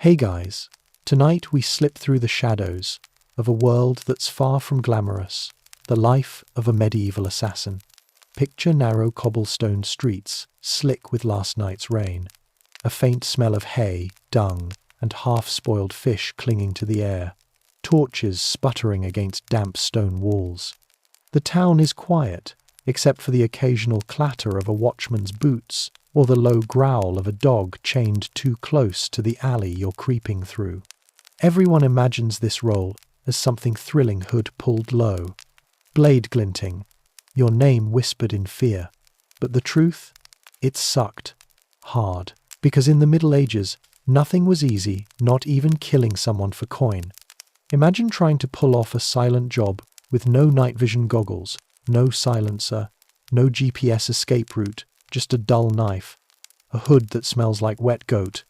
Hey guys, tonight we slip through the shadows of a world that's far from glamorous, the life of a medieval assassin. Picture narrow cobblestone streets, slick with last night's rain, a faint smell of hay, dung, and half-spoiled fish clinging to the air, torches sputtering against damp stone walls. The town is quiet, except for the occasional clatter of a watchman's boots or the low growl of a dog chained too close to the alley you're creeping through. Everyone imagines this role as something thrilling, hood pulled low, blade glinting, your name whispered in fear. But the truth? It sucked. Hard. Because in the Middle Ages, nothing was easy, not even killing someone for coin. Imagine trying to pull off a silent job with no night vision goggles, no silencer, no GPS escape route, just a dull knife, a hood that smells like wet goat,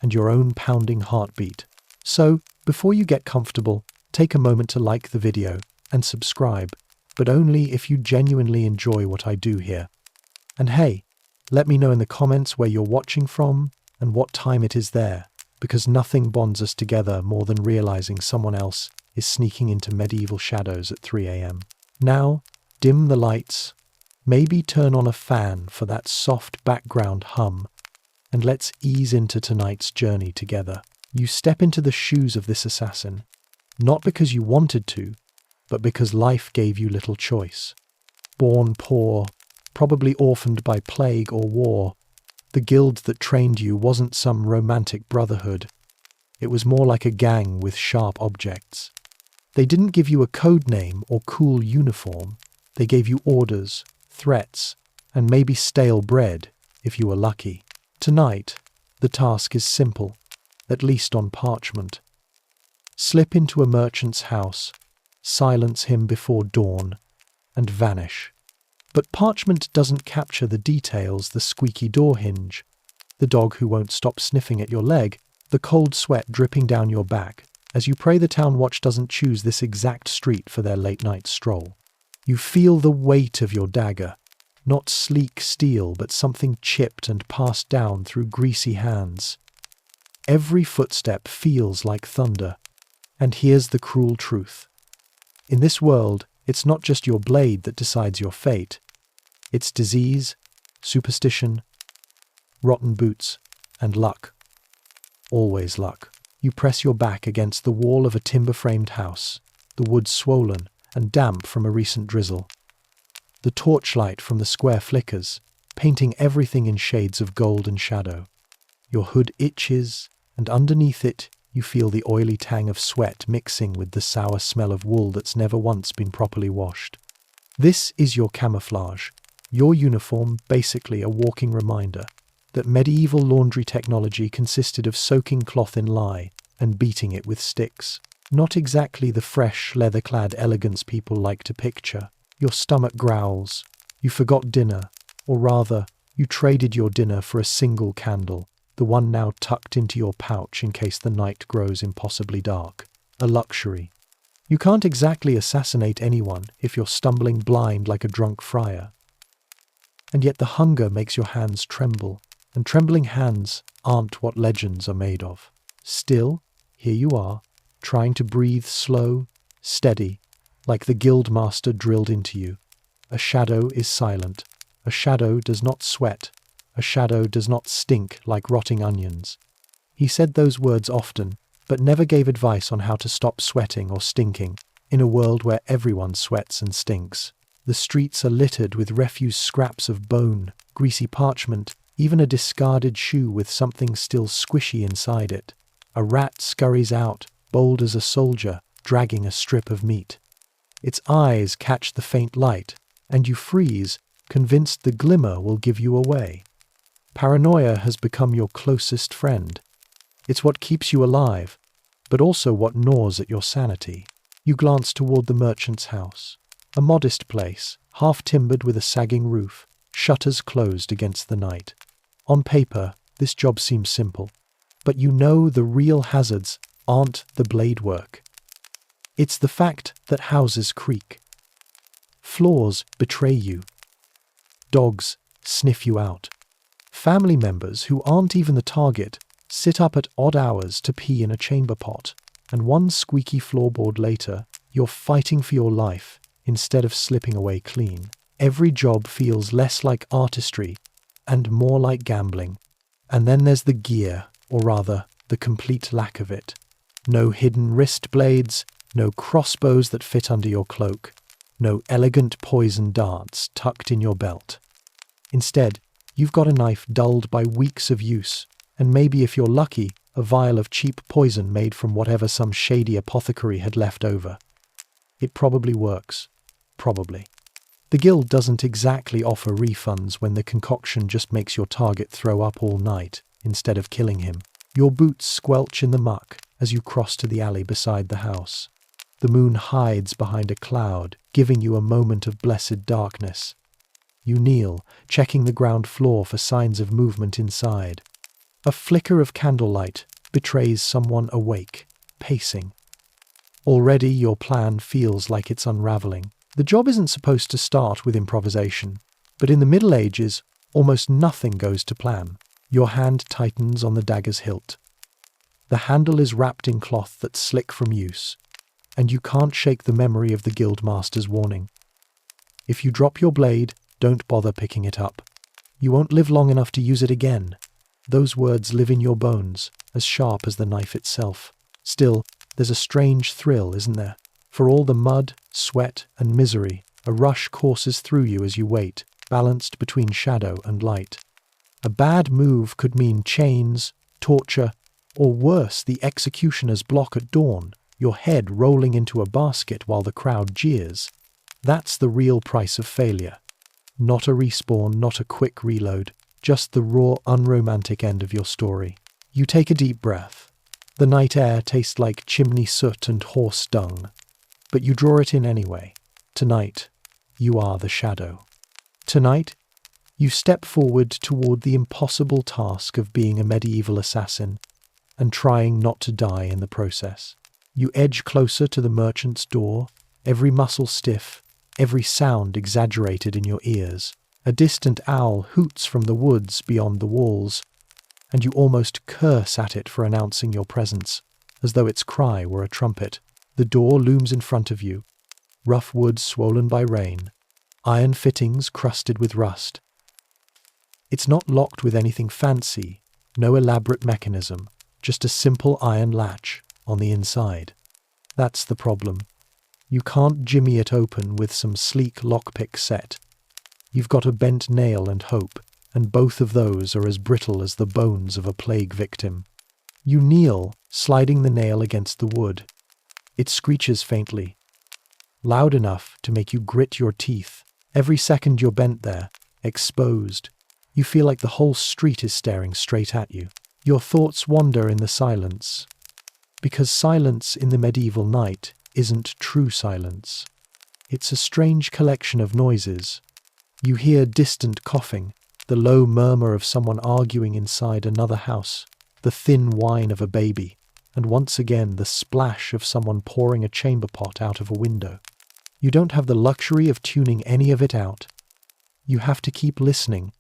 and your own pounding heartbeat. So, before you get comfortable, take a moment to like the video and subscribe, but only if you genuinely enjoy what I do here. And hey, let me know in the comments where you're watching from and what time it is there, because nothing bonds us together more than realizing someone else is sneaking into medieval shadows at 3 a.m. Now, dim the lights, maybe turn on a fan for that soft background hum, and let's ease into tonight's journey together. You step into the shoes of this assassin, not because you wanted to, but because life gave you little choice. Born poor, probably orphaned by plague or war, the guild that trained you wasn't some romantic brotherhood. It was more like a gang with sharp objects. They didn't give you a code name or cool uniform. They gave you orders, threats, and maybe stale bread, if you were lucky. Tonight, the task is simple, at least on parchment. Slip into a merchant's house, silence him before dawn, and vanish. But parchment doesn't capture the details: the squeaky door hinge, the dog who won't stop sniffing at your leg, the cold sweat dripping down your back, as you pray the town watch doesn't choose this exact street for their late-night stroll. You feel the weight of your dagger, not sleek steel, but something chipped and passed down through greasy hands. Every footstep feels like thunder. And here's the cruel truth. In this world, it's not just your blade that decides your fate. It's disease, superstition, rotten boots, and luck. Always luck. You press your back against the wall of a timber-framed house, the wood swollen and damp from a recent drizzle. The torchlight from the square flickers, painting everything in shades of gold and shadow. Your hood itches, and underneath it you feel the oily tang of sweat mixing with the sour smell of wool that's never once been properly washed. This is your camouflage, your uniform, basically a walking reminder that medieval laundry technology consisted of soaking cloth in lye and beating it with sticks. Not exactly the fresh, leather-clad elegance people like to picture. Your stomach growls. You forgot dinner, or rather, you traded your dinner for a single candle, the one now tucked into your pouch in case the night grows impossibly dark. A luxury. You can't exactly assassinate anyone if you're stumbling blind like a drunk friar. And yet the hunger makes your hands tremble, and trembling hands aren't what legends are made of. Still, here you are, trying to breathe slow, steady, like the guildmaster drilled into you. A shadow is silent. A shadow does not sweat. A shadow does not stink like rotting onions. He said those words often, but never gave advice on how to stop sweating or stinking in a world where everyone sweats and stinks. The streets are littered with refuse scraps of bone, greasy parchment, even a discarded shoe with something still squishy inside it. A rat scurries out, bold as a soldier, dragging a strip of meat. Its eyes catch the faint light, and you freeze, convinced the glimmer will give you away. Paranoia has become your closest friend. It's what keeps you alive, but also what gnaws at your sanity. You glance toward the merchant's house, a modest place, half-timbered with a sagging roof, shutters closed against the night. On paper, this job seems simple, but you know the real hazards aren't the blade work. It's the fact that houses creak. Floors betray you. Dogs sniff you out. Family members who aren't even the target sit up at odd hours to pee in a chamber pot, and one squeaky floorboard later, you're fighting for your life instead of slipping away clean. Every job feels less like artistry and more like gambling. And then there's the gear, or rather, the complete lack of it. No hidden wrist blades, no crossbows that fit under your cloak, no elegant poison darts tucked in your belt. Instead, you've got a knife dulled by weeks of use, and maybe if you're lucky, a vial of cheap poison made from whatever some shady apothecary had left over. It probably works. Probably. The guild doesn't exactly offer refunds when the concoction just makes your target throw up all night instead of killing him. Your boots squelch in the muck as you cross to the alley beside the house. The moon hides behind a cloud, giving you a moment of blessed darkness. You kneel, checking the ground floor for signs of movement inside. A flicker of candlelight betrays someone awake, pacing. Already your plan feels like it's unraveling. The job isn't supposed to start with improvisation, but in the Middle Ages, almost nothing goes to plan. Your hand tightens on the dagger's hilt. The handle is wrapped in cloth that's slick from use, and you can't shake the memory of the guildmaster's warning. If you drop your blade, don't bother picking it up. You won't live long enough to use it again. Those words live in your bones, as sharp as the knife itself. Still, there's a strange thrill, isn't there? For all the mud, sweat, and misery, a rush courses through you as you wait, balanced between shadow and light. A bad move could mean chains, torture, or worse, the executioner's block at dawn, your head rolling into a basket while the crowd jeers. That's the real price of failure. Not a respawn, not a quick reload, just the raw, unromantic end of your story. You take a deep breath. The night air tastes like chimney soot and horse dung. But you draw it in anyway. Tonight, you are the shadow. Tonight, you step forward toward the impossible task of being a medieval assassin and trying not to die in the process. You edge closer to the merchant's door, every muscle stiff, every sound exaggerated in your ears. A distant owl hoots from the woods beyond the walls, and you almost curse at it for announcing your presence, as though its cry were a trumpet. The door looms in front of you, rough wood swollen by rain, iron fittings crusted with rust. It's not locked with anything fancy, no elaborate mechanism, just a simple iron latch on the inside. That's the problem. You can't jimmy it open with some sleek lockpick set. You've got a bent nail and hope, and both of those are as brittle as the bones of a plague victim. You kneel, sliding the nail against the wood. It screeches faintly, loud enough to make you grit your teeth. Every second you're bent there, exposed, you feel like the whole street is staring straight at you. Your thoughts wander in the silence, because silence in the medieval night isn't true silence. It's a strange collection of noises. You hear distant coughing, the low murmur of someone arguing inside another house, the thin whine of a baby, and once again the splash of someone pouring a chamber pot out of a window. You don't have the luxury of tuning any of it out. You have to keep listening.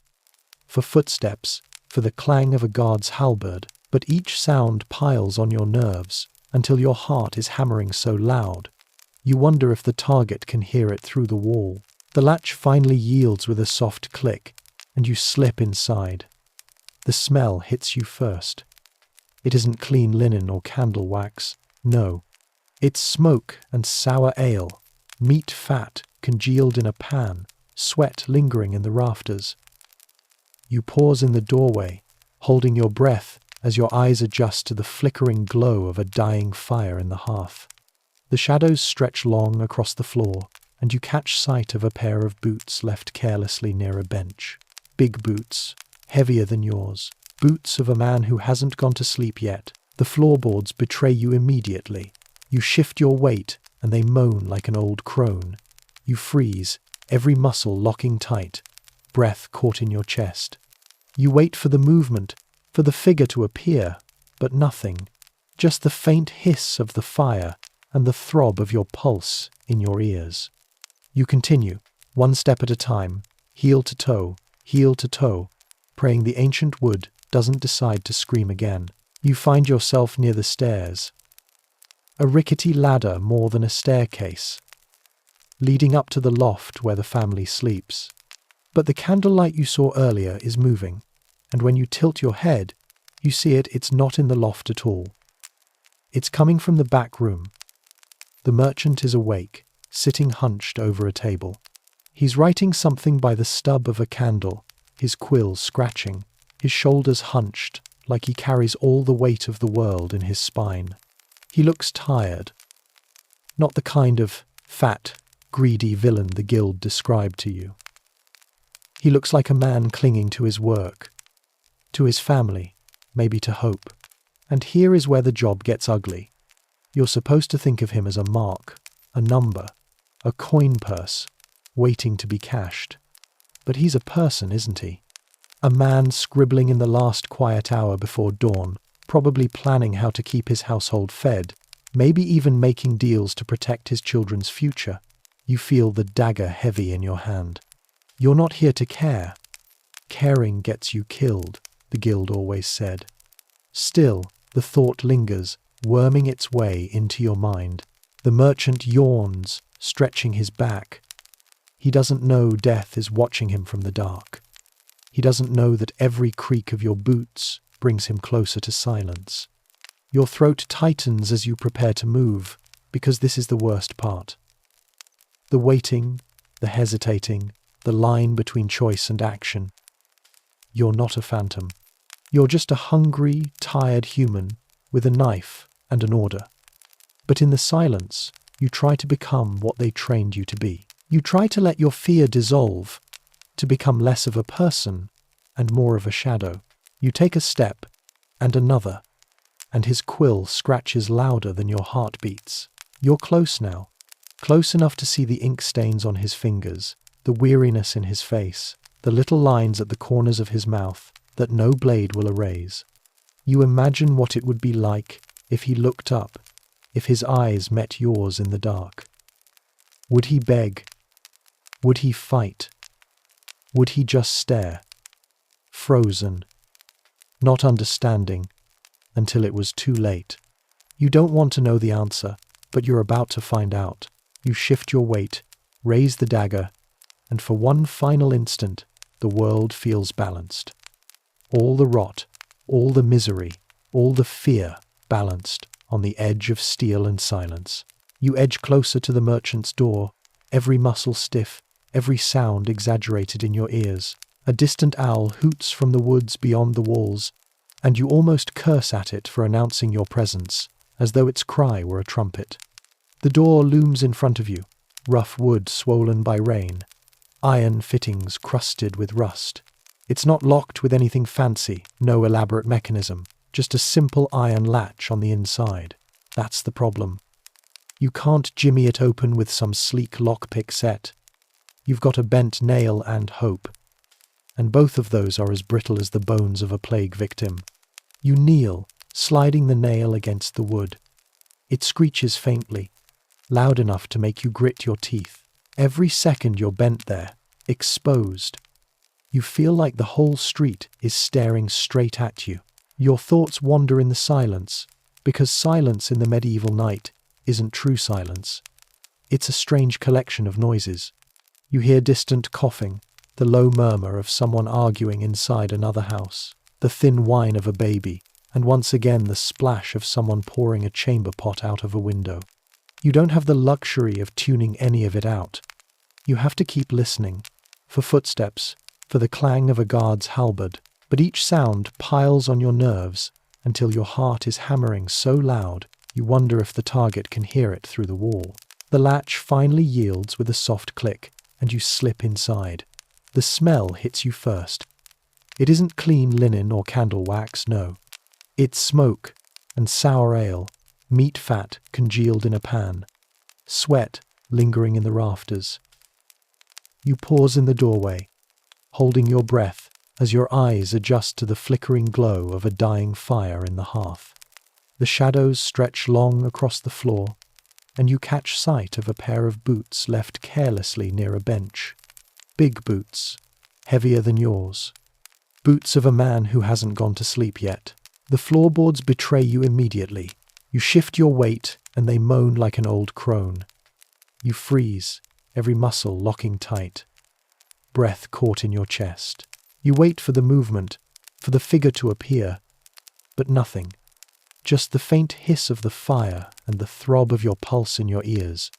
For footsteps, for the clang of a guard's halberd, but each sound piles on your nerves until your heart is hammering so loud. You wonder if the target can hear it through the wall. The latch finally yields with a soft click, and you slip inside. The smell hits you first. It isn't clean linen or candle wax. No. It's smoke and sour ale, meat fat congealed in a pan, sweat lingering in the rafters. You pause in the doorway, holding your breath as your eyes adjust to the flickering glow of a dying fire in the hearth. The shadows stretch long across the floor, and you catch sight of a pair of boots left carelessly near a bench. Big boots, heavier than yours. Boots of a man who hasn't gone to sleep yet. The floorboards betray you immediately. You shift your weight, and they moan like an old crone. You freeze, every muscle locking tight, breath caught in your chest. You wait for the movement, for the figure to appear, but nothing. Just the faint hiss of the fire and the throb of your pulse in your ears. You continue, one step at a time, heel to toe, praying the ancient wood doesn't decide to scream again. You find yourself near the stairs. A rickety ladder more than a staircase, leading up to the loft where the family sleeps. But the candlelight you saw earlier is moving, and when you tilt your head, you see it's not in the loft at all. It's coming from the back room. The merchant is awake, sitting hunched over a table. He's writing something by the stub of a candle, his quill scratching, his shoulders hunched, like he carries all the weight of the world in his spine. He looks tired. Not the kind of fat, greedy villain the guild described to you. He looks like a man clinging to his work, to his family, maybe to hope. And here is where the job gets ugly. You're supposed to think of him as a mark, a number, a coin purse, waiting to be cashed. But he's a person, isn't he? A man scribbling in the last quiet hour before dawn, probably planning how to keep his household fed, maybe even making deals to protect his children's future. You feel the dagger heavy in your hand. You're not here to care. Caring gets you killed, the guild always said. Still, the thought lingers, worming its way into your mind. The merchant yawns, stretching his back. He doesn't know death is watching him from the dark. He doesn't know that every creak of your boots brings him closer to silence. Your throat tightens as you prepare to move, because this is the worst part. The waiting, the hesitating, the line between choice and action. You're not a phantom. You're just a hungry, tired human with a knife and an order. But in the silence, you try to become what they trained you to be. You try to let your fear dissolve, to become less of a person and more of a shadow. You take a step, and another, and his quill scratches louder than your heart beats. You're close now, close enough to see the ink stains on his fingers, the weariness in his face, the little lines at the corners of his mouth that no blade will erase. You imagine what it would be like if he looked up, if his eyes met yours in the dark. Would he beg? Would he fight? Would he just stare? Frozen, not understanding, until it was too late. You don't want to know the answer, but you're about to find out. You shift your weight, raise the dagger, and for one final instant, the world feels balanced. All the rot, all the misery, all the fear balanced on the edge of steel and silence. You edge closer to the merchant's door, every muscle stiff, every sound exaggerated in your ears. A distant owl hoots from the woods beyond the walls, and you almost curse at it for announcing your presence, as though its cry were a trumpet. The door looms in front of you, rough wood swollen by rain, iron fittings crusted with rust. It's not locked with anything fancy, no elaborate mechanism, just a simple iron latch on the inside. That's the problem. You can't jimmy it open with some sleek lockpick set. You've got a bent nail and hope, and both of those are as brittle as the bones of a plague victim. You kneel, sliding the nail against the wood. It screeches faintly, loud enough to make you grit your teeth. Every second you're bent there, exposed. You feel like the whole street is staring straight at you. Your thoughts wander in the silence, because silence in the medieval night isn't true silence. It's a strange collection of noises. You hear distant coughing, the low murmur of someone arguing inside another house, the thin whine of a baby, and once again the splash of someone pouring a chamber pot out of a window. You don't have the luxury of tuning any of it out. You have to keep listening, for footsteps, for the clang of a guard's halberd, but each sound piles on your nerves until your heart is hammering so loud you wonder if the target can hear it through the wall. The latch finally yields with a soft click, and you slip inside. The smell hits you first. It isn't clean linen or candle wax, no. It's smoke and sour ale, meat fat congealed in a pan, sweat lingering in the rafters. You pause in the doorway, holding your breath as your eyes adjust to the flickering glow of a dying fire in the hearth. The shadows stretch long across the floor, and you catch sight of a pair of boots left carelessly near a bench. Big boots, heavier than yours. Boots of a man who hasn't gone to sleep yet. The floorboards betray you immediately. You shift your weight, and they moan like an old crone. You freeze, every muscle locking tight, breath caught in your chest. You wait for the movement, for the figure to appear, but nothing. Just the faint hiss of the fire and the throb of your pulse in your ears.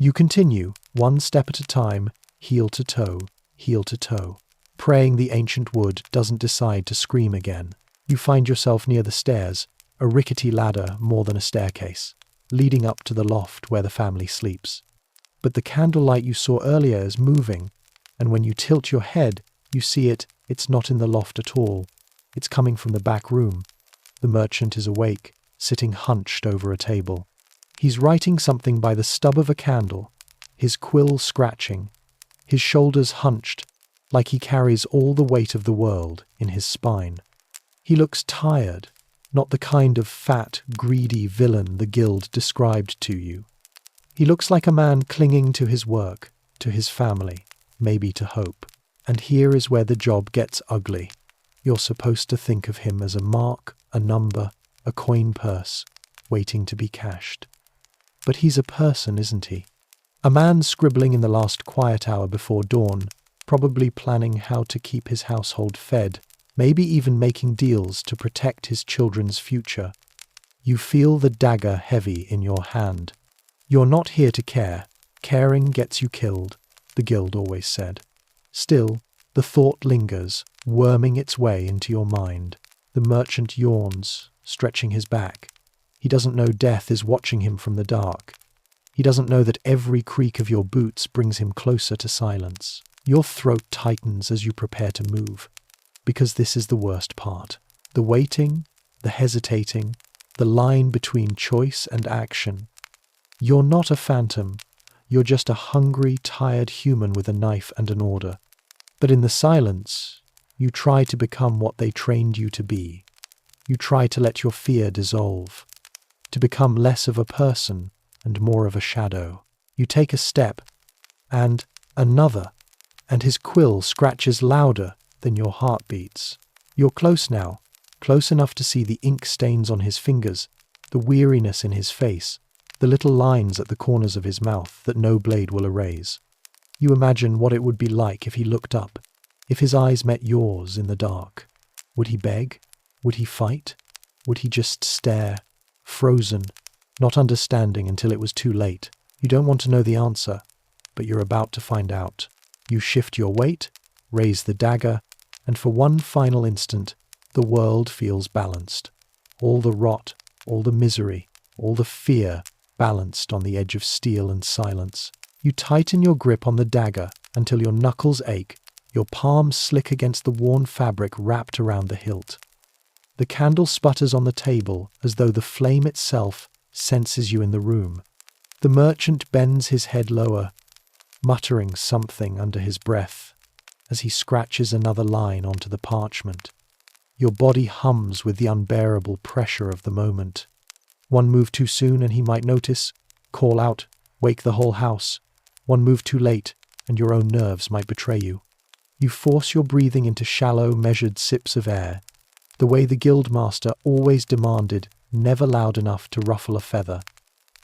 You continue, one step at a time, heel to toe, praying the ancient wood doesn't decide to scream again. You find yourself near the stairs, a rickety ladder more than a staircase, leading up to the loft where the family sleeps. But the candlelight you saw earlier is moving, and when you tilt your head, you see it's not in the loft at all. It's coming from the back room. The merchant is awake, sitting hunched over a table. He's writing something by the stub of a candle, his quill scratching, his shoulders hunched, like he carries all the weight of the world in his spine. He looks tired, not the kind of fat, greedy villain the guild described to you. He looks like a man clinging to his work, to his family, maybe to hope. And here is where the job gets ugly. You're supposed to think of him as a mark, a number, a coin purse, waiting to be cashed. But he's a person, isn't he? A man scribbling in the last quiet hour before dawn, probably planning how to keep his household fed, maybe even making deals to protect his children's future. You feel the dagger heavy in your hand. You're not here to care. Caring gets you killed, the guild always said. Still, the thought lingers, worming its way into your mind. The merchant yawns, stretching his back. He doesn't know death is watching him from the dark. He doesn't know that every creak of your boots brings him closer to silence. Your throat tightens as you prepare to move, because this is the worst part. The waiting, the hesitating, the line between choice and action. You're not a phantom. You're just a hungry, tired human with a knife and an order. But in the silence, you try to become what they trained you to be. You try to let your fear dissolve, to become less of a person and more of a shadow. You take a step, and another, and his quill scratches louder than your heart beats. You're close now, close enough to see the ink stains on his fingers, the weariness in his face, the little lines at the corners of his mouth that no blade will erase. You imagine what it would be like if he looked up, if his eyes met yours in the dark. Would he beg? Would he fight? Would he just stare, frozen, not understanding until it was too late? You don't want to know the answer, but you're about to find out. You shift your weight, raise the dagger, and for one final instant, the world feels balanced. All the rot, all the misery, all the fear balanced on the edge of steel and silence. You tighten your grip on the dagger until your knuckles ache, your palms slick against the worn fabric wrapped around the hilt. The candle sputters on the table as though the flame itself senses you in the room. The merchant bends his head lower, muttering something under his breath as he scratches another line onto the parchment. Your body hums with the unbearable pressure of the moment. One move too soon and he might notice, call out, wake the whole house. One move too late and your own nerves might betray you. You force your breathing into shallow, measured sips of air, the way the guildmaster always demanded, never loud enough to ruffle a feather,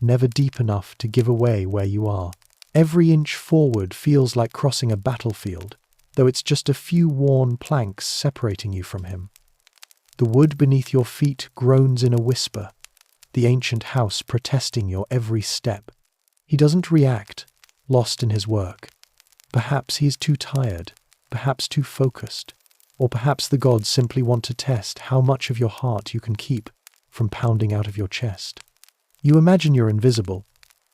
never deep enough to give away where you are. Every inch forward feels like crossing a battlefield, though it's just a few worn planks separating you from him. The wood beneath your feet groans in a whisper, the ancient house protesting your every step. He doesn't react, lost in his work. Perhaps he is too tired, perhaps too focused, or perhaps the gods simply want to test how much of your heart you can keep from pounding out of your chest. You imagine you're invisible,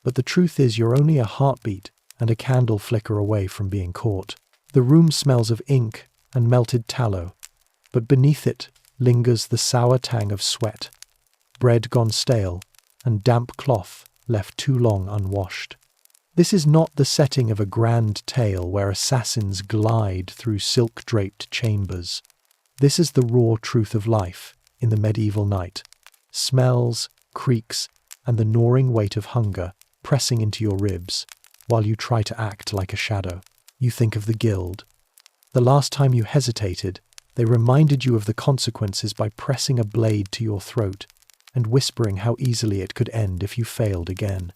but the truth is you're only a heartbeat and a candle flicker away from being caught. The room smells of ink and melted tallow, but beneath it lingers the sour tang of sweat, bread gone stale, and damp cloth left too long unwashed. This is not the setting of a grand tale where assassins glide through silk-draped chambers. This is the raw truth of life in the medieval night. Smells, creaks, and the gnawing weight of hunger pressing into your ribs while you try to act like a shadow. You think of the guild. The last time you hesitated, They reminded you of the consequences by pressing a blade to your throat and whispering how easily it could end if you failed again.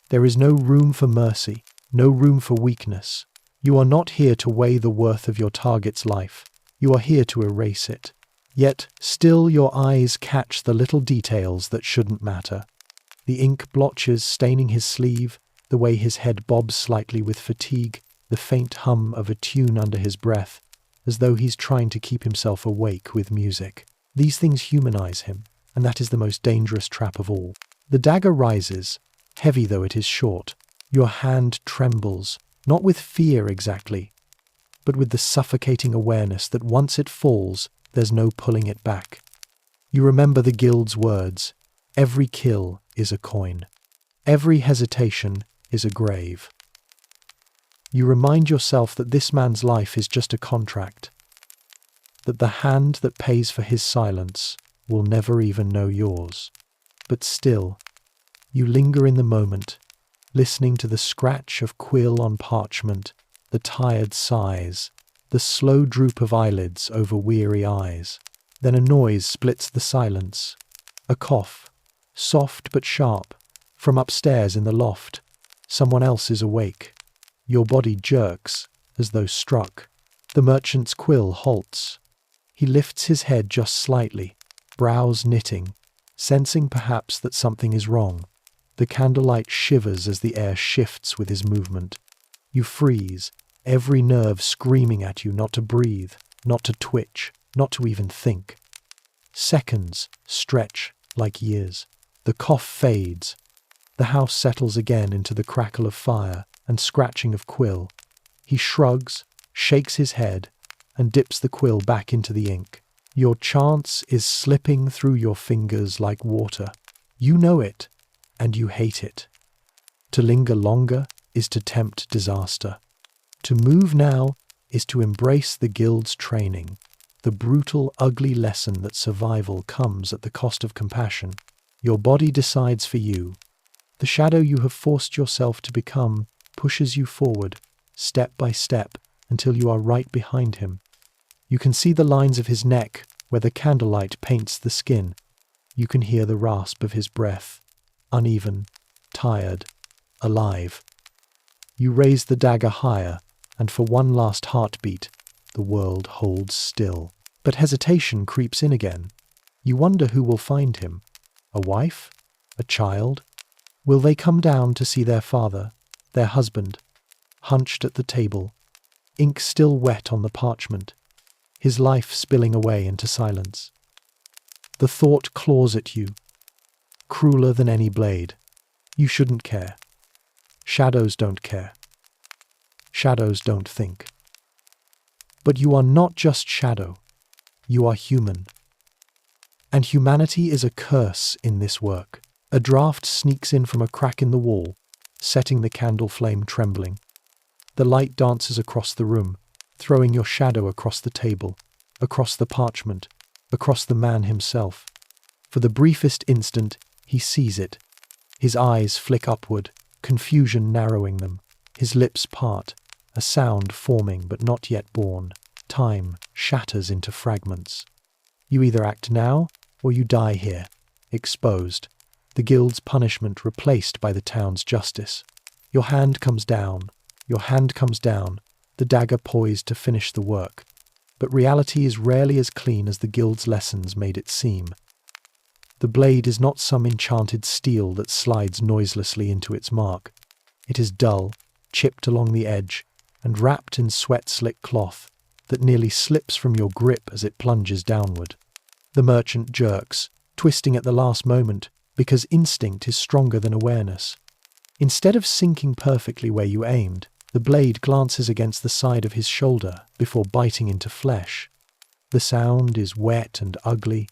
There is no room for mercy, no room for weakness. You are not here to weigh the worth of your target's life. You are here to erase it. Yet, still your eyes catch the little details that shouldn't matter. The ink blotches staining his sleeve, the way his head bobs slightly with fatigue, the faint hum of a tune under his breath, as though he's trying to keep himself awake with music. These things humanize him, and that is the most dangerous trap of all. The dagger rises, heavy though it is short. Your hand trembles, not with fear exactly, but with the suffocating awareness that once it falls, there's no pulling it back. You remember the guild's words: every kill is a coin. Every hesitation is a grave. You remind yourself that this man's life is just a contract, that the hand that pays for his silence will never even know yours. But still, you linger in the moment, listening to the scratch of quill on parchment, the tired sighs, the slow droop of eyelids over weary eyes. Then a noise splits the silence. A cough, soft but sharp, from upstairs in the loft. Someone else is awake. Your body jerks, as though struck. The merchant's quill halts. He lifts his head just slightly, brows knitting, sensing perhaps that something is wrong. The candlelight shivers as the air shifts with his movement. You freeze, every nerve screaming at you not to breathe, not to twitch, not to even think. Seconds stretch like years. The cough fades. The house settles again into the crackle of fire and scratching of quill. He shrugs, shakes his head, and dips the quill back into the ink. Your chance is slipping through your fingers like water. You know it, and you hate it. To linger longer is to tempt disaster. To move now is to embrace the guild's training, the brutal, ugly lesson that survival comes at the cost of compassion. Your body decides for you. The shadow you have forced yourself to become pushes you forward, step by step, until you are right behind him. You can see the lines of his neck where the candlelight paints the skin. You can hear the rasp of his breath, uneven, tired, alive. You raise the dagger higher, and for one last heartbeat, the world holds still. But hesitation creeps in again. You wonder who will find him. A wife? A child? Will they come down to see their father, their husband, hunched at the table, ink still wet on the parchment, his life spilling away into silence? The thought claws at you, crueler than any blade. You shouldn't care. Shadows don't care. Shadows don't think. But you are not just shadow. You are human. And humanity is a curse in this work. A draft sneaks in from a crack in the wall, setting the candle flame trembling. The light dances across the room, throwing your shadow across the table, across the parchment, across the man himself. For the briefest instant, he sees it. His eyes flick upward, confusion narrowing them. His lips part, a sound forming but not yet born. Time shatters into fragments. You either act now, or you die here, exposed. The guild's punishment replaced by the town's justice. Your hand comes down, the dagger poised to finish the work. But reality is rarely as clean as the guild's lessons made it seem. The blade is not some enchanted steel that slides noiselessly into its mark. It is dull, chipped along the edge, and wrapped in sweat-slick cloth that nearly slips from your grip as it plunges downward. The merchant jerks, twisting at the last moment, because instinct is stronger than awareness. Instead of sinking perfectly where you aimed, the blade glances against the side of his shoulder before biting into flesh. The sound is wet and ugly.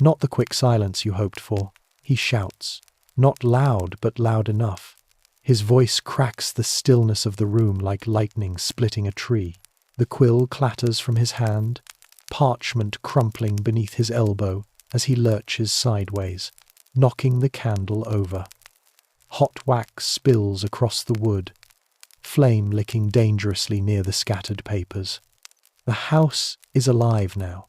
Not the quick silence you hoped for. He shouts, not loud but loud enough. His voice cracks the stillness of the room like lightning splitting a tree. The quill clatters from his hand, parchment crumpling beneath his elbow as he lurches sideways, knocking the candle over. Hot wax spills across the wood, flame licking dangerously near the scattered papers. The house is alive now.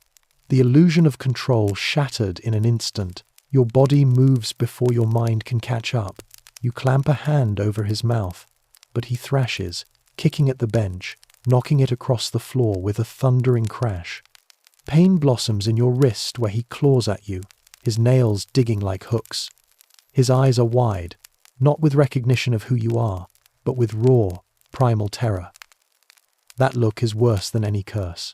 The illusion of control shattered in an instant. Your body moves before your mind can catch up. You clamp a hand over his mouth, but he thrashes, kicking at the bench, knocking it across the floor with a thundering crash. Pain blossoms in your wrist where he claws at you, his nails digging like hooks. His eyes are wide, not with recognition of who you are, but with raw, primal terror. That look is worse than any curse.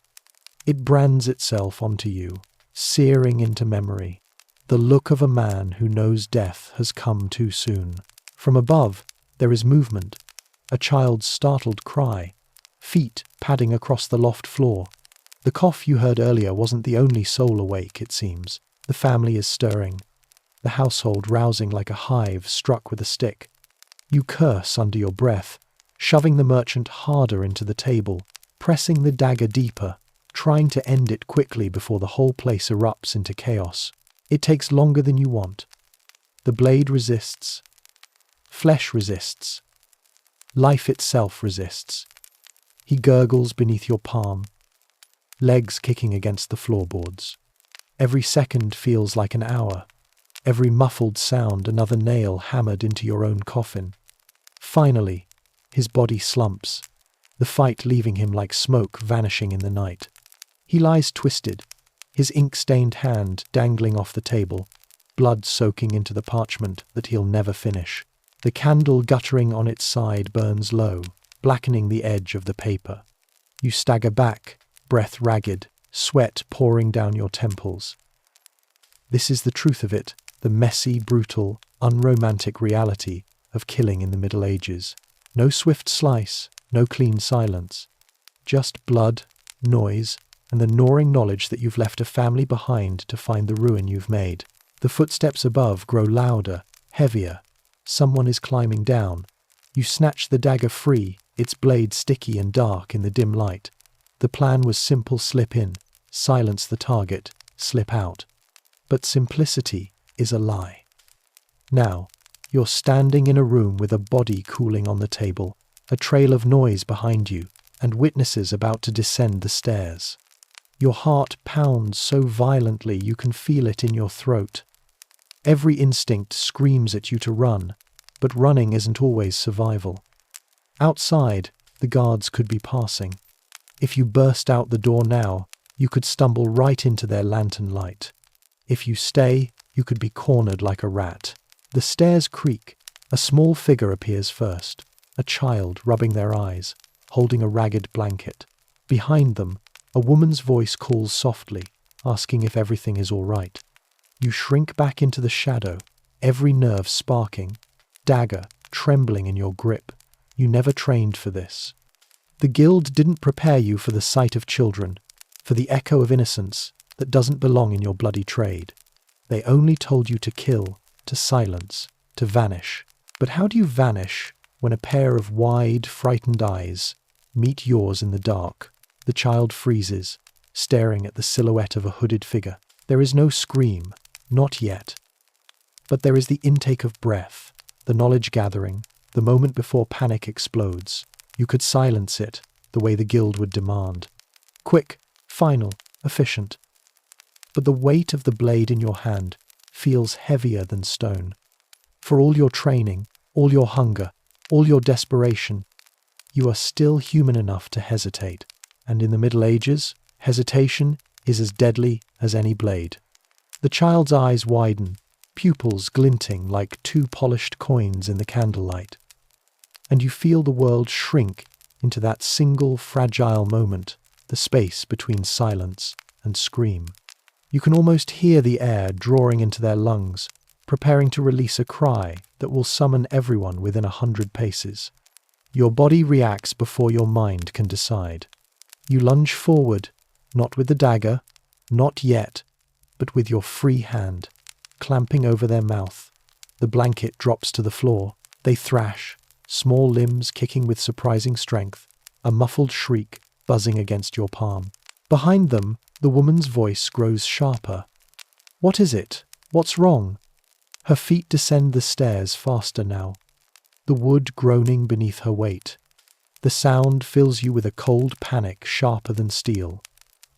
It brands itself onto you, searing into memory. The look of a man who knows death has come too soon. From above, there is movement. A child's startled cry. Feet padding across the loft floor. The cough you heard earlier wasn't the only soul awake, it seems. The family is stirring. The household rousing like a hive struck with a stick. You curse under your breath, shoving the merchant harder into the table, pressing the dagger deeper, trying to end it quickly before the whole place erupts into chaos. It takes longer than you want. The blade resists. Flesh resists. Life itself resists. He gurgles beneath your palm, legs kicking against the floorboards. Every second feels like an hour. Every muffled sound another nail hammered into your own coffin. Finally, his body slumps, the fight leaving him like smoke vanishing in the night. He lies twisted, his ink-stained hand dangling off the table, blood soaking into the parchment that he'll never finish. The candle guttering on its side burns low, blackening the edge of the paper. You stagger back, breath ragged, sweat pouring down your temples. This is the truth of it, the messy, brutal, unromantic reality of killing in the Middle Ages. No swift slice, no clean silence. Just blood, noise, and the gnawing knowledge that you've left a family behind to find the ruin you've made. The footsteps above grow louder, heavier. Someone is climbing down. You snatch the dagger free, its blade sticky and dark in the dim light. The plan was simple: slip in, silence the target, slip out. But simplicity is a lie. Now, you're standing in a room with a body cooling on the table, a trail of noise behind you, and witnesses about to descend the stairs. Your heart pounds so violently you can feel it in your throat. Every instinct screams at you to run, but running isn't always survival. Outside, the guards could be passing. If you burst out the door now, you could stumble right into their lantern light. If you stay, you could be cornered like a rat. The stairs creak. A small figure appears first, a child rubbing their eyes, holding a ragged blanket. Behind them, a woman's voice calls softly, asking if everything is all right. You shrink back into the shadow, every nerve sparking, dagger trembling in your grip. You never trained for this. The guild didn't prepare you for the sight of children, for the echo of innocence that doesn't belong in your bloody trade. They only told you to kill, to silence, to vanish. But how do you vanish when a pair of wide, frightened eyes meet yours in the dark? The child freezes, staring at the silhouette of a hooded figure. There is no scream, not yet. But there is the intake of breath, the knowledge gathering, the moment before panic explodes. You could silence it, the way the guild would demand. Quick, final, efficient. But the weight of the blade in your hand feels heavier than stone. For all your training, all your hunger, all your desperation, you are still human enough to hesitate. And in the Middle Ages, hesitation is as deadly as any blade. The child's eyes widen, pupils glinting like two polished coins in the candlelight. And you feel the world shrink into that single fragile moment, the space between silence and scream. You can almost hear the air drawing into their lungs, preparing to release a cry that will summon everyone within 100 paces. Your body reacts before your mind can decide. You lunge forward, not with the dagger, not yet, but with your free hand, clamping over their mouth. The blanket drops to the floor. They thrash, small limbs kicking with surprising strength, a muffled shriek buzzing against your palm. Behind them, the woman's voice grows sharper. What is it? What's wrong? Her feet descend the stairs faster now, the wood groaning beneath her weight. The sound fills you with a cold panic sharper than steel.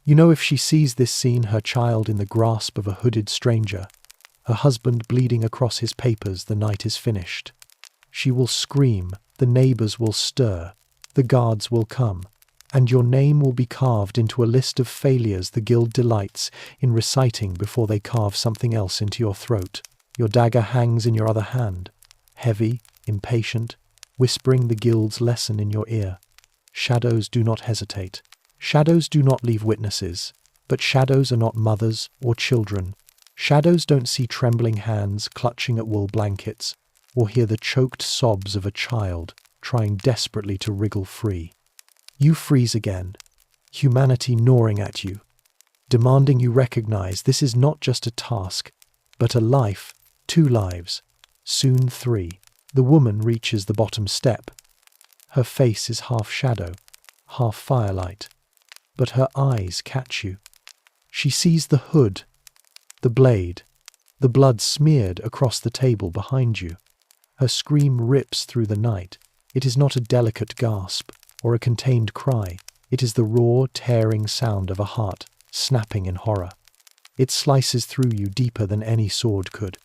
You know if she sees this scene, her child in the grasp of a hooded stranger, her husband bleeding across his papers, the night is finished. She will scream, the neighbors will stir, the guards will come, and your name will be carved into a list of failures the guild delights in reciting before they carve something else into your throat. Your dagger hangs in your other hand, heavy, impatient, whispering the guild's lesson in your ear. Shadows do not hesitate. Shadows do not leave witnesses, but shadows are not mothers or children. Shadows don't see trembling hands clutching at wool blankets, or hear the choked sobs of a child trying desperately to wriggle free. You freeze again, humanity gnawing at you, demanding you recognize this is not just a task, but a life, 2 lives, soon 3. The woman reaches the bottom step. Her face is half shadow, half firelight, but her eyes catch you. She sees the hood, the blade, the blood smeared across the table behind you. Her scream rips through the night. It is not a delicate gasp or a contained cry. It is the raw, tearing sound of a heart snapping in horror. It slices through you deeper than any sword could.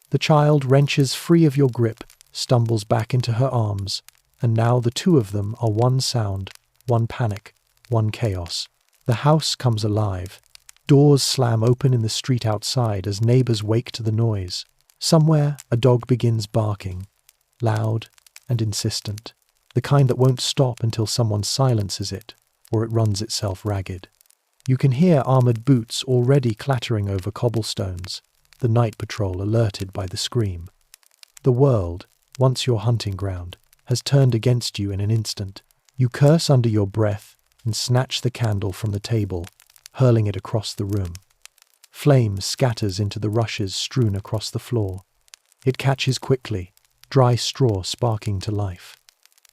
The child wrenches free of your grip, stumbles back into her arms, and now the 2 of them are one sound, one panic, one chaos. The house comes alive. Doors slam open in the street outside as neighbors wake to the noise. Somewhere, a dog begins barking, loud and insistent, the kind that won't stop until someone silences it, or it runs itself ragged. You can hear armored boots already clattering over cobblestones, the night patrol alerted by the scream. The world, once your hunting ground, has turned against you in an instant. You curse under your breath and snatch the candle from the table, hurling it across the room. Flame scatters into the rushes strewn across the floor. It catches quickly, dry straw sparking to life.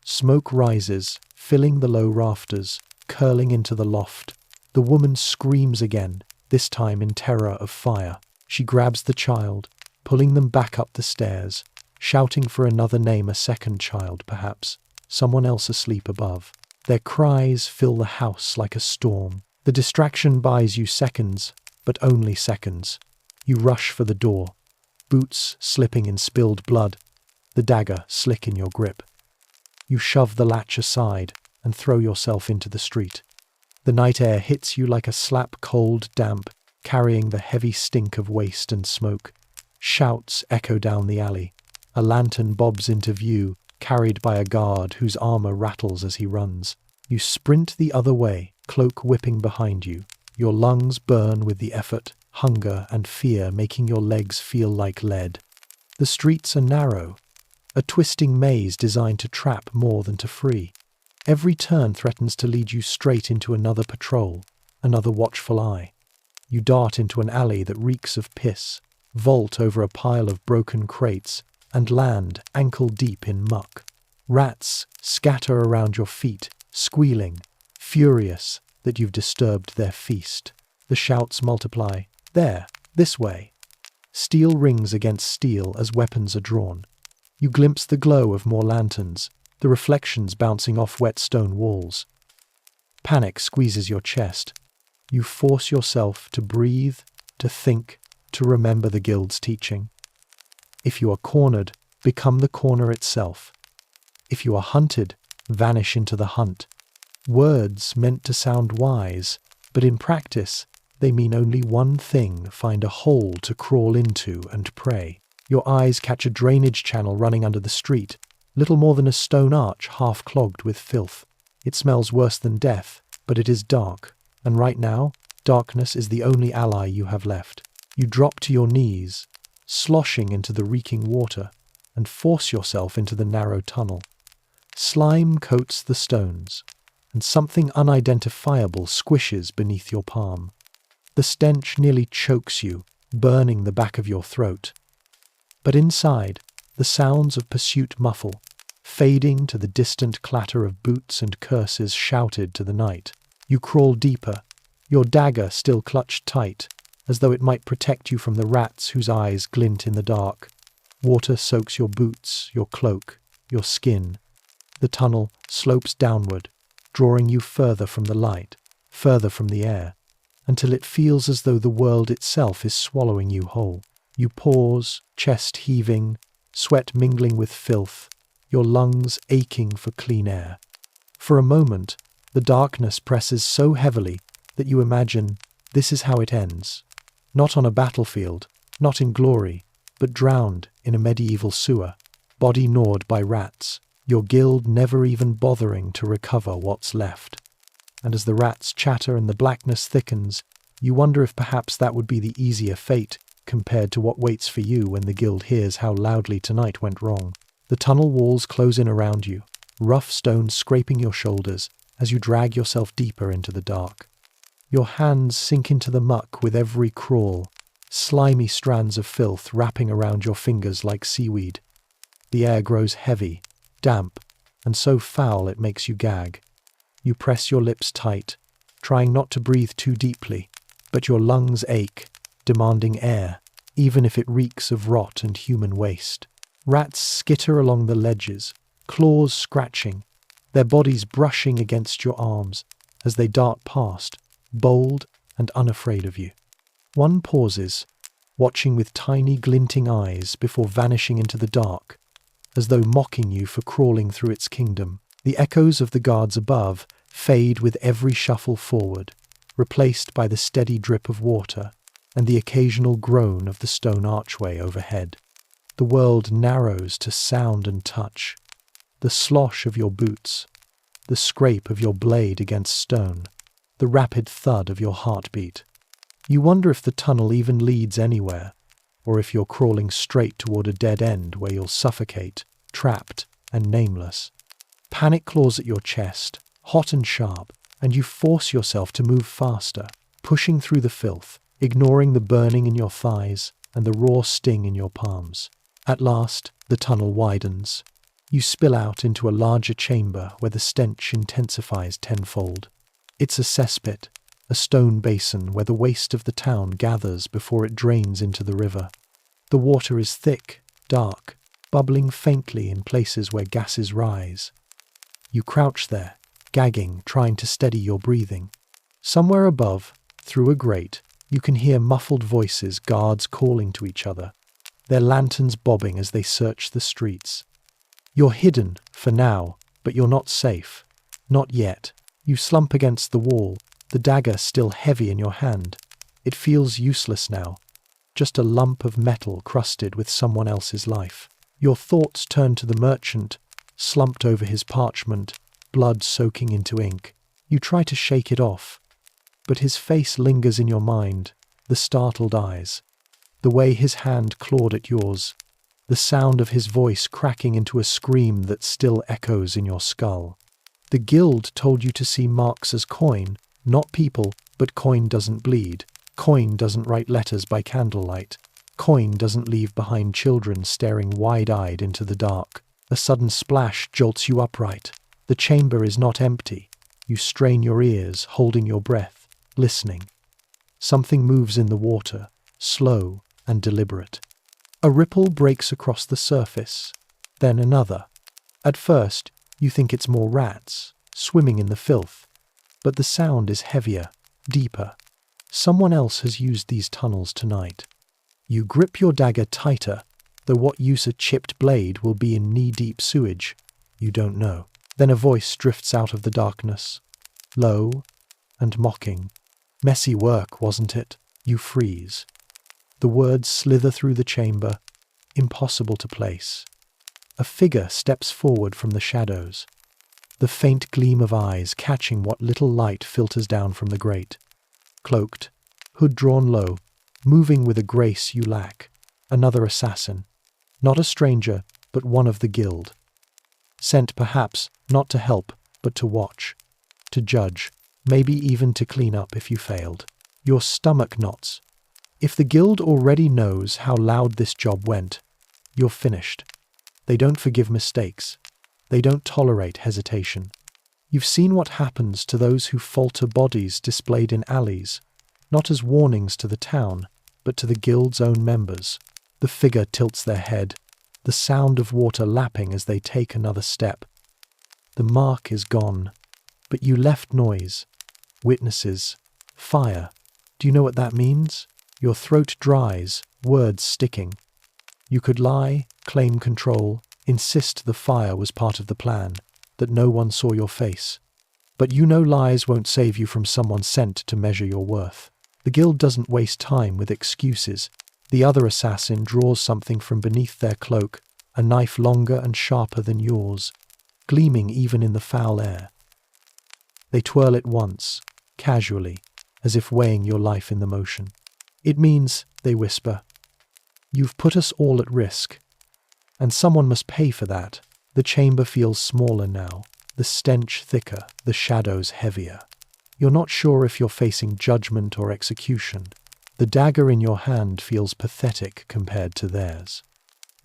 Smoke rises, filling the low rafters, curling into the loft. The woman screams again, this time in terror of fire. She grabs the child, pulling them back up the stairs, shouting for another name, a second child perhaps, someone else asleep above. Their cries fill the house like a storm. The distraction buys you seconds, but only seconds. You rush for the door, boots slipping in spilled blood, the dagger slick in your grip. You shove the latch aside and throw yourself into the street. The night air hits you like a slap, cold, damp, carrying the heavy stink of waste and smoke. Shouts echo down the alley. A lantern bobs into view, carried by a guard whose armor rattles as he runs. You sprint the other way, cloak whipping behind you. Your lungs burn with the effort, hunger and fear making your legs feel like lead. The streets are narrow, a twisting maze designed to trap more than to free. Every turn threatens to lead you straight into another patrol, another watchful eye. You dart into an alley that reeks of piss, vault over a pile of broken crates, and land ankle-deep in muck. Rats scatter around your feet, squealing, furious that you've disturbed their feast. The shouts multiply. There, this way. Steel rings against steel as weapons are drawn. You glimpse the glow of more lanterns, the reflections bouncing off wet stone walls. Panic squeezes your chest. You force yourself to breathe, to think, to remember the guild's teaching. If you are cornered, become the corner itself. If you are hunted, vanish into the hunt. Words meant to sound wise, but in practice, they mean only one thing: find a hole to crawl into and pray. Your eyes catch a drainage channel running under the street, little more than a stone arch half clogged with filth. It smells worse than death, but it is dark, and right now, darkness is the only ally you have left. You drop to your knees, sloshing into the reeking water, and force yourself into the narrow tunnel. Slime coats the stones, and something unidentifiable squishes beneath your palm. The stench nearly chokes you, burning the back of your throat. But inside, the sounds of pursuit muffle, fading to the distant clatter of boots and curses shouted to the night. You crawl deeper, your dagger still clutched tight, as though it might protect you from the rats whose eyes glint in the dark. Water soaks your boots, your cloak, your skin. The tunnel slopes downward, drawing you further from the light, further from the air, until it feels as though the world itself is swallowing you whole. You pause, chest heaving, sweat mingling with filth, your lungs aching for clean air. For a moment, the darkness presses so heavily that you imagine this is how it ends. Not on a battlefield, not in glory, but drowned in a medieval sewer, body gnawed by rats, your guild never even bothering to recover what's left. And as the rats chatter and the blackness thickens, you wonder if perhaps that would be the easier fate compared to what waits for you when the guild hears how loudly tonight went wrong. The tunnel walls close in around you, rough stones scraping your shoulders as you drag yourself deeper into the dark. Your hands sink into the muck with every crawl, slimy strands of filth wrapping around your fingers like seaweed. The air grows heavy, damp, and so foul it makes you gag. You press your lips tight, trying not to breathe too deeply, but your lungs ache, demanding air, even if it reeks of rot and human waste. Rats skitter along the ledges, claws scratching, their bodies brushing against your arms as they dart past, bold and unafraid of you. One pauses, watching with tiny glinting eyes before vanishing into the dark, as though mocking you for crawling through its kingdom. The echoes of the guards above fade with every shuffle forward, replaced by the steady drip of water and the occasional groan of the stone archway overhead. The world narrows to sound and touch, the slosh of your boots, the scrape of your blade against stone, the rapid thud of your heartbeat. You wonder if the tunnel even leads anywhere, or if you're crawling straight toward a dead end where you'll suffocate, trapped and nameless. Panic claws at your chest, hot and sharp, and you force yourself to move faster, pushing through the filth, ignoring the burning in your thighs and the raw sting in your palms. At last, the tunnel widens. You spill out into a larger chamber where the stench intensifies tenfold. It's a cesspit, a stone basin where the waste of the town gathers before it drains into the river. The water is thick, dark, bubbling faintly in places where gases rise. You crouch there, gagging, trying to steady your breathing. Somewhere above, through a grate, you can hear muffled voices, guards calling to each other, their lanterns bobbing as they search the streets. You're hidden, for now, but you're not safe. Not yet. You slump against the wall, the dagger still heavy in your hand. It feels useless now, just a lump of metal crusted with someone else's life. Your thoughts turn to the merchant, slumped over his parchment, blood soaking into ink. You try to shake it off, but his face lingers in your mind, the startled eyes, the way his hand clawed at yours, the sound of his voice cracking into a scream that still echoes in your skull. The guild told you to see marks as coin, not people, but coin doesn't bleed. Coin doesn't write letters by candlelight. Coin doesn't leave behind children staring wide-eyed into the dark. A sudden splash jolts you upright. The chamber is not empty. You strain your ears, holding your breath, listening. Something moves in the water, slow and deliberate. A ripple breaks across the surface, then another. At first, you think it's more rats, swimming in the filth. But the sound is heavier, deeper. Someone else has used these tunnels tonight. You grip your dagger tighter, though what use a chipped blade will be in knee-deep sewage, you don't know. Then a voice drifts out of the darkness, low and mocking. Messy work, wasn't it? You freeze. The words slither through the chamber, impossible to place. A figure steps forward from the shadows, the faint gleam of eyes catching what little light filters down from the grate. Cloaked, hood drawn low, moving with a grace you lack. Another assassin. Not a stranger, but one of the guild. Sent perhaps not to help, but to watch, to judge, maybe even to clean up if you failed. Your stomach knots. If the guild already knows how loud this job went, you're finished. They don't forgive mistakes. They don't tolerate hesitation. You've seen what happens to those who falter bodies displayed in alleys, not as warnings to the town, but to the guild's own members. The figure tilts their head, the sound of water lapping as they take another step. The mark is gone, but you left noise, witnesses, fire. Do you know what that means? Your throat dries, words sticking. You could lie, claim control, insist the fire was part of the plan, that no one saw your face. But you know lies won't save you from someone sent to measure your worth. The guild doesn't waste time with excuses. The other assassin draws something from beneath their cloak, a knife longer and sharper than yours, gleaming even in the foul air. They twirl it once, casually, as if weighing your life in the motion. It means, they whisper, you've put us all at risk, and someone must pay for that. The chamber feels smaller now, the stench thicker, the shadows heavier. You're not sure if you're facing judgment or execution. The dagger in your hand feels pathetic compared to theirs.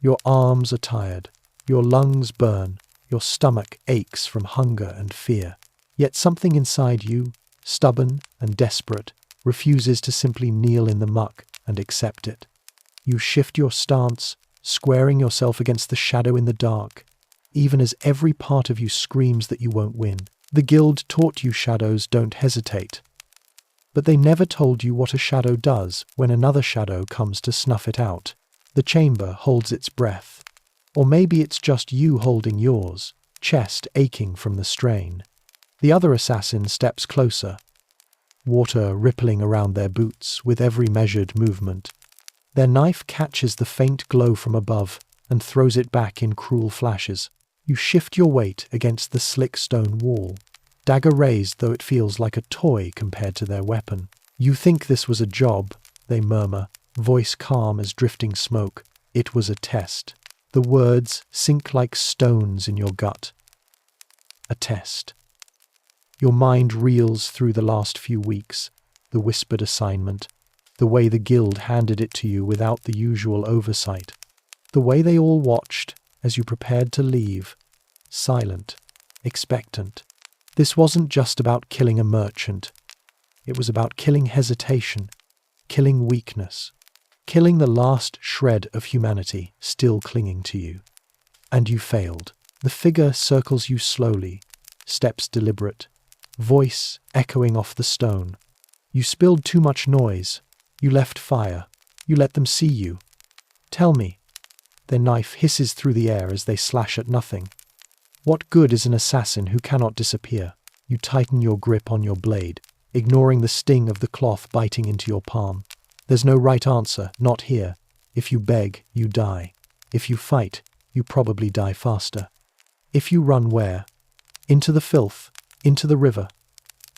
Your arms are tired, your lungs burn, your stomach aches from hunger and fear. Yet something inside you, stubborn and desperate, refuses to simply kneel in the muck and accept it. You shift your stance, squaring yourself against the shadow in the dark, even as every part of you screams that you won't win. The guild taught you shadows don't hesitate, but they never told you what a shadow does when another shadow comes to snuff it out. The chamber holds its breath. Or maybe it's just you holding yours, chest aching from the strain. The other assassin steps closer, water rippling around their boots with every measured movement. Their knife catches the faint glow from above and throws it back in cruel flashes. You shift your weight against the slick stone wall, dagger raised though it feels like a toy compared to their weapon. You think this was a job, they murmur, voice calm as drifting smoke. It was a test. The words sink like stones in your gut. A test. Your mind reels through the last few weeks, the whispered assignment, the way the guild handed it to you without the usual oversight, the way they all watched as you prepared to leave, silent, expectant. This wasn't just about killing a merchant. It was about killing hesitation, killing weakness, killing the last shred of humanity still clinging to you. And you failed. The figure circles you slowly, steps deliberate, voice echoing off the stone. You spilled too much noise. You left fire. You let them see you. Tell me. Their knife hisses through the air as they slash at nothing. What good is an assassin who cannot disappear? You tighten your grip on your blade, ignoring the sting of the cloth biting into your palm. There's no right answer, not here. If you beg, you die. If you fight, you probably die faster. If you run where? Into the filth, into the river,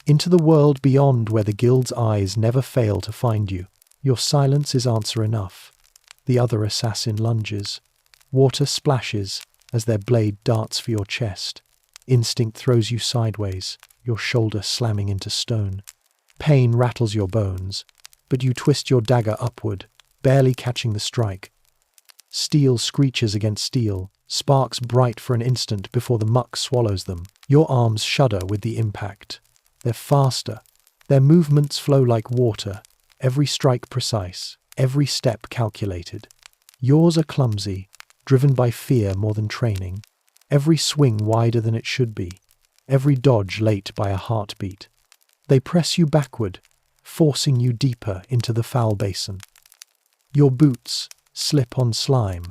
into the world beyond where the guild's eyes never fail to find you. Your silence is answer enough. The other assassin lunges. Water splashes as their blade darts for your chest. Instinct throws you sideways, your shoulder slamming into stone. Pain rattles your bones, but you twist your dagger upward, barely catching the strike. Steel screeches against steel, sparks bright for an instant before the muck swallows them. Your arms shudder with the impact. They're faster. Their movements flow like water, every strike precise, every step calculated. Yours are clumsy, driven by fear more than training, every swing wider than it should be, every dodge late by a heartbeat. They press you backward, forcing you deeper into the foul basin. Your boots slip on slime,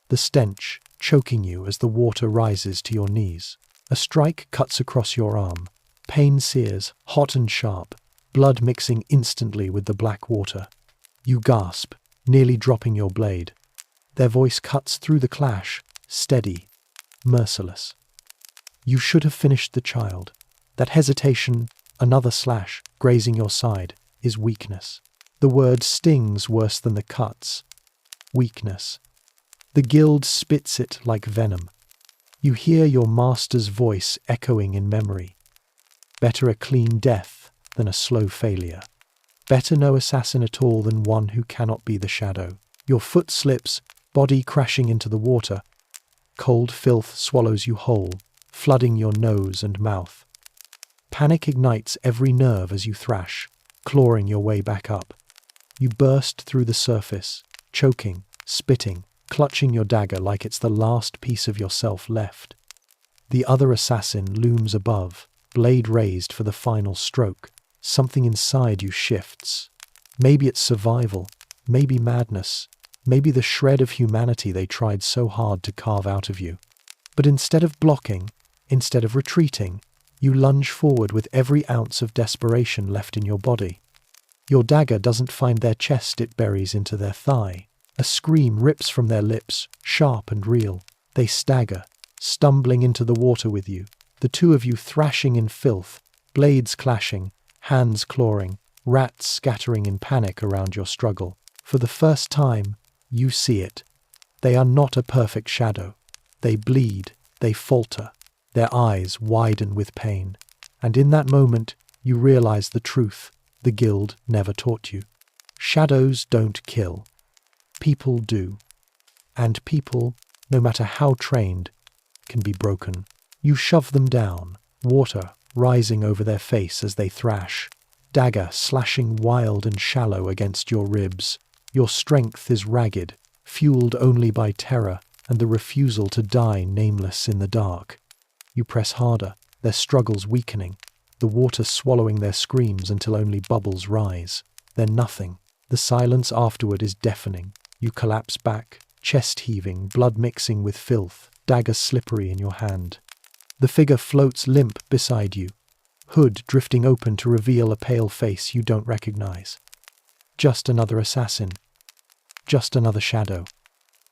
the stench choking you as the water rises to your knees. A strike cuts across your arm. Pain sears, hot and sharp, blood mixing instantly with the black water. You gasp, nearly dropping your blade. Their voice cuts through the clash, steady, merciless. You should have finished the child. That hesitation, another slash, grazing your side, is weakness. The word stings worse than the cuts. Weakness. The guild spits it like venom. You hear your master's voice echoing in memory. Better a clean death than a slow failure. Better no assassin at all than one who cannot be the shadow. Your foot slips, body crashing into the water. Cold filth swallows you whole, flooding your nose and mouth. Panic ignites every nerve as you thrash, clawing your way back up. You burst through the surface, choking, spitting, clutching your dagger like it's the last piece of yourself left. The other assassin looms above, blade raised for the final stroke. Something inside you shifts. Maybe it's survival, maybe madness, maybe the shred of humanity they tried so hard to carve out of you. But instead of blocking, instead of retreating, you lunge forward with every ounce of desperation left in your body. Your dagger doesn't find their chest, it buries into their thigh. A scream rips from their lips, sharp and real. They stagger, stumbling into the water with you, the two of you thrashing in filth, blades clashing, hands clawing, rats scattering in panic around your struggle. For the first time, you see it. They are not a perfect shadow. They bleed, they falter, their eyes widen with pain. And in that moment, you realize the truth the guild never taught you. Shadows don't kill. People do. And people, no matter how trained, can be broken. You shove them down, water rising over their face as they thrash, dagger slashing wild and shallow against your ribs. Your strength is ragged, fueled only by terror and the refusal to die nameless in the dark. You press harder, their struggles weakening, the water swallowing their screams until only bubbles rise. Then nothing. The silence afterward is deafening. You collapse back, chest heaving, blood mixing with filth, dagger slippery in your hand. The figure floats limp beside you, hood drifting open to reveal a pale face you don't recognize. Just another assassin. Just another shadow.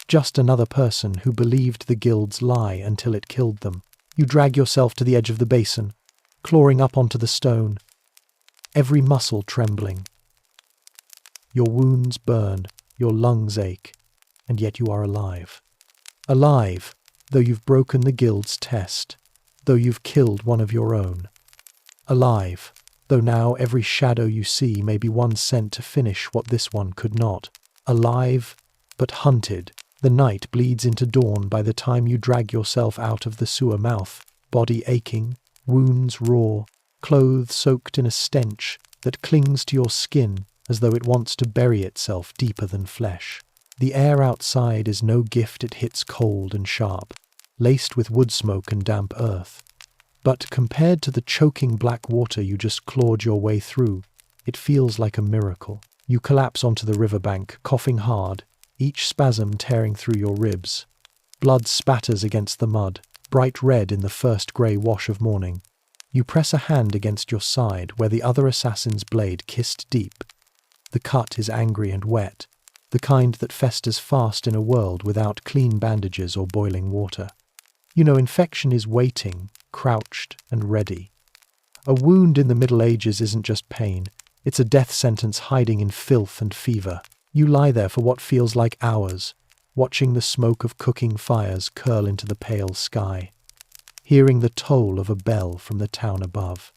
Just another person who believed the guild's lie until it killed them. You drag yourself to the edge of the basin, clawing up onto the stone, every muscle trembling. Your wounds burn, your lungs ache, and yet you are alive. Alive, though you've broken the guild's test, though you've killed one of your own. Alive, though now every shadow you see may be one sent to finish what this one could not. Alive, but hunted. The night bleeds into dawn by the time you drag yourself out of the sewer mouth, body aching, wounds raw, clothes soaked in a stench that clings to your skin as though it wants to bury itself deeper than flesh. The air outside is no gift, it hits cold and sharp, laced with wood smoke and damp earth. But compared to the choking black water you just clawed your way through, it feels like a miracle. You collapse onto the riverbank, coughing hard, each spasm tearing through your ribs. Blood spatters against the mud, bright red in the first grey wash of morning. You press a hand against your side where the other assassin's blade kissed deep. The cut is angry and wet, the kind that festers fast in a world without clean bandages or boiling water. You know infection is waiting, crouched and ready. A wound in the Middle Ages isn't just pain, it's a death sentence hiding in filth and fever. You lie there for what feels like hours, watching the smoke of cooking fires curl into the pale sky, hearing the toll of a bell from the town above.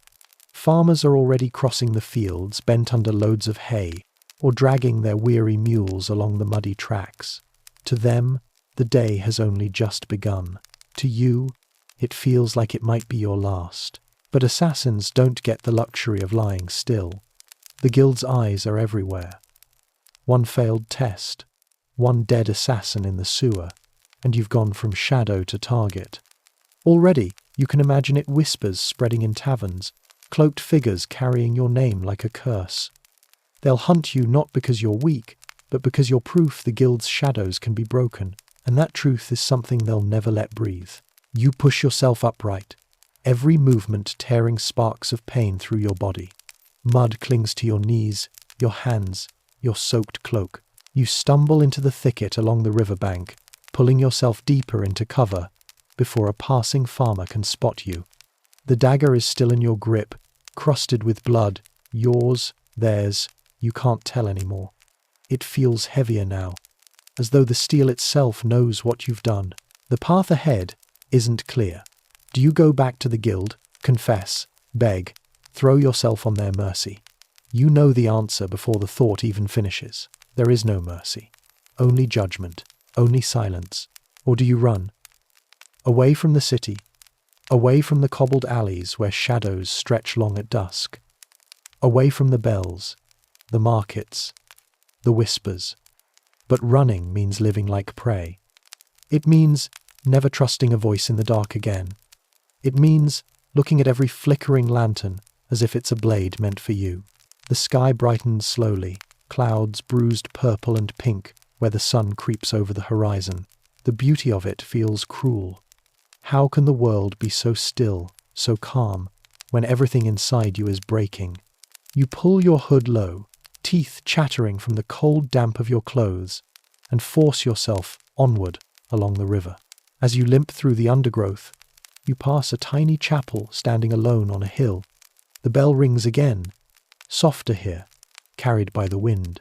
Farmers are already crossing the fields, bent under loads of hay, or dragging their weary mules along the muddy tracks. To them, the day has only just begun. To you, it feels like it might be your last. But assassins don't get the luxury of lying still. The guild's eyes are everywhere. One failed test, one dead assassin in the sewer, and you've gone from shadow to target. Already, you can imagine it whispers spreading in taverns, cloaked figures carrying your name like a curse. They'll hunt you not because you're weak, but because you're proof the guild's shadows can be broken, and that truth is something they'll never let breathe. You push yourself upright, every movement tearing sparks of pain through your body. Mud clings to your knees, your hands, your soaked cloak. You stumble into the thicket along the riverbank, pulling yourself deeper into cover before a passing farmer can spot you. The dagger is still in your grip, crusted with blood, yours, theirs, you can't tell anymore. It feels heavier now, as though the steel itself knows what you've done. The path ahead isn't clear. Do you go back to the guild, confess, beg, throw yourself on their mercy? You know the answer before the thought even finishes. There is no mercy. Only judgment. Only silence. Or do you run? Away from the city. Away from the cobbled alleys where shadows stretch long at dusk. Away from the bells, the markets, the whispers. But running means living like prey. It means never trusting a voice in the dark again. It means looking at every flickering lantern as if it's a blade meant for you. The sky brightens slowly, clouds bruised purple and pink where the sun creeps over the horizon. The beauty of it feels cruel. How can the world be so still, so calm, when everything inside you is breaking? You pull your hood low, teeth chattering from the cold damp of your clothes, and force yourself onward along the river. As you limp through the undergrowth, you pass a tiny chapel standing alone on a hill. The bell rings again, softer here, carried by the wind.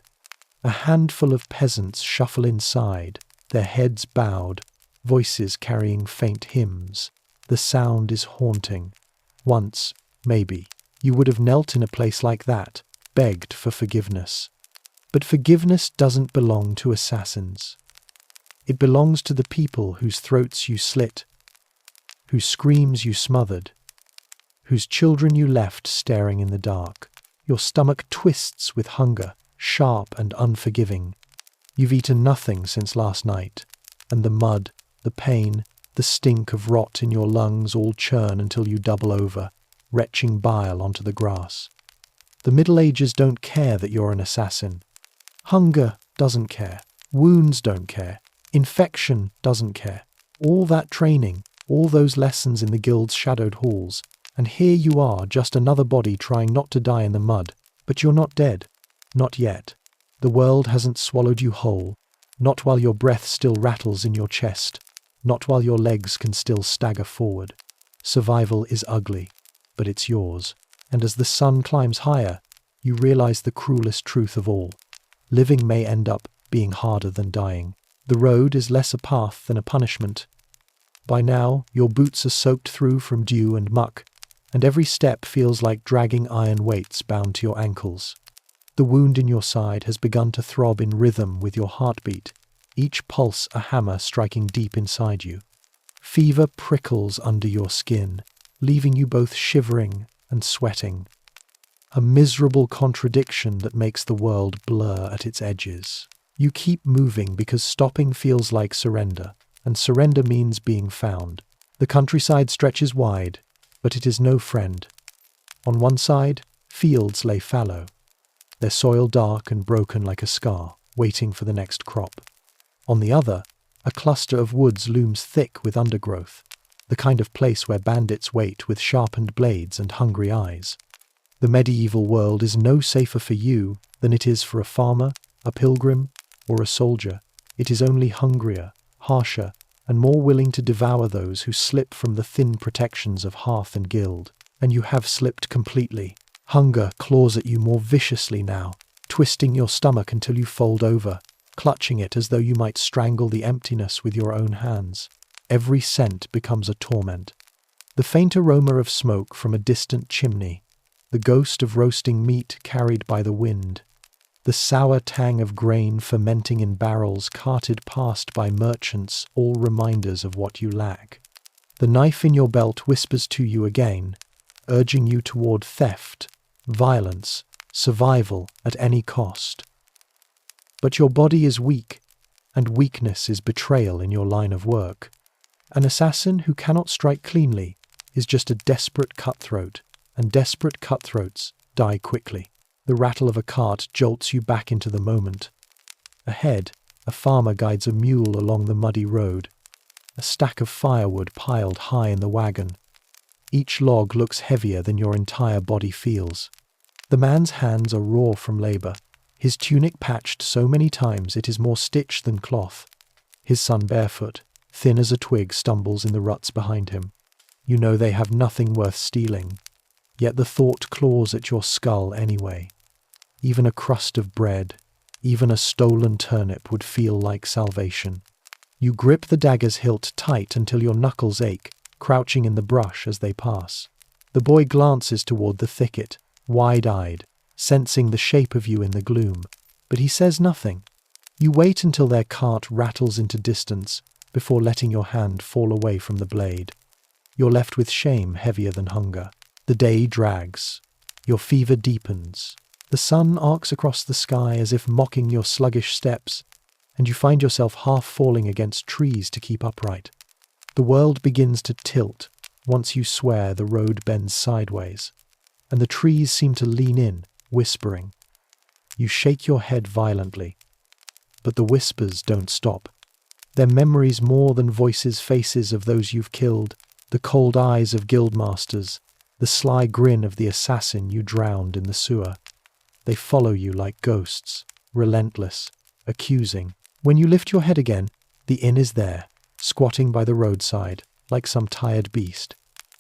A handful of peasants shuffle inside, their heads bowed, voices carrying faint hymns. The sound is haunting. Once, maybe, you would have knelt in a place like that, begged for forgiveness. But forgiveness doesn't belong to assassins. It belongs to the people whose throats you slit, whose screams you smothered, whose children you left staring in the dark. Your stomach twists with hunger, sharp and unforgiving. You've eaten nothing since last night, and the mud, the pain, the stink of rot in your lungs all churn until you double over, retching bile onto the grass. The Middle Ages don't care that you're an assassin. Hunger doesn't care. Wounds don't care. Infection doesn't care. All that training, all those lessons in the guild's shadowed halls, and here you are, just another body trying not to die in the mud. But you're not dead. Not yet. The world hasn't swallowed you whole. Not while your breath still rattles in your chest. Not while your legs can still stagger forward. Survival is ugly, but it's yours. And as the sun climbs higher, you realize the cruelest truth of all. Living may end up being harder than dying. The road is less a path than a punishment. By now, your boots are soaked through from dew and muck, and every step feels like dragging iron weights bound to your ankles. The wound in your side has begun to throb in rhythm with your heartbeat, each pulse a hammer striking deep inside you. Fever prickles under your skin, leaving you both shivering and sweating. A miserable contradiction that makes the world blur at its edges. You keep moving because stopping feels like surrender, and surrender means being found. The countryside stretches wide, but it is no friend. On one side, fields lay fallow, their soil dark and broken like a scar, waiting for the next crop. On the other, a cluster of woods looms thick with undergrowth, the kind of place where bandits wait with sharpened blades and hungry eyes. The medieval world is no safer for you than it is for a farmer, a pilgrim, or a soldier. It is only hungrier, harsher, and more willing to devour those who slip from the thin protections of hearth and guild. And you have slipped completely. Hunger claws at you more viciously now, twisting your stomach until you fold over, clutching it as though you might strangle the emptiness with your own hands. Every scent becomes a torment. The faint aroma of smoke from a distant chimney, the ghost of roasting meat carried by the wind, the sour tang of grain fermenting in barrels carted past by merchants, all reminders of what you lack. The knife in your belt whispers to you again, urging you toward theft, violence, survival at any cost. But your body is weak, and weakness is betrayal in your line of work. An assassin who cannot strike cleanly is just a desperate cutthroat, and desperate cutthroats die quickly. The rattle of a cart jolts you back into the moment. Ahead, a farmer guides a mule along the muddy road, a stack of firewood piled high in the wagon. Each log looks heavier than your entire body feels. The man's hands are raw from labor, his tunic patched so many times it is more stitch than cloth. His son barefoot, thin as a twig, stumbles in the ruts behind him. You know they have nothing worth stealing, yet the thought claws at your skull anyway. Even a crust of bread, even a stolen turnip would feel like salvation. You grip the dagger's hilt tight until your knuckles ache, crouching in the brush as they pass. The boy glances toward the thicket, wide-eyed, sensing the shape of you in the gloom, but he says nothing. You wait until their cart rattles into distance before letting your hand fall away from the blade. You're left with shame heavier than hunger. The day drags. Your fever deepens. The sun arcs across the sky as if mocking your sluggish steps, and you find yourself half falling against trees to keep upright. The world begins to tilt, Once you swear, the road bends sideways, and the trees seem to lean in, whispering. You shake your head violently, but the whispers don't stop. They're memories more than voices, faces of those you've killed, the cold eyes of guildmasters, the sly grin of the assassin you drowned in the sewer. They follow you like ghosts, relentless, accusing. When you lift your head again, the inn is there, squatting by the roadside, like some tired beast.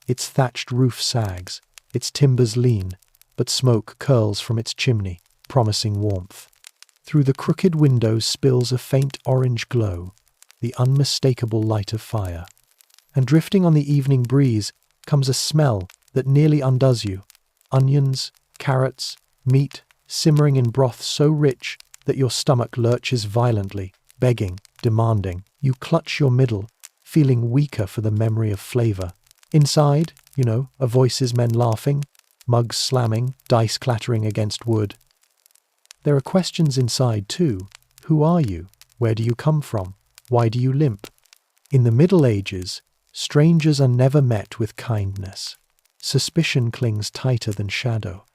Its thatched roof sags, its timbers lean, but smoke curls from its chimney, promising warmth. Through the crooked windows spills a faint orange glow, the unmistakable light of fire. And drifting on the evening breeze comes a smell that nearly undoes you. Onions, carrots, meat, simmering in broth so rich that your stomach lurches violently, begging, demanding. You clutch your middle, feeling weaker for the memory of flavor. Inside, are voices, men laughing, mugs slamming, dice clattering against wood. There are questions inside too. Who are you? Where do you come from? Why do you limp? In the Middle Ages, strangers are never met with kindness. Suspicion clings tighter than shadow.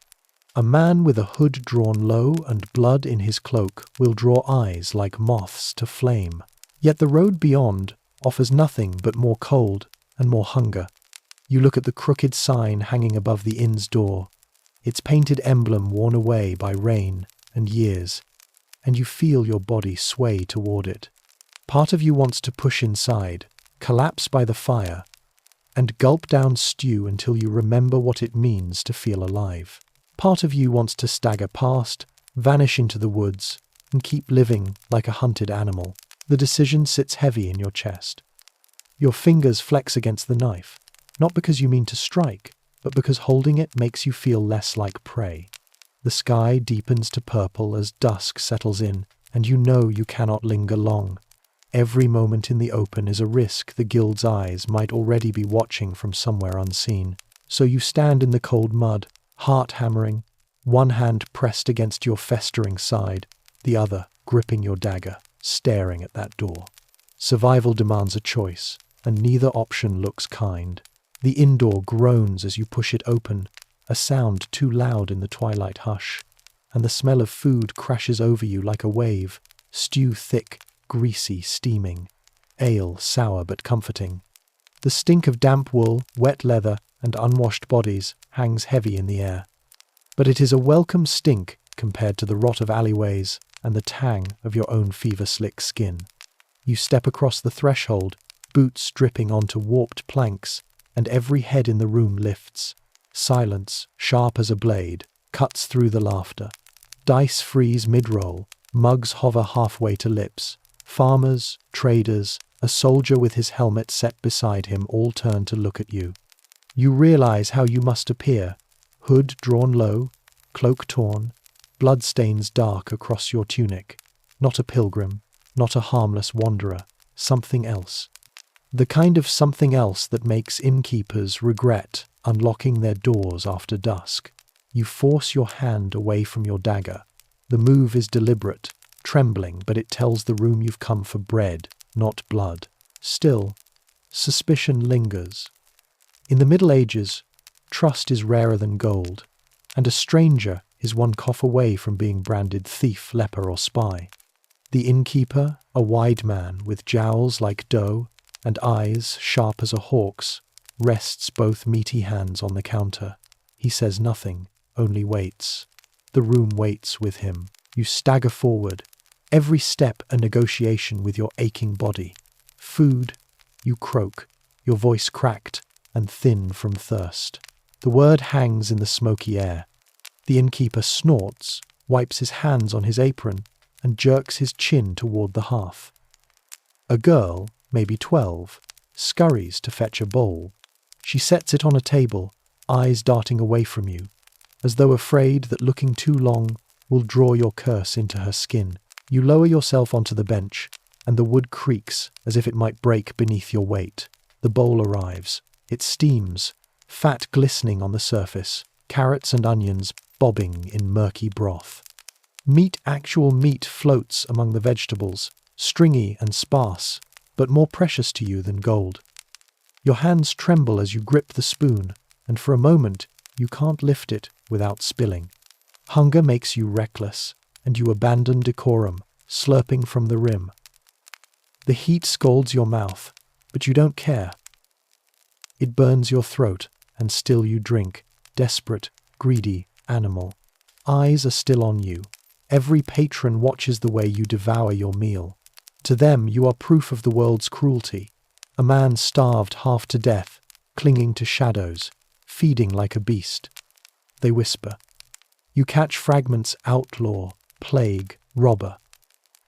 A man with a hood drawn low and blood in his cloak will draw eyes like moths to flame. Yet the road beyond offers nothing but more cold and more hunger. You look at the crooked sign hanging above the inn's door, its painted emblem worn away by rain and years, and you feel your body sway toward it. Part of you wants to push inside, collapse by the fire, and gulp down stew until you remember what it means to feel alive. Part of you wants to stagger past, vanish into the woods, and keep living like a hunted animal. The decision sits heavy in your chest. Your fingers flex against the knife, not because you mean to strike, but because holding it makes you feel less like prey. The sky deepens to purple as dusk settles in, and you know you cannot linger long. Every moment in the open is a risk the guild's eyes might already be watching from somewhere unseen. So you stand in the cold mud, heart hammering, one hand pressed against your festering side, the other gripping your dagger, staring at that door. Survival demands a choice, and neither option looks kind. The inn door groans as you push it open, a sound too loud in the twilight hush, and the smell of food crashes over you like a wave, stew thick, greasy, steaming, ale sour but comforting. The stink of damp wool, wet leather, and unwashed bodies hangs heavy in the air. But it is a welcome stink compared to the rot of alleyways and the tang of your own fever-slick skin. You step across the threshold, boots dripping onto warped planks, and every head in the room lifts. Silence, sharp as a blade, cuts through the laughter. Dice freeze mid-roll, mugs hover halfway to lips. Farmers, traders, a soldier with his helmet set beside him all turn to look at you. You realize how you must appear, hood drawn low, cloak torn, bloodstains dark across your tunic. Not a pilgrim, not a harmless wanderer, something else. The kind of something else that makes innkeepers regret unlocking their doors after dusk. You force your hand away from your dagger. The move is deliberate, trembling, but it tells the room you've come for bread, not blood. Still, suspicion lingers. In the Middle Ages, trust is rarer than gold, and a stranger is one cough away from being branded thief, leper, or spy. The innkeeper, a wide man with jowls like dough and eyes sharp as a hawk's, rests both meaty hands on the counter. He says nothing, only waits. The room waits with him. You stagger forward, every step a negotiation with your aching body. Food, you croak, your voice cracked and thin from thirst. The word hangs in the smoky air. The innkeeper snorts, wipes his hands on his apron, and jerks his chin toward the hearth. A girl, maybe 12, scurries to fetch a bowl. She sets it on a table, eyes darting away from you, as though afraid that looking too long will draw your curse into her skin. You lower yourself onto the bench, and the wood creaks as if it might break beneath your weight. The bowl arrives. It steams, fat glistening on the surface, carrots and onions bobbing in murky broth. Actual meat floats among the vegetables, stringy and sparse, but more precious to you than gold. Your hands tremble as you grip the spoon, and for a moment you can't lift it without spilling. Hunger makes you reckless, and you abandon decorum, slurping from the rim. The heat scalds your mouth, but you don't care. It burns your throat, and still you drink, desperate, greedy animal. Eyes are still on you. Every patron watches the way you devour your meal. To them, you are proof of the world's cruelty. A man starved half to death, clinging to shadows, feeding like a beast. They whisper. You catch fragments: outlaw, plague, robber.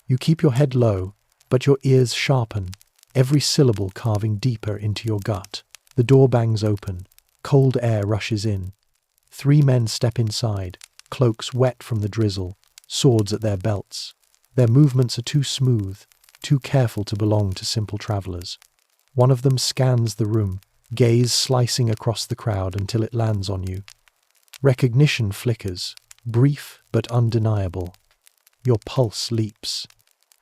You keep your head low, but your ears sharpen, every syllable carving deeper into your gut. The door bangs open. Cold air rushes in. 3 men step inside, cloaks wet from the drizzle, swords at their belts. Their movements are too smooth, too careful to belong to simple travelers. One of them scans the room, gaze slicing across the crowd until it lands on you. Recognition flickers, brief but undeniable. Your pulse leaps.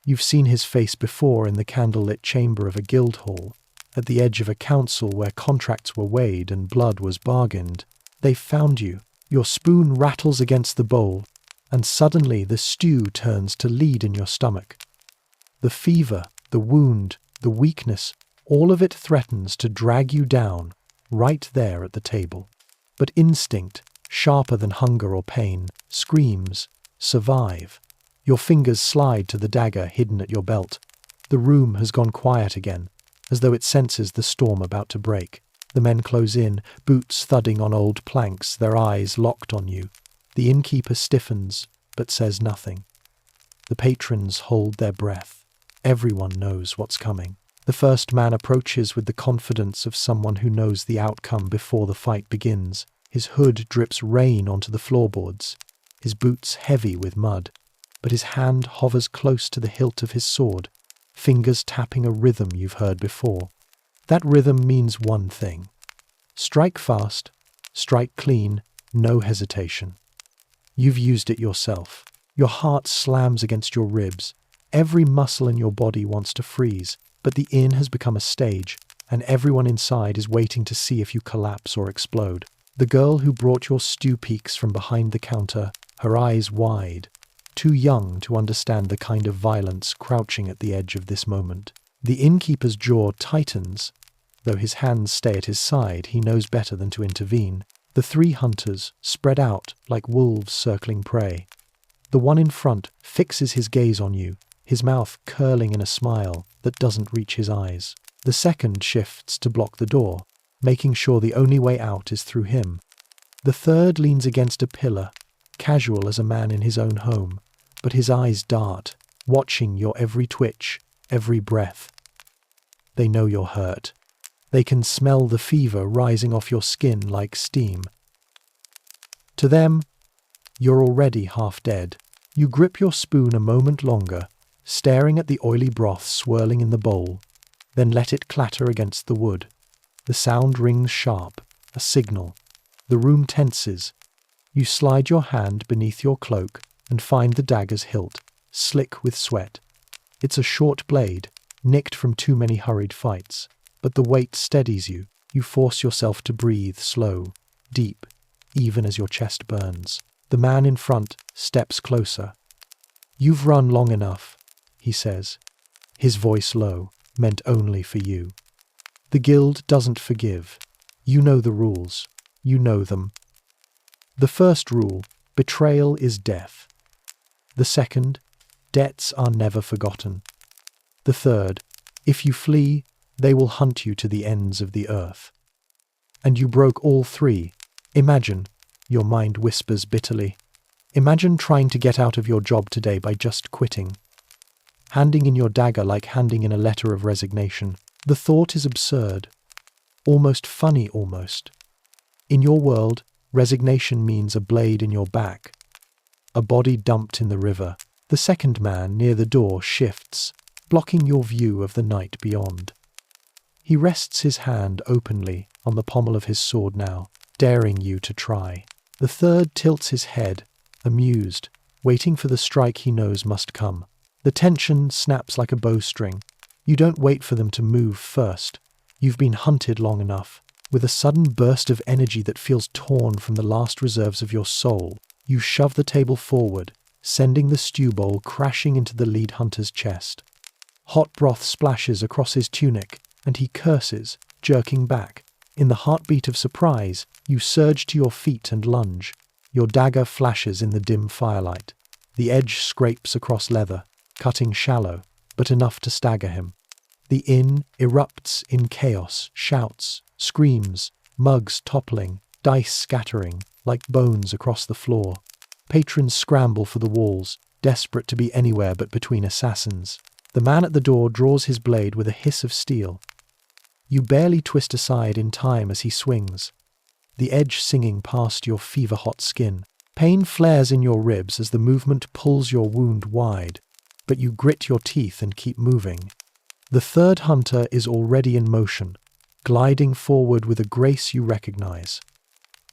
You've seen his face before in the candlelit chamber of a guild hall, at the edge of a council where contracts were weighed and blood was bargained. They've found you. Your spoon rattles against the bowl, and suddenly the stew turns to lead in your stomach. The fever, the wound, the weakness, all of it threatens to drag you down, right there at the table. But instinct, sharper than hunger or pain, screams, survive. Your fingers slide to the dagger hidden at your belt. The room has gone quiet again, as though it senses the storm about to break. The men close in, boots thudding on old planks, their eyes locked on you. The innkeeper stiffens, but says nothing. The patrons hold their breath. Everyone knows what's coming. The first man approaches with the confidence of someone who knows the outcome before the fight begins. His hood drips rain onto the floorboards, his boots heavy with mud, but his hand hovers close to the hilt of his sword, fingers tapping a rhythm you've heard before. That rhythm means one thing. Strike fast, strike clean, no hesitation. You've used it yourself. Your heart slams against your ribs. Every muscle in your body wants to freeze, but the inn has become a stage, and everyone inside is waiting to see if you collapse or explode. The girl who brought your stew peeks from behind the counter, her eyes wide, too young to understand the kind of violence crouching at the edge of this moment. The innkeeper's jaw tightens. Though his hands stay at his side, he knows better than to intervene. The 3 hunters spread out like wolves circling prey. The one in front fixes his gaze on you, his mouth curling in a smile that doesn't reach his eyes. The second shifts to block the door, making sure the only way out is through him. The third leans against a pillar, casual as a man in his own home, but his eyes dart, watching your every twitch, every breath. They know you're hurt. They can smell the fever rising off your skin like steam. To them, you're already half dead. You grip your spoon a moment longer, staring at the oily broth swirling in the bowl, then let it clatter against the wood. The sound rings sharp, a signal. The room tenses. You slide your hand beneath your cloak and find the dagger's hilt, slick with sweat. It's a short blade, nicked from too many hurried fights, but the weight steadies you. You force yourself to breathe slow, deep, even as your chest burns. The man in front steps closer. "You've run long enough," he says, his voice low, meant only for you. The guild doesn't forgive. You know the rules. You know them. The first rule, betrayal is death. The second, debts are never forgotten. The third, if you flee, they will hunt you to the ends of the earth. And you broke all 3. Imagine, your mind whispers bitterly. Imagine trying to get out of your job today by just quitting. Handing in your dagger like handing in a letter of resignation. The thought is absurd. Almost funny almost. In your world, resignation means a blade in your back. A body dumped in the river. The second man near the door shifts, blocking your view of the night beyond. He rests his hand openly on the pommel of his sword now, daring you to try. The third tilts his head, amused, waiting for the strike he knows must come. The tension snaps like a bowstring. You don't wait for them to move first. You've been hunted long enough. With a sudden burst of energy that feels torn from the last reserves of your soul, you shove the table forward, sending the stew bowl crashing into the lead hunter's chest. Hot broth splashes across his tunic, and he curses, jerking back. In the heartbeat of surprise, you surge to your feet and lunge. Your dagger flashes in the dim firelight. The edge scrapes across leather, cutting shallow, but enough to stagger him. The inn erupts in chaos, shouts, screams, mugs toppling, dice scattering, like bones across the floor. Patrons scramble for the walls, desperate to be anywhere but between assassins. The man at the door draws his blade with a hiss of steel. You barely twist aside in time as he swings, the edge singing past your fever-hot skin. Pain flares in your ribs as the movement pulls your wound wide, but you grit your teeth and keep moving. The third hunter is already in motion, gliding forward with a grace you recognize.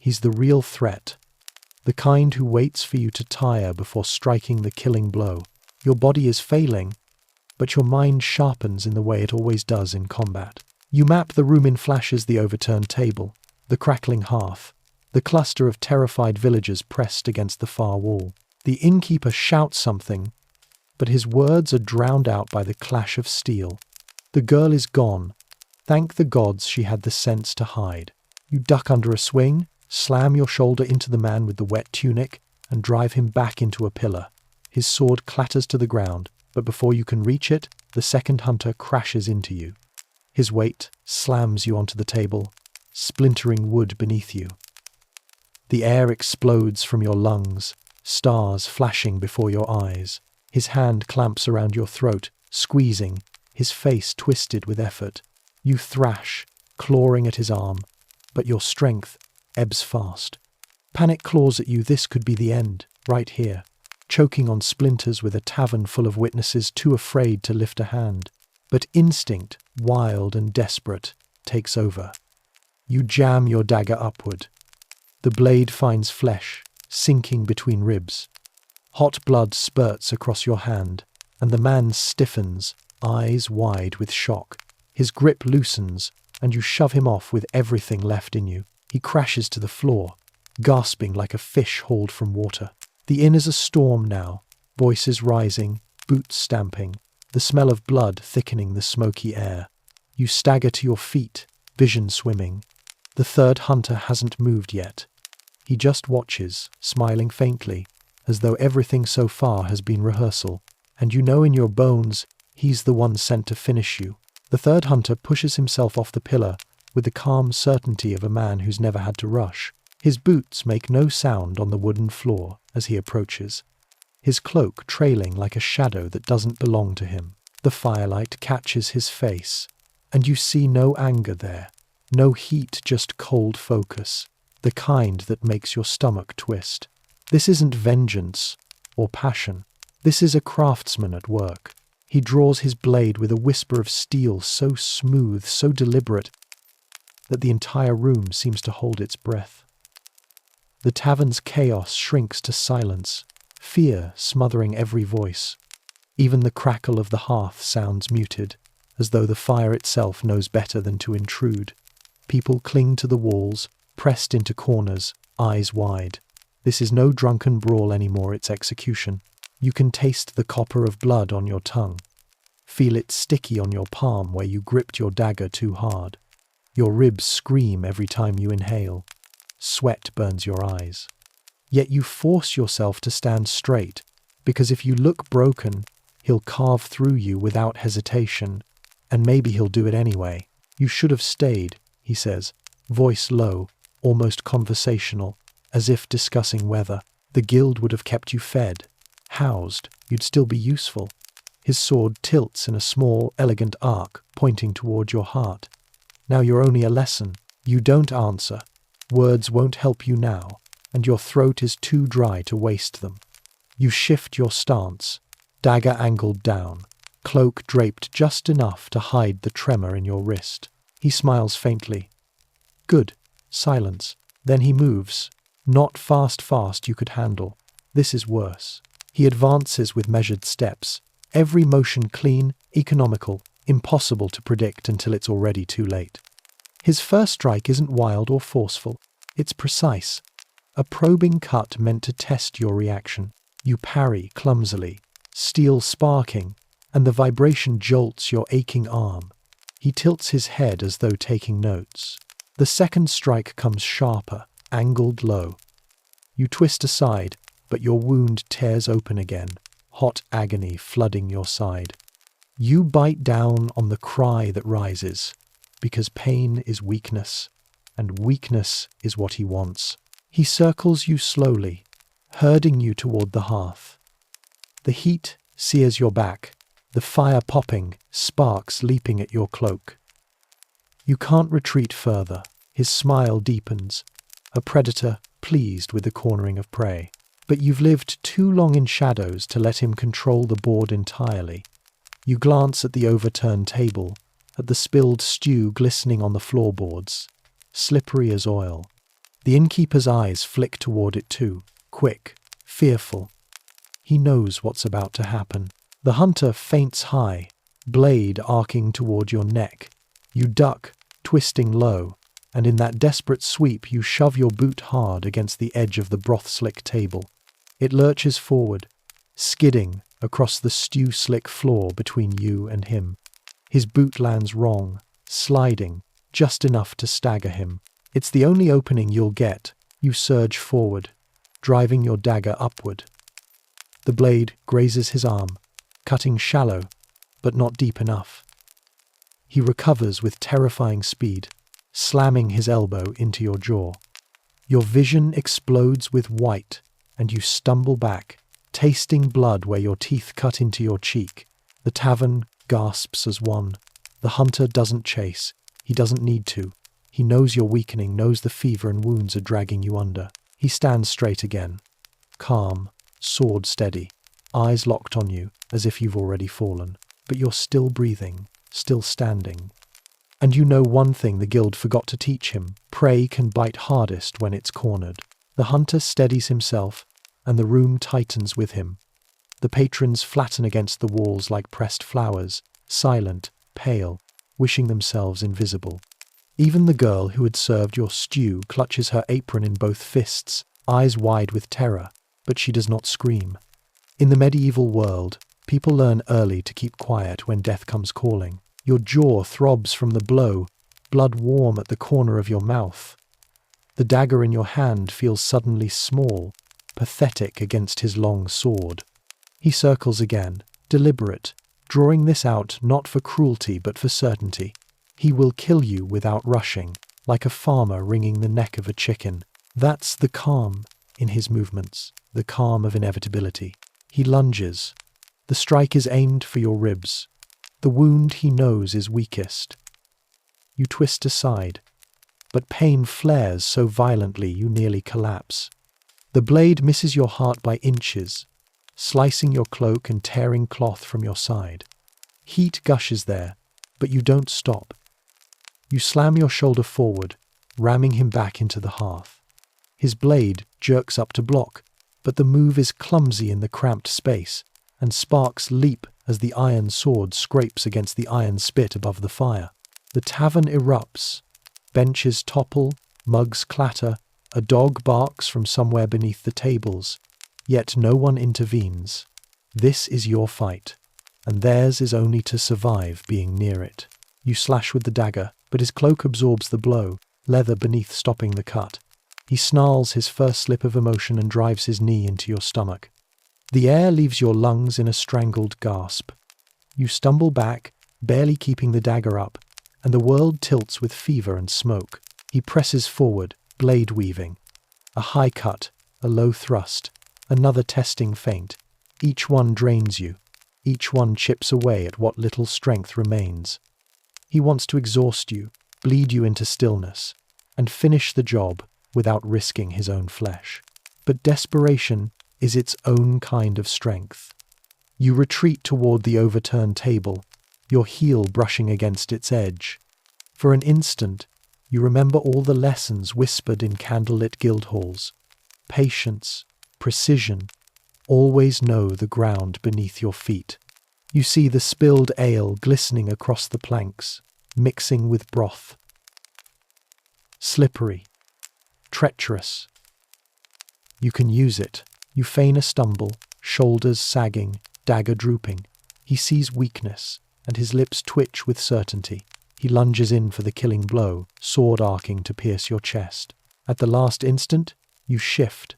He's the real threat, the kind who waits for you to tire before striking the killing blow. Your body is failing, but your mind sharpens in the way it always does in combat. You map the room in flashes: the overturned table, the crackling hearth, the cluster of terrified villagers pressed against the far wall. The innkeeper shouts something, but his words are drowned out by the clash of steel. The girl is gone. Thank the gods she had the sense to hide. You duck under a swing, slam your shoulder into the man with the wet tunic, and drive him back into a pillar. His sword clatters to the ground, but before you can reach it, the second hunter crashes into you. His weight slams you onto the table, splintering wood beneath you. The air explodes from your lungs, stars flashing before your eyes. His hand clamps around your throat, squeezing, his face twisted with effort. You thrash, clawing at his arm, but your strength ebbs fast. Panic claws at you. This could be the end, right here, choking on splinters with a tavern full of witnesses too afraid to lift a hand. But instinct, wild and desperate, takes over. You jam your dagger upward. The blade finds flesh, sinking between ribs. Hot blood spurts across your hand, and the man stiffens, eyes wide with shock. His grip loosens, and you shove him off with everything left in you. He crashes to the floor, gasping like a fish hauled from water. The inn is a storm now, voices rising, boots stamping, the smell of blood thickening the smoky air. You stagger to your feet, vision swimming. The third hunter hasn't moved yet. He just watches, smiling faintly, as though everything so far has been rehearsal, and you know in your bones he's the one sent to finish you. The third hunter pushes himself off the pillar with the calm certainty of a man who's never had to rush. His boots make no sound on the wooden floor as he approaches, his cloak trailing like a shadow that doesn't belong to him. The firelight catches his face, and you see no anger there, no heat, just cold focus, the kind that makes your stomach twist. This isn't vengeance or passion. This is a craftsman at work. He draws his blade with a whisper of steel so smooth, so deliberate, that the entire room seems to hold its breath. The tavern's chaos shrinks to silence, fear smothering every voice. Even the crackle of the hearth sounds muted, as though the fire itself knows better than to intrude. People cling to the walls, pressed into corners, eyes wide. This is no drunken brawl anymore, it's execution. You can taste the copper of blood on your tongue. Feel it sticky on your palm where you gripped your dagger too hard. Your ribs scream every time you inhale. Sweat burns your eyes. Yet you force yourself to stand straight, because if you look broken, he'll carve through you without hesitation, and maybe he'll do it anyway. You should have stayed, he says, voice low, almost conversational, as if discussing weather. The guild would have kept you fed, housed, you'd still be useful. His sword tilts in a small, elegant arc, pointing toward your heart. Now you're only a lesson. You don't answer. Words won't help you now, and your throat is too dry to waste them. You shift your stance, dagger angled down, cloak draped just enough to hide the tremor in your wrist. He smiles faintly. Good. Silence. Then he moves. Not fast you could handle. This is worse. He advances with measured steps, every motion clean, economical, impossible to predict until it's already too late. His first strike isn't wild or forceful. It's precise. A probing cut meant to test your reaction. You parry clumsily, steel sparking, and the vibration jolts your aching arm. He tilts his head as though taking notes. The second strike comes sharper, angled low. You twist aside, but your wound tears open again, hot agony flooding your side. You bite down on the cry that rises, because pain is weakness, and weakness is what he wants. He circles you slowly, herding you toward the hearth. The heat sears your back, the fire popping, sparks leaping at your cloak. You can't retreat further. His smile deepens, a predator pleased with the cornering of prey. But you've lived too long in shadows to let him control the board entirely. You glance at the overturned table, at the spilled stew glistening on the floorboards, slippery as oil. The innkeeper's eyes flick toward it too, quick, fearful. He knows what's about to happen. The hunter feints high, blade arcing toward your neck. You duck, twisting low, and in that desperate sweep you shove your boot hard against the edge of the broth-slick table. It lurches forward, skidding across the stew-slick floor between you and him. His boot lands wrong, sliding, just enough to stagger him. It's the only opening you'll get. You surge forward, driving your dagger upward. The blade grazes his arm, cutting shallow, but not deep enough. He recovers with terrifying speed, slamming his elbow into your jaw. Your vision explodes with white, and you stumble back, tasting blood where your teeth cut into your cheek. The tavern gasps as one. The hunter doesn't chase. He doesn't need to. He knows you're weakening, knows the fever and wounds are dragging you under. He stands straight again, calm, sword steady, eyes locked on you as if you've already fallen. But you're still breathing, still standing. And you know one thing the guild forgot to teach him. Prey can bite hardest when it's cornered. The hunter steadies himself, and the room tightens with him. The patrons flatten against the walls like pressed flowers, silent, pale, wishing themselves invisible. Even the girl who had served your stew clutches her apron in both fists, eyes wide with terror, but she does not scream. In the medieval world, people learn early to keep quiet when death comes calling. Your jaw throbs from the blow, blood warm at the corner of your mouth. The dagger in your hand feels suddenly small, pathetic against his long sword. He circles again, deliberate, drawing this out not for cruelty but for certainty. He will kill you without rushing, like a farmer wringing the neck of a chicken. That's the calm in his movements, the calm of inevitability. He lunges. The strike is aimed for your ribs. The wound he knows is weakest. You twist aside, but pain flares so violently you nearly collapse. The blade misses your heart by inches, slicing your cloak and tearing cloth from your side. Heat gushes there, but you don't stop. You slam your shoulder forward, ramming him back into the hearth. His blade jerks up to block, but the move is clumsy in the cramped space, and sparks leap as the iron sword scrapes against the iron spit above the fire. The tavern erupts. Benches topple, mugs clatter, a dog barks from somewhere beneath the tables, yet no one intervenes. This is your fight, and theirs is only to survive being near it. You slash with the dagger, but his cloak absorbs the blow, leather beneath stopping the cut. He snarls his first slip of emotion and drives his knee into your stomach. The air leaves your lungs in a strangled gasp. You stumble back, barely keeping the dagger up, and the world tilts with fever and smoke. He presses forward, blade weaving. A high cut, a low thrust, another testing feint. Each one drains you. Each one chips away at what little strength remains. He wants to exhaust you, bleed you into stillness, and finish the job without risking his own flesh. But desperation is its own kind of strength. You retreat toward the overturned table, your heel brushing against its edge. For an instant, you remember all the lessons whispered in candlelit guild halls. Patience, precision, always know the ground beneath your feet. You see the spilled ale glistening across the planks, mixing with broth. Slippery, treacherous. You can use it. You feign a stumble, shoulders sagging, dagger drooping. He sees weakness, and his lips twitch with certainty. He lunges in for the killing blow, sword arcing to pierce your chest. At the last instant, you shift.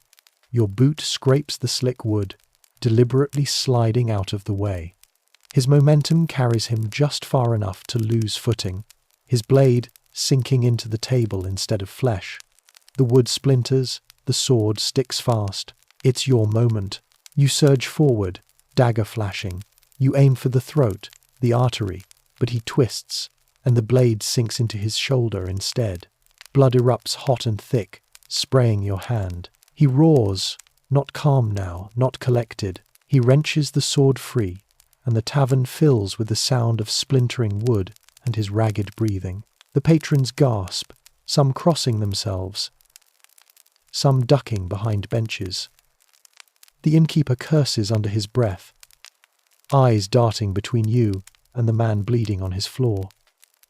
Your boot scrapes the slick wood, deliberately sliding out of the way. His momentum carries him just far enough to lose footing, his blade sinking into the table instead of flesh. The wood splinters, the sword sticks fast. It's your moment. You surge forward, dagger flashing. You aim for the throat, the artery, but he twists, and the blade sinks into his shoulder instead. Blood erupts hot and thick, spraying your hand. He roars, not calm now, not collected. He wrenches the sword free, and the tavern fills with the sound of splintering wood and his ragged breathing. The patrons gasp, some crossing themselves, some ducking behind benches. The innkeeper curses under his breath, eyes darting between you and the man bleeding on his floor.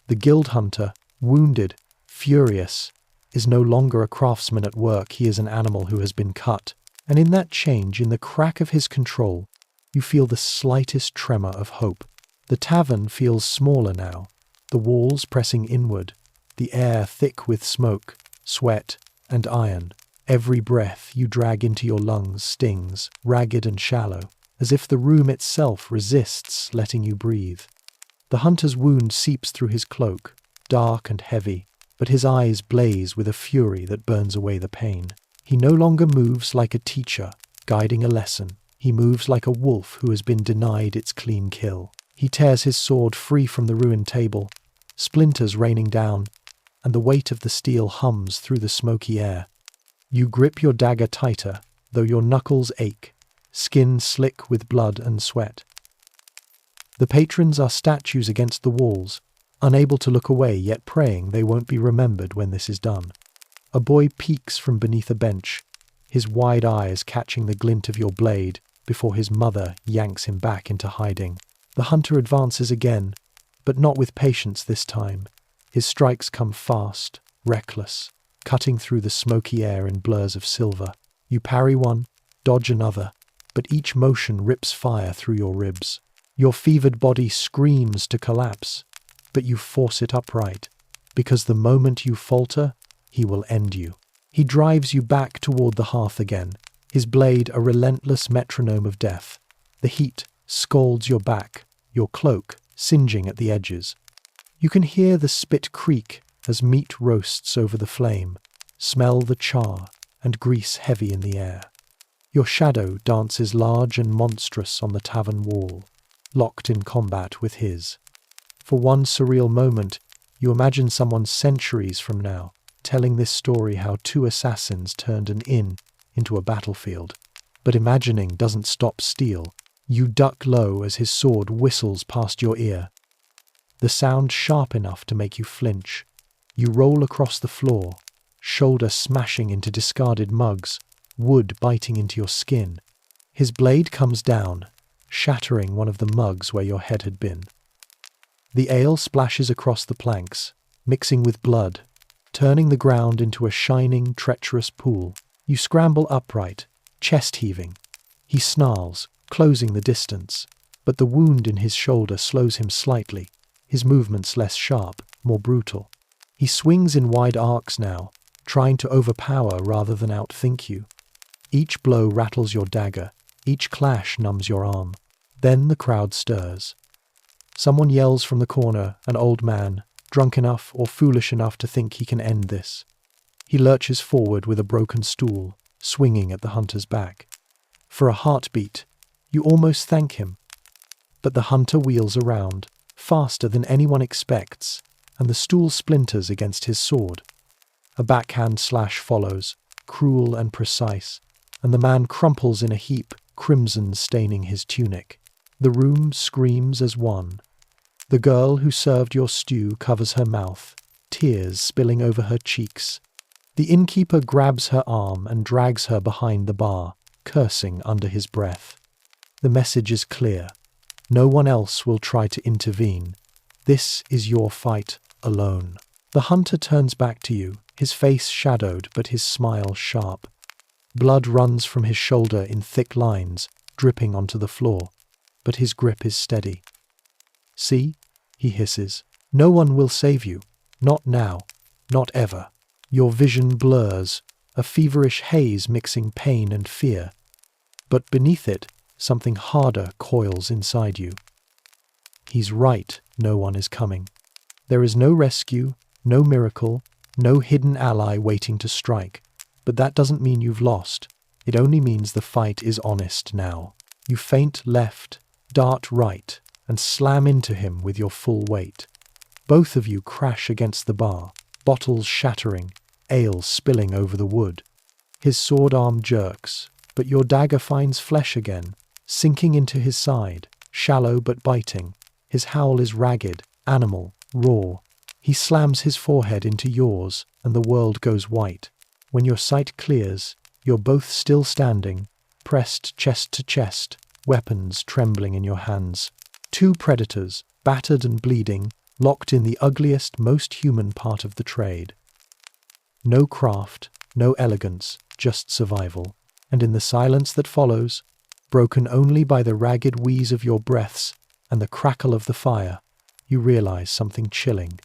The guild hunter, wounded, furious, is no longer a craftsman at work. He is an animal who has been cut. And in that change, in the crack of his control, you feel the slightest tremor of hope. The tavern feels smaller now, the walls pressing inward, the air thick with smoke, sweat, and iron. Every breath you drag into your lungs stings, ragged and shallow, as if the room itself resists letting you breathe. The hunter's wound seeps through his cloak, dark and heavy, but his eyes blaze with a fury that burns away the pain. He no longer moves like a teacher, guiding a lesson. He moves like a wolf who has been denied its clean kill. He tears his sword free from the ruined table, splinters raining down, and the weight of the steel hums through the smoky air. You grip your dagger tighter, though your knuckles ache, skin slick with blood and sweat. The patrons are statues against the walls, unable to look away, yet praying they won't be remembered when this is done. A boy peeks from beneath a bench, his wide eyes catching the glint of your blade before his mother yanks him back into hiding. The hunter advances again, but not with patience this time. His strikes come fast, reckless, cutting through the smoky air in blurs of silver. You parry one, dodge another, but each motion rips fire through your ribs. Your fevered body screams to collapse, but you force it upright, because the moment you falter, he will end you. He drives you back toward the hearth again, his blade a relentless metronome of death. The heat scalds your back, your cloak singeing at the edges. You can hear the spit creak as meat roasts over the flame, smell the char and grease heavy in the air. Your shadow dances large and monstrous on the tavern wall, locked in combat with his. For one surreal moment, you imagine someone centuries from now, telling this story how two assassins turned an inn into a battlefield. But imagining doesn't stop steel. You duck low as his sword whistles past your ear, the sound sharp enough to make you flinch. You roll across the floor, shoulder smashing into discarded mugs, wood biting into your skin. His blade comes down, shattering one of the mugs where your head had been. The ale splashes across the planks, mixing with blood, turning the ground into a shining, treacherous pool. You scramble upright, chest heaving. He snarls, closing the distance, but the wound in his shoulder slows him slightly, his movements less sharp, more brutal. He swings in wide arcs now, trying to overpower rather than outthink you. Each blow rattles your dagger, each clash numbs your arm. Then the crowd stirs. Someone yells from the corner, an old man, drunk enough or foolish enough to think he can end this. He lurches forward with a broken stool, swinging at the hunter's back. For a heartbeat, you almost thank him. But the hunter wheels around, faster than anyone expects, and the stool splinters against his sword. A backhand slash follows, cruel and precise, and the man crumples in a heap, crimson staining his tunic. The room screams as one. The girl who served your stew covers her mouth, tears spilling over her cheeks. The innkeeper grabs her arm and drags her behind the bar, cursing under his breath. The message is clear. No one else will try to intervene. This is your fight alone. The hunter turns back to you, his face shadowed but his smile sharp. Blood runs from his shoulder in thick lines, dripping onto the floor, but his grip is steady. "See," he hisses, "no one will save you. Not now. Not ever." Your vision blurs, a feverish haze mixing pain and fear. But beneath it, something harder coils inside you. He's right, no one is coming. There is no rescue, no miracle, no hidden ally waiting to strike. But that doesn't mean you've lost. It only means the fight is honest now. You feint left, dart right, and slam into him with your full weight. Both of you crash against the bar, bottles shattering, ale spilling over the wood. His sword arm jerks, but your dagger finds flesh again, sinking into his side, shallow but biting. His howl is ragged, animal, raw. He slams his forehead into yours, and the world goes white. When your sight clears, you're both still standing, pressed chest to chest, weapons trembling in your hands. Two predators, battered and bleeding, locked in the ugliest, most human part of the trade. No craft, no elegance, just survival. And in the silence that follows, broken only by the ragged wheeze of your breaths and the crackle of the fire, you realize something chilling.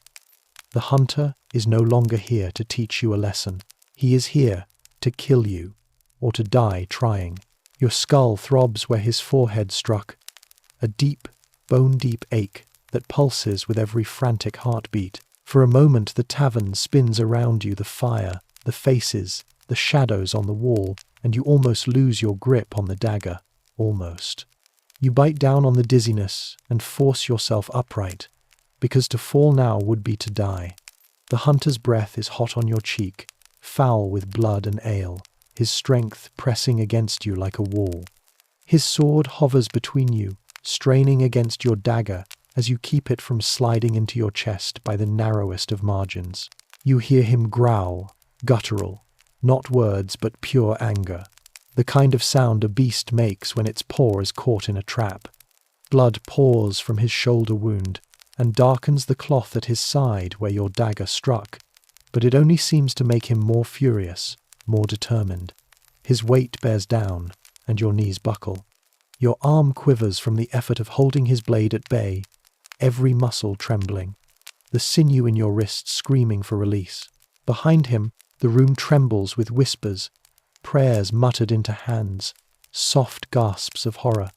The hunter is no longer here to teach you a lesson. He is here to kill you, or to die trying. Your skull throbs where his forehead struck, a deep, bone-deep ache that pulses with every frantic heartbeat. For a moment the tavern spins around you, the fire, the faces, the shadows on the wall, and you almost lose your grip on the dagger. Almost. You bite down on the dizziness and force yourself upright, because to fall now would be to die. The hunter's breath is hot on your cheek, foul with blood and ale, his strength pressing against you like a wall. His sword hovers between you, straining against your dagger as you keep it from sliding into your chest by the narrowest of margins. You hear him growl, guttural, not words but pure anger, the kind of sound a beast makes when its paw is caught in a trap. Blood pours from his shoulder wound and darkens the cloth at his side where your dagger struck, but it only seems to make him more furious, more determined. His weight bears down, and your knees buckle. Your arm quivers from the effort of holding his blade at bay, every muscle trembling, the sinew in your wrist screaming for release. Behind him, the room trembles with whispers, prayers muttered into hands, soft gasps of horror.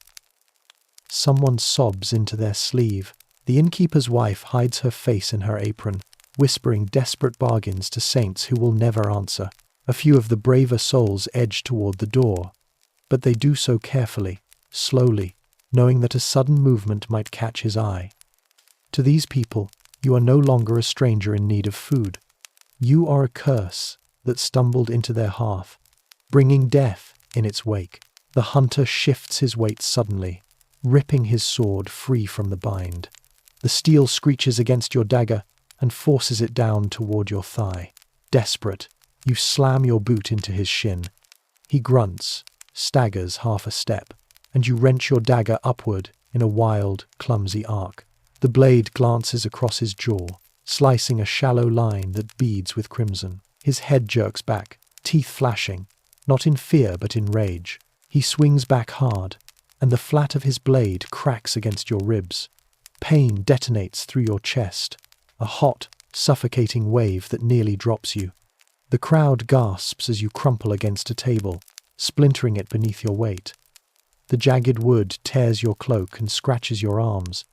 Someone sobs into their sleeve. The innkeeper's wife hides her face in her apron, whispering desperate bargains to saints who will never answer. A few of the braver souls edge toward the door, but they do so carefully, slowly, knowing that a sudden movement might catch his eye. To these people, you are no longer a stranger in need of food. You are a curse that stumbled into their hearth, bringing death in its wake. The hunter shifts his weight suddenly, ripping his sword free from the bind. The steel screeches against your dagger and forces it down toward your thigh. Desperate, you slam your boot into his shin. He grunts, staggers half a step, and you wrench your dagger upward in a wild, clumsy arc. The blade glances across his jaw, slicing a shallow line that beads with crimson. His head jerks back, teeth flashing, not in fear but in rage. He swings back hard, and the flat of his blade cracks against your ribs. Pain detonates through your chest, a hot, suffocating wave that nearly drops you. The crowd gasps as you crumple against a table, splintering it beneath your weight. The jagged wood tears your cloak and scratches your arms,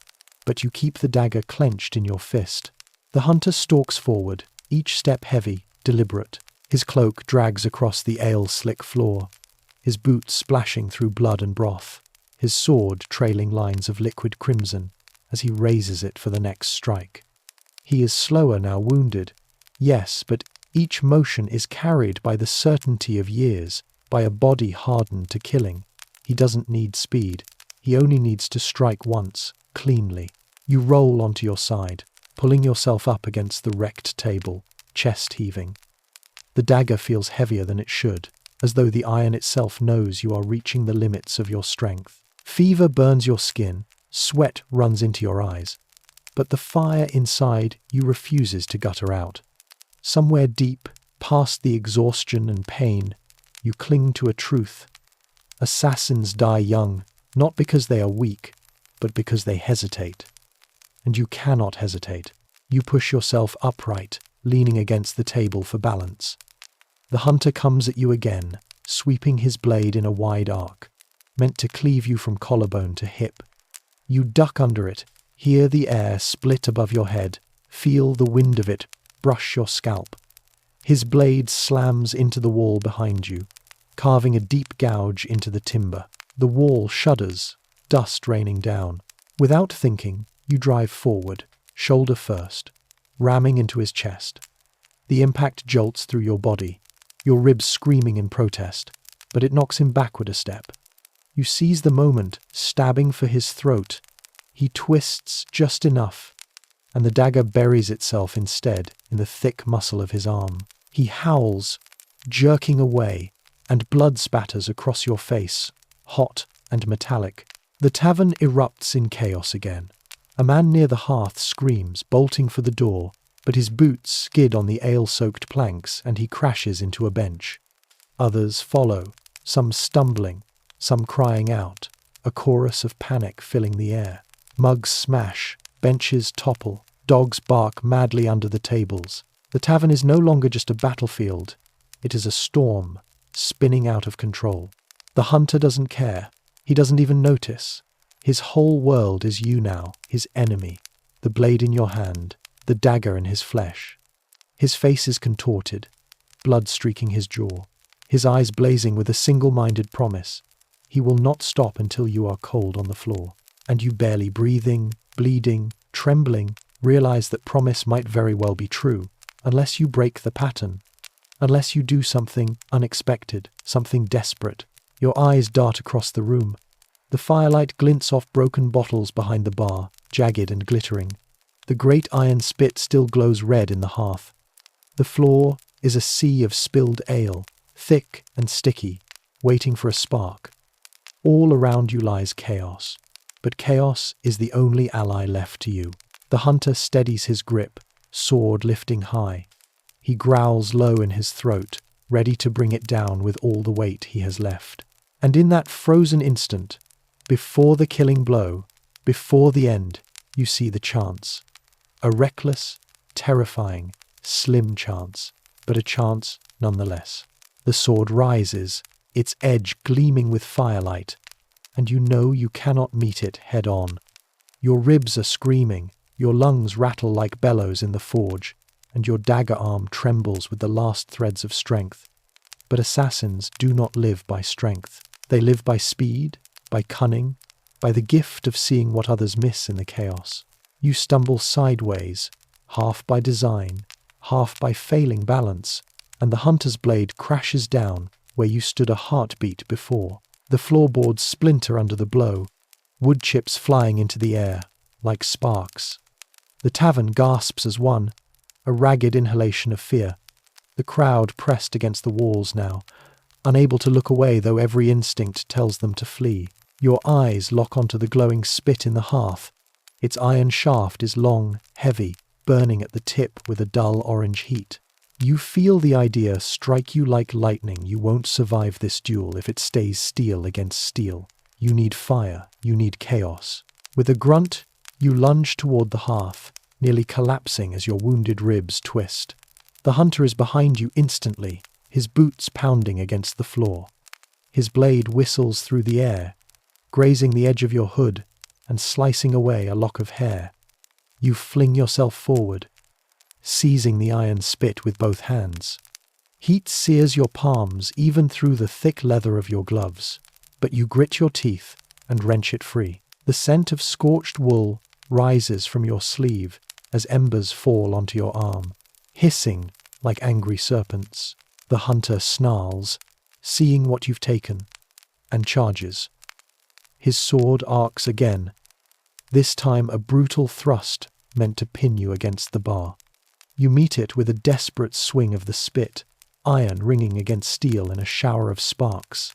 but you keep the dagger clenched in your fist. The hunter stalks forward, each step heavy, deliberate. His cloak drags across the ale-slick floor, his boots splashing through blood and broth, his sword trailing lines of liquid crimson as he raises it for the next strike. He is slower now, wounded, yes, but each motion is carried by the certainty of years, by a body hardened to killing. He doesn't need speed. He only needs to strike once, cleanly. You roll onto your side, pulling yourself up against the wrecked table, chest heaving. The dagger feels heavier than it should, as though the iron itself knows you are reaching the limits of your strength. Fever burns your skin, Sweat runs into your eyes, but the fire inside you refuses to gutter out. Somewhere deep, past the exhaustion and pain, you cling to a truth. Assassins die young, not because they are weak, but because they hesitate. And you cannot hesitate. You push yourself upright, leaning against the table for balance. The hunter comes at you again, sweeping his blade in a wide arc, meant to cleave you from collarbone to hip. You duck under it, hear the air split above your head, feel the wind of it brush your scalp. His blade slams into the wall behind you, carving a deep gouge into the timber. The wall shudders, dust raining down. Without thinking, you drive forward, shoulder first, ramming into his chest. The impact jolts through your body, your ribs screaming in protest, but it knocks him backward a step. You seize the moment, stabbing for his throat. He twists just enough, and the dagger buries itself instead in the thick muscle of his arm. He howls, jerking away, and blood spatters across your face, hot and metallic. The tavern erupts in chaos again. A man near the hearth screams, bolting for the door, but his boots skid on the ale-soaked planks and he crashes into a bench. Others follow, some stumbling, some crying out, a chorus of panic filling the air. Mugs smash, benches topple, dogs bark madly under the tables. The tavern is no longer just a battlefield. It is a storm, spinning out of control. The hunter doesn't care. He doesn't even notice. His whole world is you now, his enemy, the blade in your hand, the dagger in his flesh. His face is contorted, blood streaking his jaw, his eyes blazing with a single-minded promise. He will not stop until you are cold on the floor, and you barely breathing, bleeding, trembling, realize that promise might very well be true, unless you break the pattern, unless you do something unexpected, something desperate. Your eyes dart across the room. The firelight glints off broken bottles behind the bar, jagged and glittering. The great iron spit still glows red in the hearth. The floor is a sea of spilled ale, thick and sticky, waiting for a spark. All around you lies chaos, but chaos is the only ally left to you. The hunter steadies his grip, sword lifting high. He growls low in his throat, ready to bring it down with all the weight he has left. And in that frozen instant, before the killing blow, before the end, you see the chance. A reckless, terrifying, slim chance, but a chance nonetheless. The sword rises, its edge gleaming with firelight, and you know you cannot meet it head on. Your ribs are screaming, your lungs rattle like bellows in the forge, and your dagger arm trembles with the last threads of strength. But assassins do not live by strength. They live by speed, by cunning, by the gift of seeing what others miss in the chaos. You stumble sideways, half by design, half by failing balance, and the hunter's blade crashes down where you stood a heartbeat before. The floorboards splinter under the blow, wood chips flying into the air, like sparks. The tavern gasps as one, a ragged inhalation of fear. The crowd pressed against the walls now, unable to look away though every instinct tells them to flee. Your eyes lock onto the glowing spit in the hearth. Its iron shaft is long, heavy, burning at the tip with a dull orange heat. You feel the idea strike you like lightning. You won't survive this duel if it stays steel against steel. You need fire, you need chaos. With a grunt, you lunge toward the hearth, nearly collapsing as your wounded ribs twist. The hunter is behind you instantly, his boots pounding against the floor. His blade whistles through the air, grazing the edge of your hood and slicing away a lock of hair. You fling yourself forward, seizing the iron spit with both hands. Heat sears your palms even through the thick leather of your gloves, but you grit your teeth and wrench it free. The scent of scorched wool rises from your sleeve as embers fall onto your arm, hissing like angry serpents. The hunter snarls, seeing what you've taken, and charges. His sword arcs again, this time a brutal thrust meant to pin you against the bar. You meet it with a desperate swing of the spit, iron ringing against steel in a shower of sparks.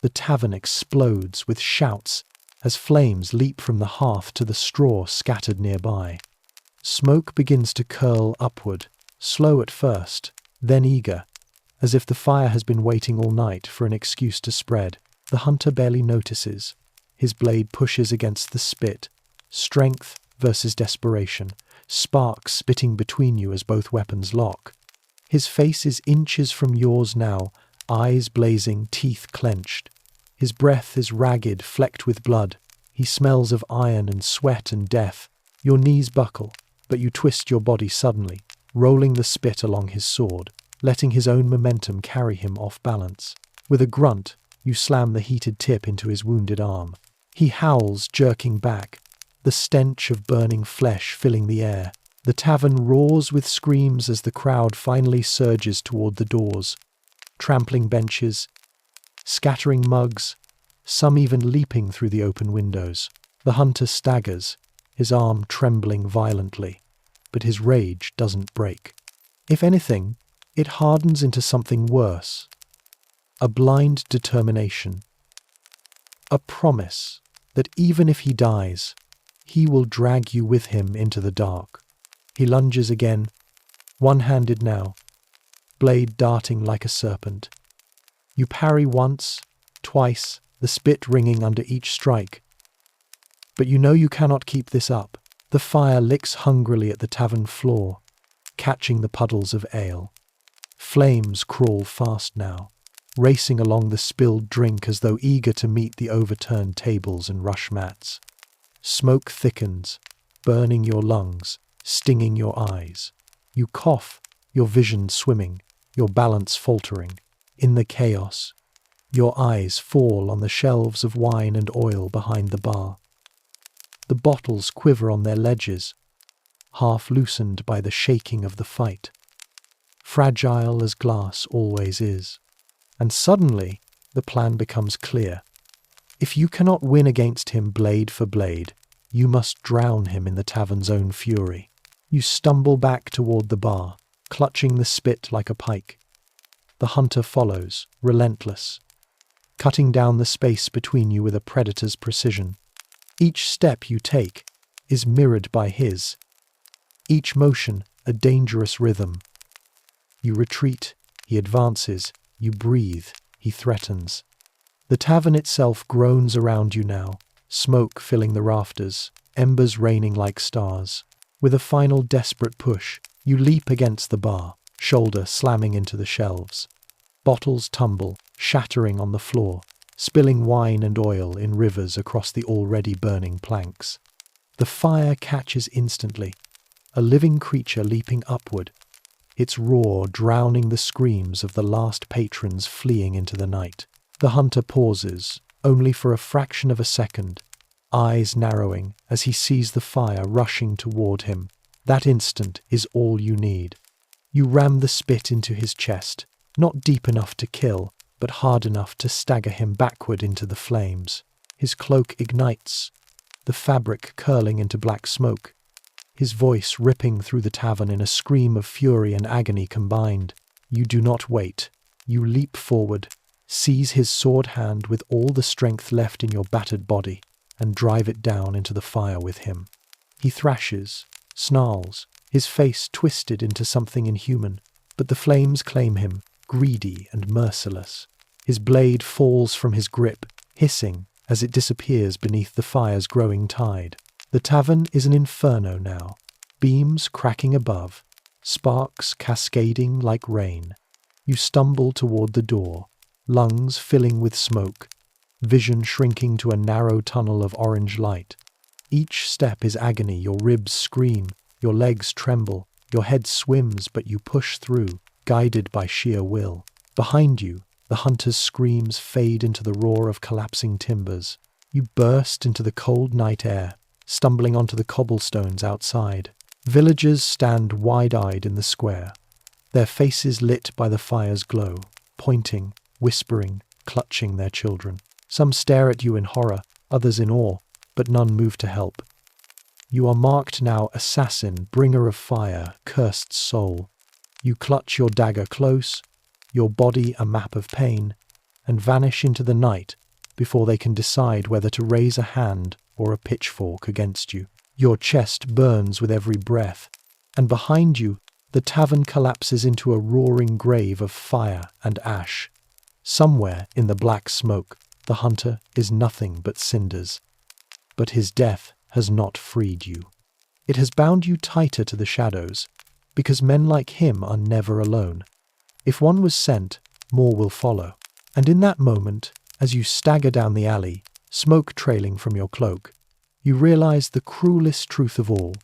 The tavern explodes with shouts as flames leap from the hearth to the straw scattered nearby. Smoke begins to curl upward, slow at first, then eager, as if the fire has been waiting all night for an excuse to spread. The hunter barely notices. His blade pushes against the spit. Strength versus desperation, sparks spitting between you as both weapons lock. His face is inches from yours now, eyes blazing, teeth clenched. His breath is ragged, flecked with blood. He smells of iron and sweat and death. Your knees buckle, but you twist your body suddenly, rolling the spit along his sword, letting his own momentum carry him off balance. With a grunt, you slam the heated tip into his wounded arm. He howls, jerking back, the stench of burning flesh filling the air. The tavern roars with screams as the crowd finally surges toward the doors, trampling benches, scattering mugs, some even leaping through the open windows. The hunter staggers, his arm trembling violently, but his rage doesn't break. If anything, it hardens into something worse. A blind determination. A promise that even if he dies, he will drag you with him into the dark. He lunges again, one-handed now, blade darting like a serpent. You parry once, twice, the spit ringing under each strike. But you know you cannot keep this up. The fire licks hungrily at the tavern floor, catching the puddles of ale. Flames crawl fast now, racing along the spilled drink as though eager to meet the overturned tables and rush mats. Smoke thickens, burning your lungs, stinging your eyes. You cough, your vision swimming, your balance faltering. In the chaos, your eyes fall on the shelves of wine and oil behind the bar. The bottles quiver on their ledges, half loosened by the shaking of the fight. Fragile as glass always is. And suddenly, the plan becomes clear. If you cannot win against him blade for blade, you must drown him in the tavern's own fury. You stumble back toward the bar, clutching the spit like a pike. The hunter follows, relentless, cutting down the space between you with a predator's precision. Each step you take is mirrored by his, each motion a dangerous rhythm. You retreat, he advances, you breathe, he threatens. The tavern itself groans around you now, smoke filling the rafters, embers raining like stars. With a final desperate push, you leap against the bar, shoulder slamming into the shelves. Bottles tumble, shattering on the floor, spilling wine and oil in rivers across the already burning planks. The fire catches instantly, a living creature leaping upward, its roar drowning the screams of the last patrons fleeing into the night. The hunter pauses, only for a fraction of a second, eyes narrowing as he sees the fire rushing toward him. That instant is all you need. You ram the spit into his chest, not deep enough to kill, but hard enough to stagger him backward into the flames. His cloak ignites, the fabric curling into black smoke, his voice ripping through the tavern in a scream of fury and agony combined. You do not wait. You leap forward, seize his sword hand with all the strength left in your battered body, and drive it down into the fire with him. He thrashes, snarls, his face twisted into something inhuman, but the flames claim him, greedy and merciless. His blade falls from his grip, hissing as it disappears beneath the fire's growing tide. The tavern is an inferno now, beams cracking above, sparks cascading like rain. You stumble toward the door, lungs filling with smoke, vision shrinking to a narrow tunnel of orange light. Each step is agony, your ribs scream, your legs tremble, your head swims, but you push through, guided by sheer will. Behind you, the hunter's screams fade into the roar of collapsing timbers. You burst into the cold night air, stumbling onto the cobblestones outside. Villagers stand wide-eyed in the square, their faces lit by the fire's glow, pointing, whispering, clutching their children. Some stare at you in horror, others in awe, but none move to help. You are marked now Assassin, bringer of fire, cursed soul. You clutch your dagger close, your body a map of pain, and vanish into the night before they can decide whether to raise a hand or a pitchfork against you. Your chest burns with every breath, and behind you, the tavern collapses into a roaring grave of fire and ash. Somewhere in the black smoke, the hunter is nothing but cinders. But his death has not freed you. It has bound you tighter to the shadows, because men like him are never alone. If one was sent, more will follow. And in that moment, as you stagger down the alley, smoke trailing from your cloak, you realize the cruelest truth of all.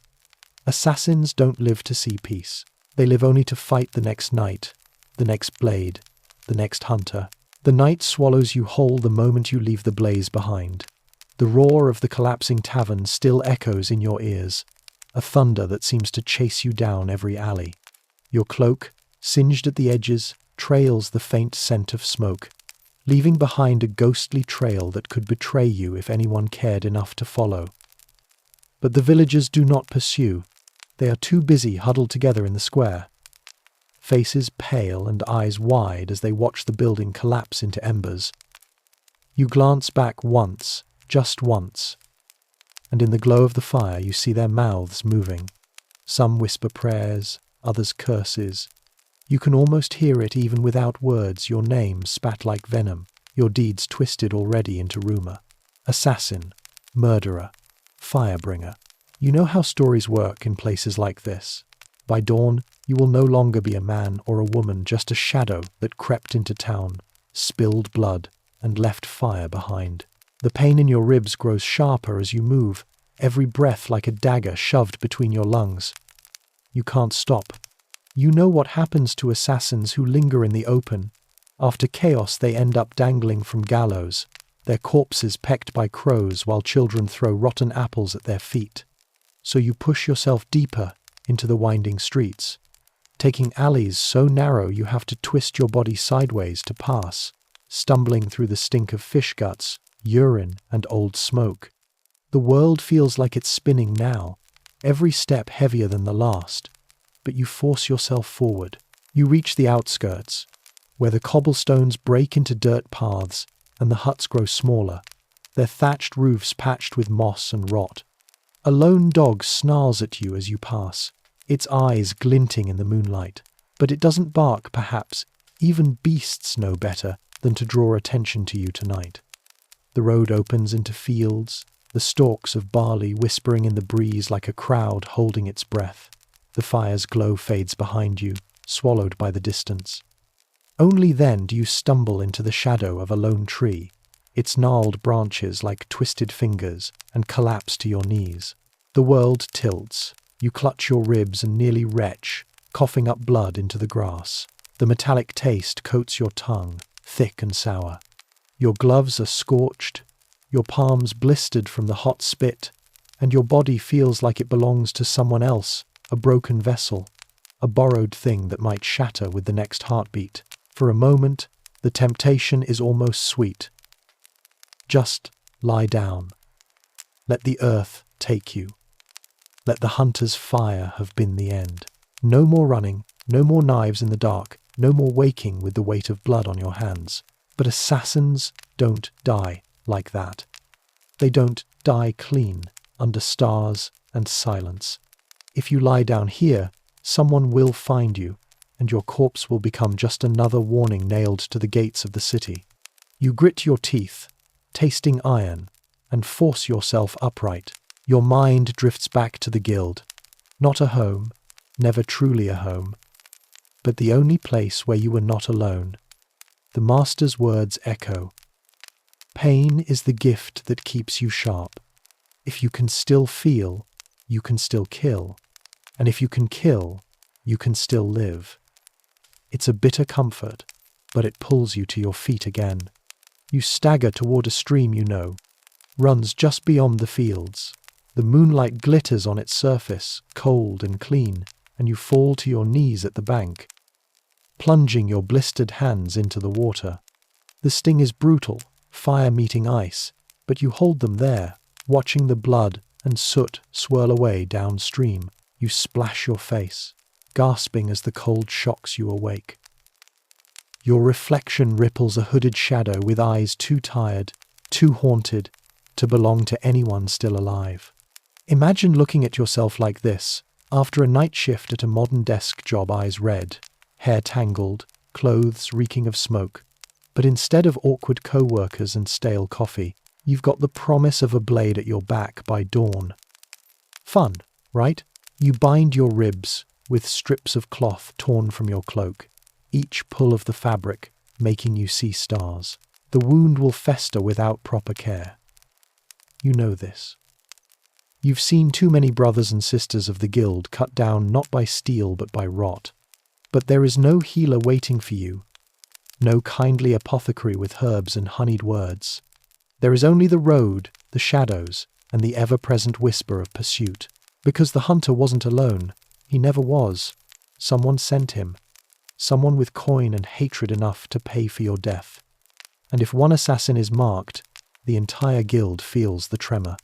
Assassins don't live to see peace. They live only to fight the next night, the next blade, the next hunter. The night swallows you whole the moment you leave the blaze behind. The roar of the collapsing tavern still echoes in your ears, a thunder that seems to chase you down every alley. Your cloak, singed at the edges, trails the faint scent of smoke, leaving behind a ghostly trail that could betray you if anyone cared enough to follow. But the villagers do not pursue. They are too busy huddled together in the square, faces pale and eyes wide as they watch the building collapse into embers. You glance back once, just once, and in the glow of the fire you see their mouths moving. Some whisper prayers, others curses. You can almost hear it even without words, your name spat like venom, your deeds twisted already into rumor. Assassin, murderer, firebringer. You know how stories work in places like this. By dawn, you will no longer be a man or a woman, just a shadow that crept into town, spilled blood, and left fire behind. The pain in your ribs grows sharper as you move, every breath like a dagger shoved between your lungs. You can't stop. You know what happens to assassins who linger in the open. After chaos, they end up dangling from gallows, their corpses pecked by crows while children throw rotten apples at their feet. So you push yourself deeper into the winding streets, taking alleys so narrow you have to twist your body sideways to pass, stumbling through the stink of fish guts, urine, and old smoke. The world feels like it's spinning now, every step heavier than the last, but you force yourself forward. You reach the outskirts, where the cobblestones break into dirt paths and the huts grow smaller, their thatched roofs patched with moss and rot. A lone dog snarls at you as you pass, its eyes glinting in the moonlight, but it doesn't bark, perhaps. Even beasts know better than to draw attention to you tonight. The road opens into fields, the stalks of barley whispering in the breeze like a crowd holding its breath. The fire's glow fades behind you, swallowed by the distance. Only then do you stumble into the shadow of a lone tree, its gnarled branches like twisted fingers, and collapse to your knees. The world tilts. You clutch your ribs and nearly retch, coughing up blood into the grass. The metallic taste coats your tongue, thick and sour. Your gloves are scorched, your palms blistered from the hot spit, and your body feels like it belongs to someone else, a broken vessel, a borrowed thing that might shatter with the next heartbeat. For a moment, the temptation is almost sweet. Just lie down. Let the earth take you. Let the hunter's fire have been the end. No more running, no more knives in the dark, no more waking with the weight of blood on your hands. But assassins don't die like that. They don't die clean, under stars and silence. If you lie down here, someone will find you, and your corpse will become just another warning nailed to the gates of the city. You grit your teeth, tasting iron, and force yourself upright. Your mind drifts back to the guild. Not a home, never truly a home, but the only place where you were not alone. The master's words echo. Pain is the gift that keeps you sharp. If you can still feel, you can still kill. And if you can kill, you can still live. It's a bitter comfort, but it pulls you to your feet again. You stagger toward a stream you know, runs just beyond the fields. The moonlight glitters on its surface, cold and clean, and you fall to your knees at the bank, plunging your blistered hands into the water. The sting is brutal, fire meeting ice, but you hold them there, watching the blood and soot swirl away downstream. You splash your face, gasping as the cold shocks you awake. Your reflection ripples a hooded shadow with eyes too tired, too haunted to belong to anyone still alive. Imagine looking at yourself like this, after a night shift at a modern desk job, eyes red, hair tangled, clothes reeking of smoke. But instead of awkward co-workers and stale coffee, you've got the promise of a blade at your back by dawn. Fun, right? You bind your ribs with strips of cloth torn from your cloak, each pull of the fabric making you see stars. The wound will fester without proper care. You know this. You've seen too many brothers and sisters of the guild cut down not by steel but by rot. But there is no healer waiting for you, no kindly apothecary with herbs and honeyed words. There is only the road, the shadows, and the ever-present whisper of pursuit. Because the hunter wasn't alone. He never was. Someone sent him. Someone with coin and hatred enough to pay for your death. And if one assassin is marked, the entire guild feels the tremor.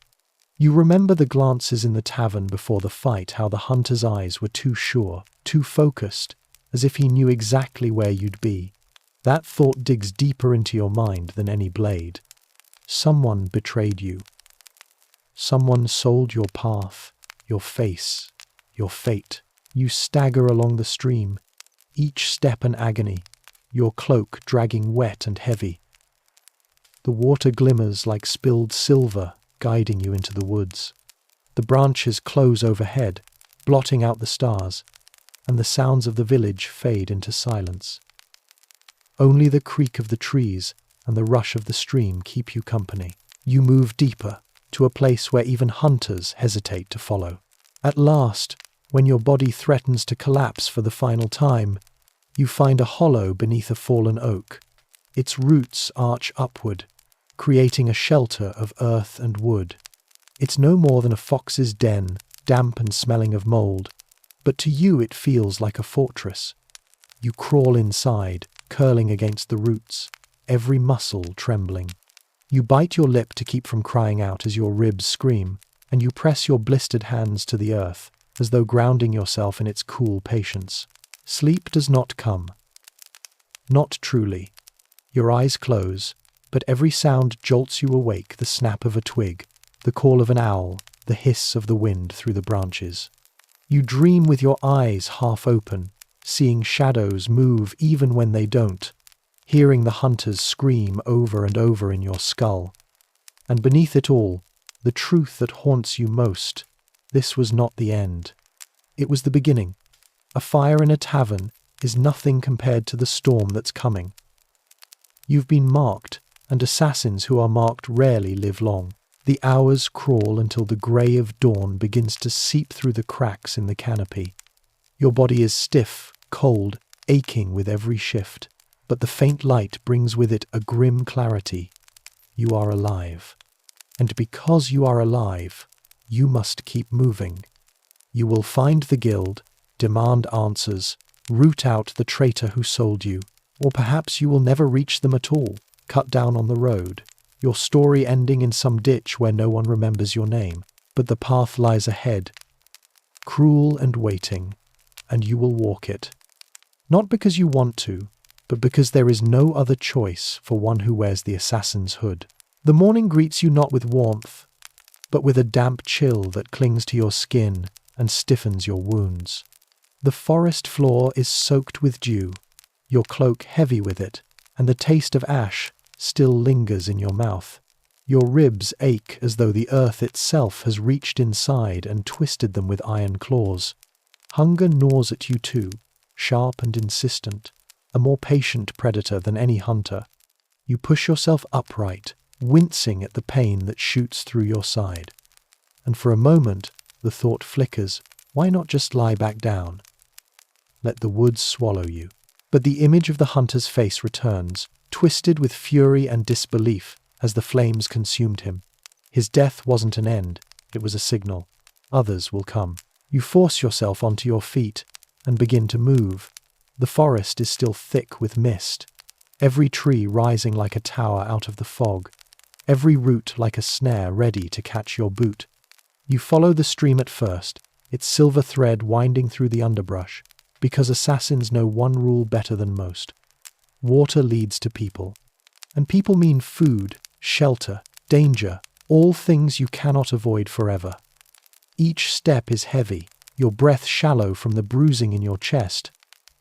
You remember the glances in the tavern before the fight, how the hunter's eyes were too sure, too focused, as if he knew exactly where you'd be. That thought digs deeper into your mind than any blade. Someone betrayed you. Someone sold your path, your face, your fate. You stagger along the stream, each step an agony, your cloak dragging wet and heavy. The water glimmers like spilled silver, guiding you into the woods. The branches close overhead, blotting out the stars, and the sounds of the village fade into silence. Only the creak of the trees and the rush of the stream keep you company. You move deeper, to a place where even hunters hesitate to follow. At last, when your body threatens to collapse for the final time, you find a hollow beneath a fallen oak. Its roots arch upward, creating a shelter of earth and wood. It's no more than a fox's den, damp and smelling of mold, but to you it feels like a fortress. You crawl inside, curling against the roots, every muscle trembling. You bite your lip to keep from crying out as your ribs scream, and you press your blistered hands to the earth, as though grounding yourself in its cool patience. Sleep does not come. Not truly. Your eyes close, but every sound jolts you awake, the snap of a twig, the call of an owl, the hiss of the wind through the branches. You dream with your eyes half open, seeing shadows move even when they don't, hearing the hunters scream over and over in your skull. And beneath it all, the truth that haunts you most, this was not the end. It was the beginning. A fire in a tavern is nothing compared to the storm that's coming. You've been marked, and assassins who are marked rarely live long. The hours crawl until the grey of dawn begins to seep through the cracks in the canopy. Your body is stiff, cold, aching with every shift, but the faint light brings with it a grim clarity. You are alive. And because you are alive, you must keep moving. You will find the guild, demand answers, root out the traitor who sold you, or perhaps you will never reach them at all, cut down on the road, your story ending in some ditch where no one remembers your name. But the path lies ahead, cruel and waiting, and you will walk it. Not because you want to, but because there is no other choice for one who wears the assassin's hood. The morning greets you not with warmth, but with a damp chill that clings to your skin and stiffens your wounds. The forest floor is soaked with dew, your cloak heavy with it, and the taste of ash still lingers in your mouth. Your ribs ache as though the earth itself has reached inside and twisted them with iron claws. Hunger gnaws at you too, sharp and insistent, a more patient predator than any hunter. You push yourself upright, wincing at the pain that shoots through your side. And for a moment, the thought flickers, why not just lie back down? Let the woods swallow you. But the image of the hunter's face returns, twisted with fury and disbelief as the flames consumed him. His death wasn't an end, it was a signal. Others will come. You force yourself onto your feet and begin to move. The forest is still thick with mist, every tree rising like a tower out of the fog, every root like a snare ready to catch your boot. You follow the stream at first, its silver thread winding through the underbrush, because assassins know one rule better than most. Water leads to people. And people mean food, shelter, danger, all things you cannot avoid forever. Each step is heavy, your breath shallow from the bruising in your chest,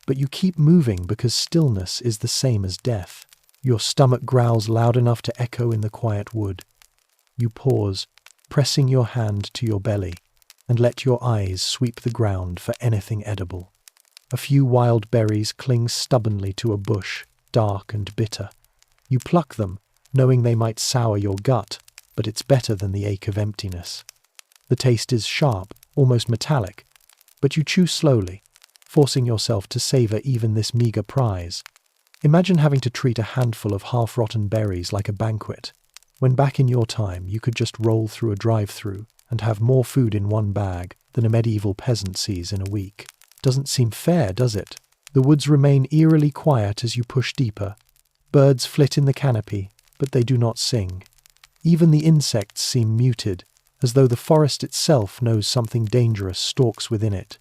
but you keep moving because stillness is the same as death. Your stomach growls loud enough to echo in the quiet wood. You pause, pressing your hand to your belly, and let your eyes sweep the ground for anything edible. A few wild berries cling stubbornly to a bush, dark and bitter. You pluck them, knowing they might sour your gut, but it's better than the ache of emptiness. The taste is sharp, almost metallic, but you chew slowly, forcing yourself to savor even this meager prize. Imagine having to treat a handful of half-rotten berries like a banquet, when back in your time you could just roll through a drive-through and have more food in one bag than a medieval peasant sees in a week. Doesn't seem fair, does it? The woods remain eerily quiet as you push deeper. Birds flit in the canopy, but they do not sing. Even the insects seem muted, as though the forest itself knows something dangerous stalks within it.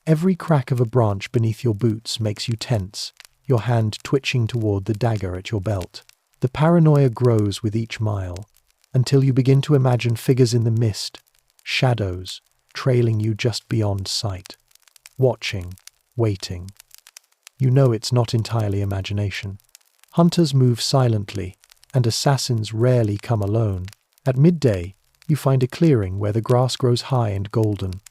Every crack of a branch beneath your boots makes you tense, your hand twitching toward the dagger at your belt. The paranoia grows with each mile, until you begin to imagine figures in the mist, shadows, trailing you just beyond sight. Watching, waiting. You know it's not entirely imagination. Hunters move silently, and assassins rarely come alone. At midday, you find a clearing where the grass grows high and golden.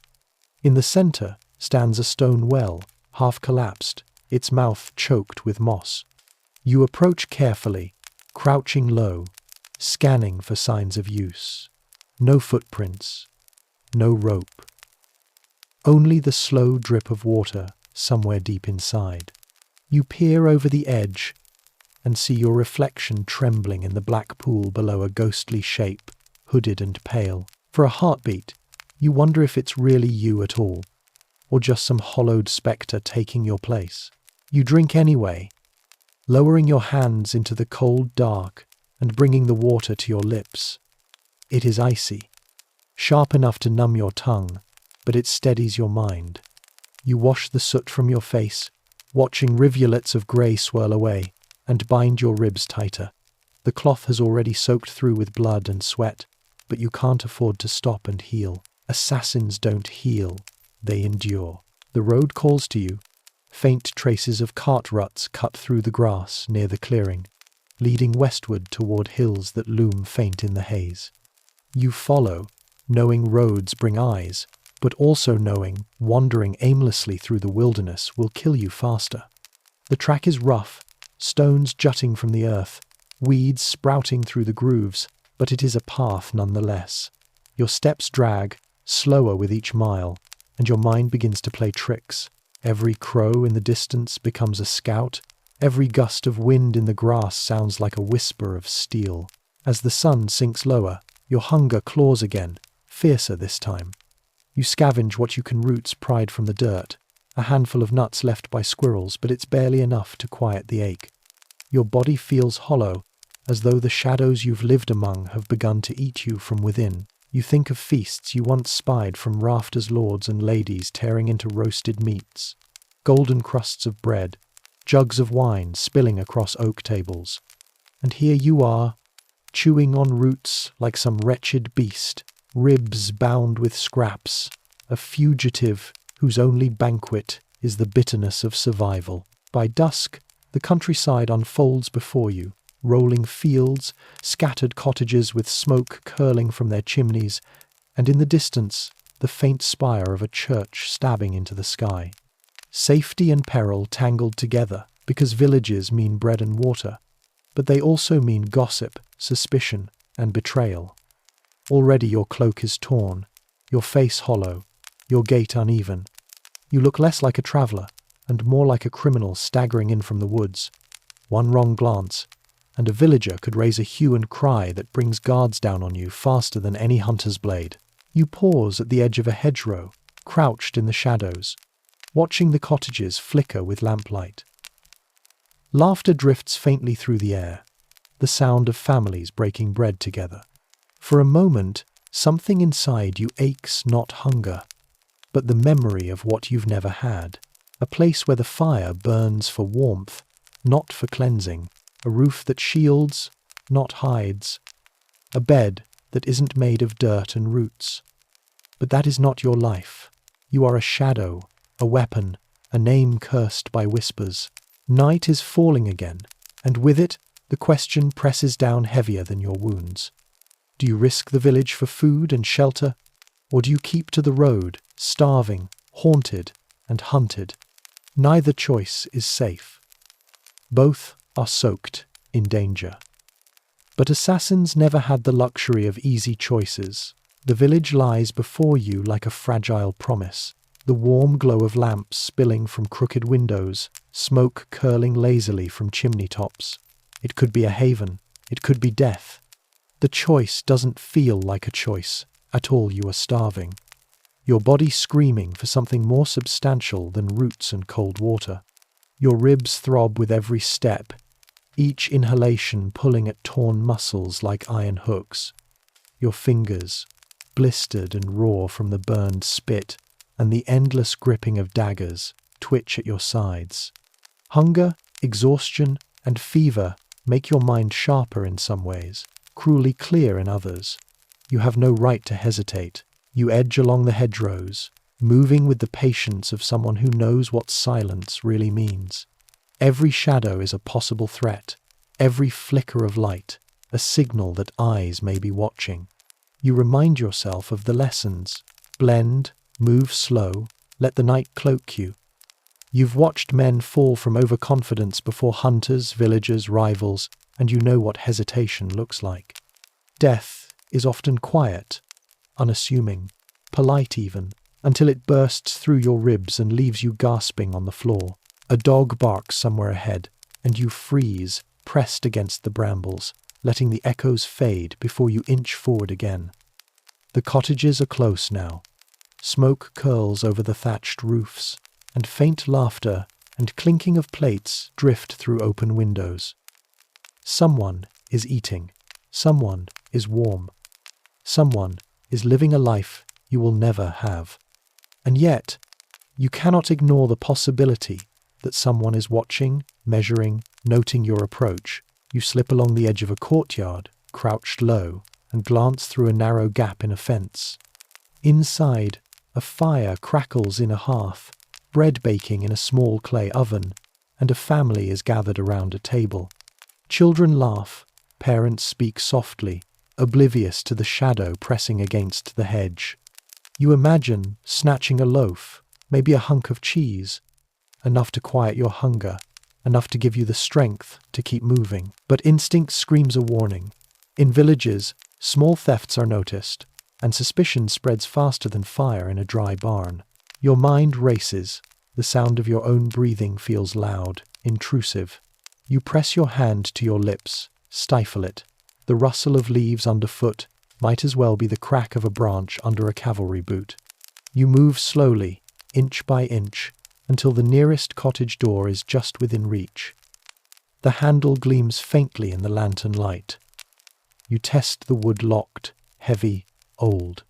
In the center stands a stone well, half collapsed, its mouth choked with moss. You approach carefully, crouching low, scanning for signs of use. No footprints, no rope. Only the slow drip of water somewhere deep inside. You peer over the edge and see your reflection trembling in the black pool below, a ghostly shape, hooded and pale. For a heartbeat, you wonder if it's really you at all, or just some hollowed spectre taking your place. You drink anyway, lowering your hands into the cold dark and bringing the water to your lips. It is icy, sharp enough to numb your tongue, but it steadies your mind. You wash the soot from your face, watching rivulets of grey swirl away, and bind your ribs tighter. The cloth has already soaked through with blood and sweat, but you can't afford to stop and heal. Assassins don't heal, they endure. The road calls to you. Faint traces of cart ruts cut through the grass near the clearing, leading westward toward hills that loom faint in the haze. You follow, knowing roads bring eyes, but also knowing wandering aimlessly through the wilderness will kill you faster. The track is rough, stones jutting from the earth, weeds sprouting through the grooves, but it is a path nonetheless. Your steps drag, slower with each mile, and your mind begins to play tricks. Every crow in the distance becomes a scout. Every gust of wind in the grass sounds like a whisper of steel. As the sun sinks lower, your hunger claws again, fiercer this time. You scavenge what you can, roots pried from the dirt, a handful of nuts left by squirrels, but it's barely enough to quiet the ache. Your body feels hollow, as though the shadows you've lived among have begun to eat you from within. You think of feasts you once spied from rafters, lords and ladies tearing into roasted meats, golden crusts of bread, jugs of wine spilling across oak tables. And here you are, chewing on roots like some wretched beast, ribs bound with scraps, a fugitive whose only banquet is the bitterness of survival. By dusk, the countryside unfolds before you, rolling fields, scattered cottages with smoke curling from their chimneys, and in the distance, the faint spire of a church stabbing into the sky. Safety and peril tangled together, because villages mean bread and water, but they also mean gossip, suspicion, and betrayal. Already your cloak is torn, your face hollow, your gait uneven. You look less like a traveller, and more like a criminal staggering in from the woods. One wrong glance, and a villager could raise a hue and cry that brings guards down on you faster than any hunter's blade. You pause at the edge of a hedgerow, crouched in the shadows, watching the cottages flicker with lamplight. Laughter drifts faintly through the air, the sound of families breaking bread together. For a moment, something inside you aches, not hunger, but the memory of what you've never had. A place where the fire burns for warmth, not for cleansing. A roof that shields, not hides. a bed that isn't made of dirt and roots. But that is not your life. You are a shadow, a weapon, a name cursed by whispers. Night is falling again, and with it, the question presses down heavier than your wounds. Do you risk the village for food and shelter, or do you keep to the road, starving, haunted, and hunted? Neither choice is safe. Both are soaked in danger. But assassins never had the luxury of easy choices. The village lies before you like a fragile promise, the warm glow of lamps spilling from crooked windows, smoke curling lazily from chimney tops. It could be a haven, it could be death. The choice doesn't feel like a choice. At all you are starving. Your body screaming for something more substantial than roots and cold water. Your ribs throb with every step, each inhalation pulling at torn muscles like iron hooks. Your fingers, blistered and raw from the burned spit, and the endless gripping of daggers, twitch at your sides. Hunger, exhaustion, and fever make your mind sharper in some ways, cruelly clear in others. You have no right to hesitate. You edge along the hedgerows, moving with the patience of someone who knows what silence really means. Every shadow is a possible threat, every flicker of light, a signal that eyes may be watching. You remind yourself of the lessons. Blend, move slow, let the night cloak you. You've watched men fall from overconfidence before hunters, villagers, rivals, and you know what hesitation looks like. Death is often quiet, unassuming, polite even, until it bursts through your ribs and leaves you gasping on the floor. A dog barks somewhere ahead, and you freeze, pressed against the brambles, letting the echoes fade before you inch forward again. The cottages are close now. Smoke curls over the thatched roofs, and faint laughter and clinking of plates drift through open windows. Someone is eating. Someone is warm. Someone is living a life you will never have. And yet, you cannot ignore the possibility that someone is watching, measuring, noting your approach. You slip along the edge of a courtyard, crouched low, and glance through a narrow gap in a fence. Inside, a fire crackles in a hearth, bread baking in a small clay oven, and a family is gathered around a table. Children laugh, parents speak softly, oblivious to the shadow pressing against the hedge. You imagine snatching a loaf, maybe a hunk of cheese, enough to quiet your hunger, enough to give you the strength to keep moving. But instinct screams a warning. In villages, small thefts are noticed, and suspicion spreads faster than fire in a dry barn. Your mind races. The sound of your own breathing feels loud, intrusive. You press your hand to your lips, stifle it. The rustle of leaves underfoot might as well be the crack of a branch under a cavalry boot. You move slowly, inch by inch, until the nearest cottage door is just within reach. The handle gleams faintly in the lantern light. You test the wood locked, heavy, old.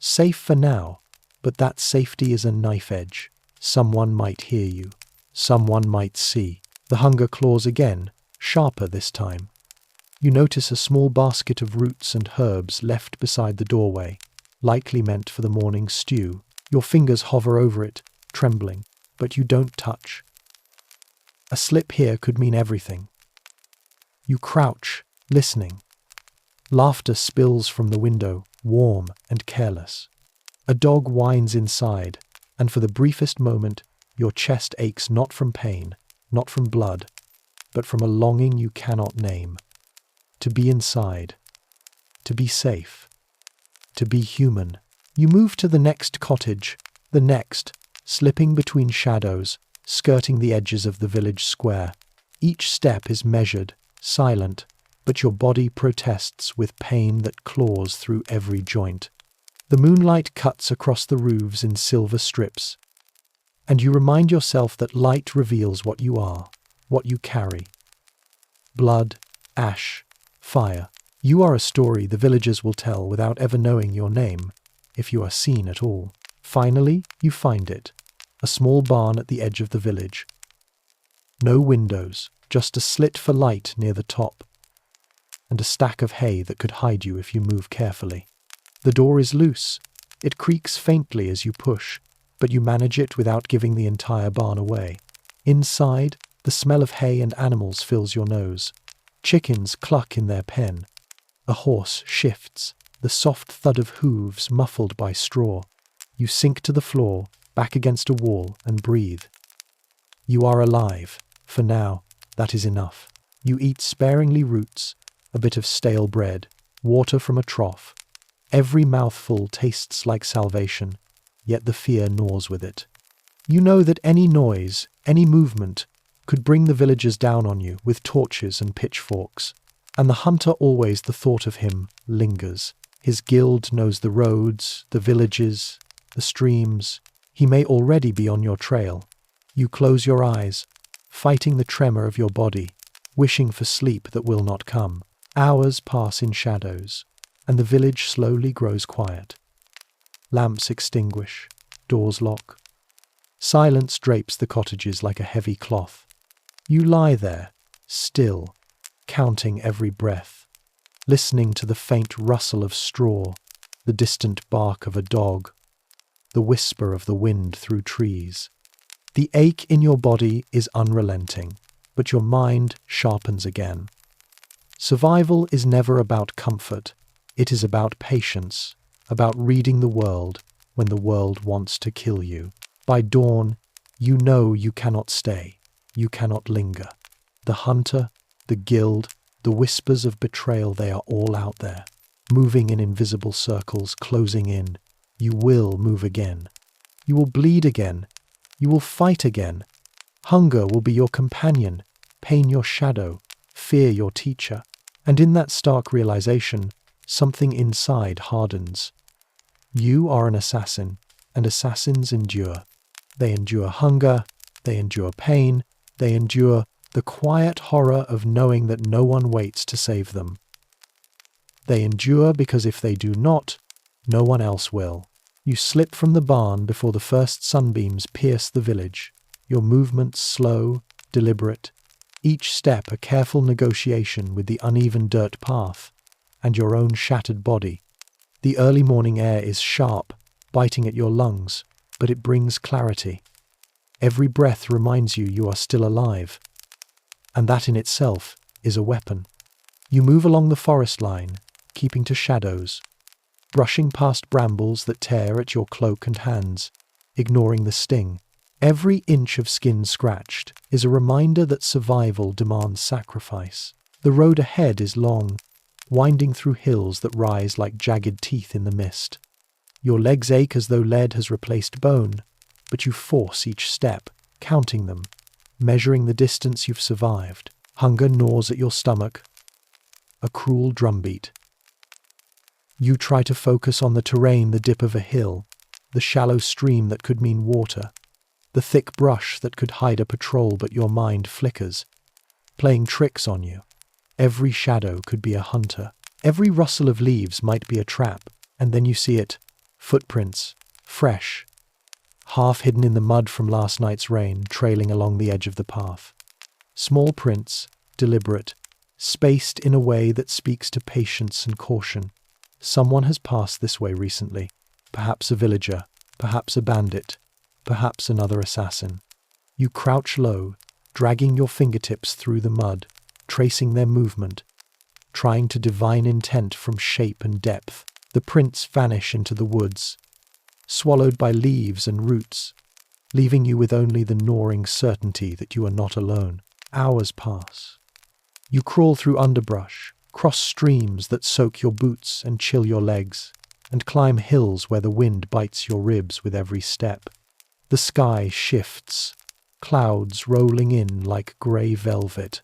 Safe for now, but that safety is a knife edge. Someone might hear you. Someone might see. The hunger claws again, sharper this time. You notice a small basket of roots and herbs left beside the doorway, likely meant for the morning stew. Your fingers hover over it, trembling, but you don't touch. A slip here could mean everything. You crouch, listening. Laughter spills from the window, warm and careless. A dog whines inside, and for the briefest moment, your chest aches not from pain, not from blood, but from a longing you cannot name. To be inside, to be safe, to be human. You move to the next cottage, the next, slipping between shadows, skirting the edges of the village square. Each step is measured, silent, but your body protests with pain that claws through every joint. The moonlight cuts across the roofs in silver strips, and you remind yourself that light reveals what you are, what you carry. Blood, ash, fire. You are a story the villagers will tell without ever knowing your name, if you are seen at all. Finally, you find it. A small barn at the edge of the village. No windows, just a slit for light near the top. and a stack of hay that could hide you if you move carefully. The door is loose. It creaks faintly as you push, but you manage it without giving the entire barn away. Inside, the smell of hay and animals fills your nose. Chickens cluck in their pen. A horse shifts, the soft thud of hooves muffled by straw. You sink to the floor, back against a wall, and breathe. You are alive. For now, that is enough. You eat sparingly roots, a bit of stale bread, water from a trough. Every mouthful tastes like salvation, yet the fear gnaws with it. You know that any noise, any movement, could bring the villagers down on you with torches and pitchforks. And the hunter always the thought of him lingers. His guild knows the roads, the villages, the streams. He may already be on your trail. You close your eyes, fighting the tremor of your body, wishing for sleep that will not come. Hours pass in shadows, and the village slowly grows quiet. Lamps extinguish, doors lock. Silence drapes the cottages like a heavy cloth. You lie there, still, counting every breath, listening to the faint rustle of straw, the distant bark of a dog, the whisper of the wind through trees. The ache in your body is unrelenting, but your mind sharpens again. Survival is never about comfort. It is about patience, about reading the world when the world wants to kill you. By dawn, you know you cannot stay, you cannot linger. The hunter, the guild, the whispers of betrayal, they are all out there, moving in invisible circles, closing in. You will move again. You will bleed again. You will fight again. Hunger will be your companion, pain your shadow, fear your teacher. And in that stark realization, something inside hardens. You are an assassin, and assassins endure. They endure hunger, they endure pain, they endure the quiet horror of knowing that no one waits to save them. They endure because if they do not, no one else will. You slip from the barn before the first sunbeams pierce the village, your movements slow, deliberate, each step a careful negotiation with the uneven dirt path and your own shattered body. The early morning air is sharp, biting at your lungs, but it brings clarity. Every breath reminds you you are still alive, and that in itself is a weapon. You move along the forest line, keeping to shadows, brushing past brambles that tear at your cloak and hands, ignoring the sting. Every inch of skin scratched is a reminder that survival demands sacrifice. The road ahead is long, winding through hills that rise like jagged teeth in the mist. Your legs ache as though lead has replaced bone, but you force each step, counting them, measuring the distance you've survived. Hunger gnaws at your stomach, a cruel drumbeat. You try to focus on the terrain, the dip of a hill, the shallow stream that could mean water, the thick brush that could hide a patrol, but your mind flickers, playing tricks on you. Every shadow could be a hunter. Every rustle of leaves might be a trap, and then you see it. Footprints, fresh, half hidden in the mud from last night's rain, trailing along the edge of the path. Small prints, deliberate, spaced in a way that speaks to patience and caution. Someone has passed this way recently, perhaps a villager, perhaps a bandit, perhaps another assassin. You crouch low, dragging your fingertips through the mud, tracing their movement, trying to divine intent from shape and depth. The prints vanish into the woods, swallowed by leaves and roots, leaving you with only the gnawing certainty that you are not alone. Hours pass. You crawl through underbrush, cross streams that soak your boots and chill your legs, and climb hills where the wind bites your ribs with every step. The sky shifts, clouds rolling in like grey velvet,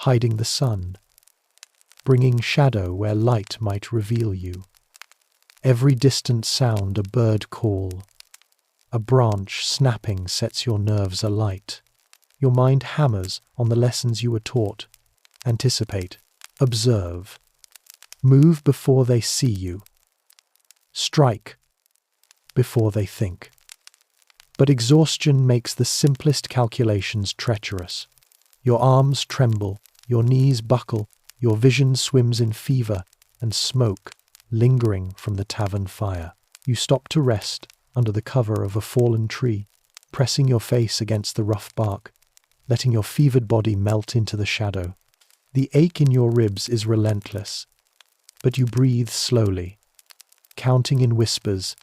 hiding the sun, bringing shadow where light might reveal you. Every distant sound a bird call, a branch snapping sets your nerves alight. Your mind hammers on the lessons you were taught. Anticipate, observe, move before they see you, strike before they think. But exhaustion makes the simplest calculations treacherous. Your arms tremble, your knees buckle, Your vision swims in fever and smoke, lingering from the tavern fire. You stop to rest under the cover of a fallen tree, pressing your face against the rough bark, letting your fevered body melt into the shadow. The ache in your ribs is relentless, but you breathe slowly, counting in whispers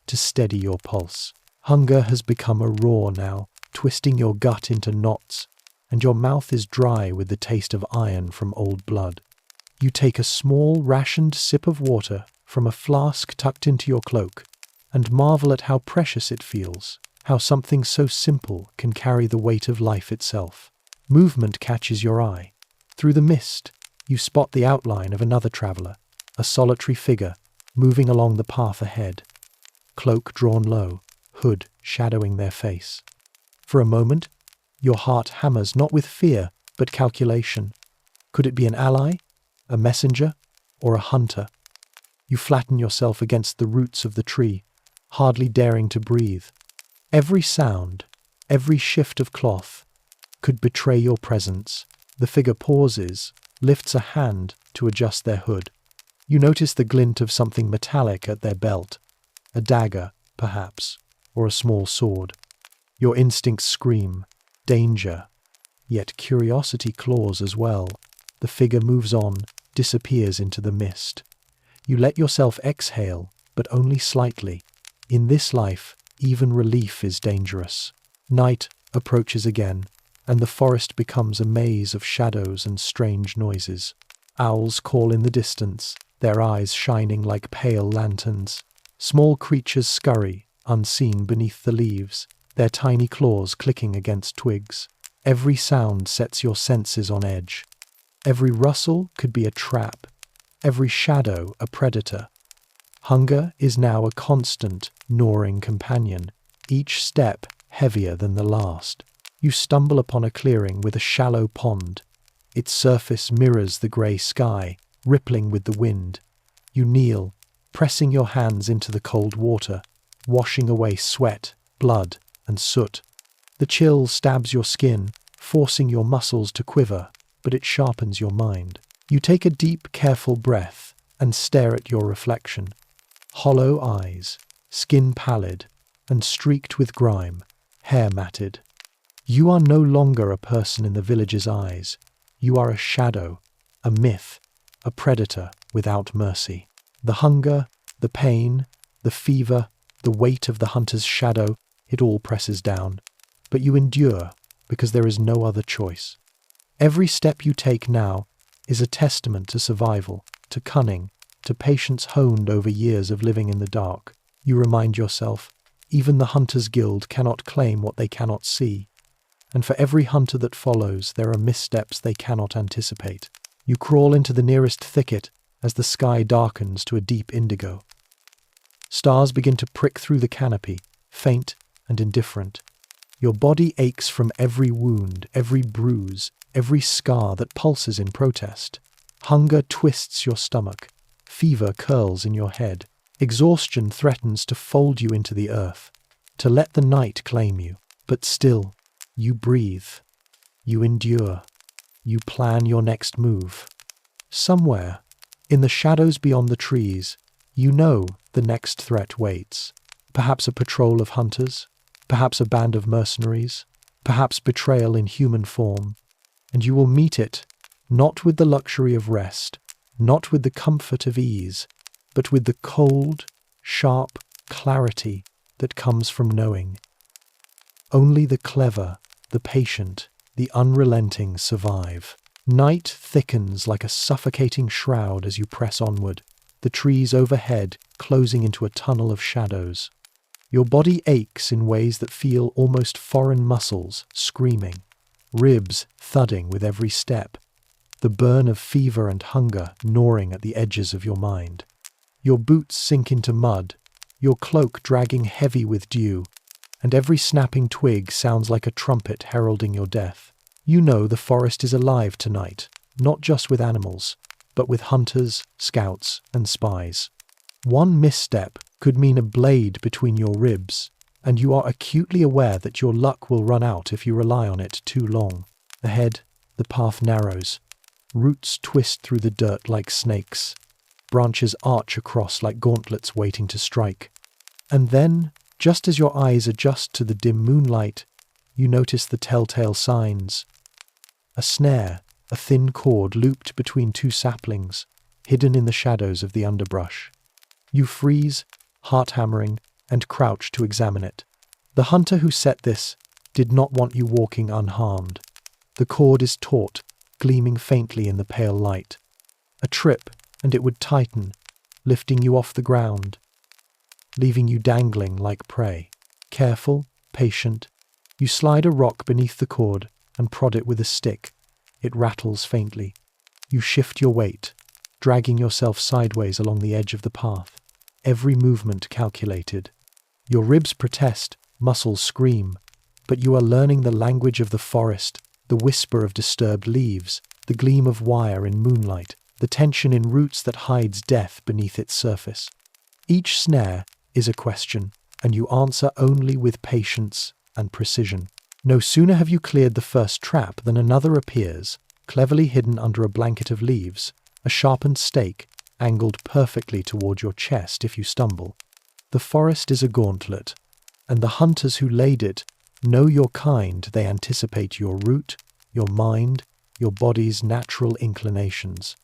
to steady your pulse. Hunger has become a roar now, twisting your gut into knots, and your mouth is dry with the taste of iron from old blood. You take a small, rationed sip of water from a flask tucked into your cloak, and marvel at how precious it feels, how something so simple can carry the weight of life itself. Movement catches your eye. Through the mist, you spot the outline of another traveler, a solitary figure, moving along the path ahead. Cloak drawn low, hood shadowing their face. For a moment, your heart hammers not with fear, but calculation. Could it be an ally, a messenger, or a hunter? You flatten yourself against the roots of the tree, hardly daring to breathe. Every sound, every shift of cloth, could betray your presence. The figure pauses, lifts a hand to adjust their hood. You notice the glint of something metallic at their belt, a dagger, perhaps, or a small sword. Your instincts scream, danger, yet curiosity claws as well. The figure moves on, disappears into the mist. You let yourself exhale, but only slightly. In this life, even relief is dangerous. Night approaches again, and the forest becomes a maze of shadows and strange noises. Owls call in the distance, their eyes shining like pale lanterns. Small creatures scurry, unseen beneath the leaves, their tiny claws clicking against twigs. Every sound sets your senses on edge. Every rustle could be a trap, every shadow a predator. Hunger is now a constant, gnawing companion, each step heavier than the last. You stumble upon a clearing with a shallow pond. Its surface mirrors the grey sky, rippling with the wind. You kneel, pressing your hands into the cold water, washing away sweat, blood, and soot. The chill stabs your skin, forcing your muscles to quiver, but it sharpens your mind. You take a deep, careful breath and stare at your reflection. Hollow eyes, skin pallid, and streaked with grime, hair matted. You are no longer a person in the village's eyes. You are a shadow, a myth, a predator without mercy. The hunger, the pain, the fever, the weight of the hunter's shadow, it all presses down. But you endure because there is no other choice. Every step you take now is a testament to survival, to cunning, to patience honed over years of living in the dark. You remind yourself, even the Hunters' Guild cannot claim what they cannot see. And for every hunter that follows, there are missteps they cannot anticipate. You crawl into the nearest thicket as the sky darkens to a deep indigo. Stars begin to prick through the canopy, faint and indifferent. Your body aches from every wound, every bruise, every scar that pulses in protest. Hunger twists your stomach. Fever curls in your head. Exhaustion threatens to fold you into the earth, to let the night claim you. But still, you breathe. You endure. You plan your next move. Somewhere, in the shadows beyond the trees, you know the next threat waits. Perhaps a patrol of hunters, perhaps a band of mercenaries, perhaps betrayal in human form, and you will meet it, not with the luxury of rest, not with the comfort of ease, but with the cold, sharp clarity that comes from knowing. Only the clever, the patient, the unrelenting survive. Night thickens like a suffocating shroud as you press onward, the trees overhead closing into a tunnel of shadows. Your body aches in ways that feel almost foreign muscles screaming, ribs thudding with every step, the burn of fever and hunger gnawing at the edges of your mind. Your boots sink into mud, your cloak dragging heavy with dew, and every snapping twig sounds like a trumpet heralding your death. You know the forest is alive tonight, not just with animals, but with hunters, scouts, and spies. One misstep could mean a blade between your ribs, and you are acutely aware that your luck will run out if you rely on it too long. Ahead, the path narrows. Roots twist through the dirt like snakes. Branches arch across like gauntlets waiting to strike. And then, just as your eyes adjust to the dim moonlight, you notice the telltale signs. A snare, a thin cord looped between two saplings, hidden in the shadows of the underbrush. You freeze, heart hammering, and crouch to examine it. The hunter who set this did not want you walking unharmed. The cord is taut, gleaming faintly in the pale light. A trip, and it would tighten, lifting you off the ground, leaving you dangling like prey. Careful, patient, you slide a rock beneath the cord and prod it with a stick. It rattles faintly. You shift your weight, dragging yourself sideways along the edge of the path, every movement calculated. Your ribs protest, muscles scream, but you are learning the language of the forest, the whisper of disturbed leaves, the gleam of wire in moonlight, the tension in roots that hides death beneath its surface. Each snare is a question, and you answer only with patience and precision. No sooner have you cleared the first trap than another appears, cleverly hidden under a blanket of leaves, a sharpened stake, angled perfectly toward your chest if you stumble. The forest is a gauntlet, and the hunters who laid it know your kind. They anticipate your route, your mind, your body's natural inclinations.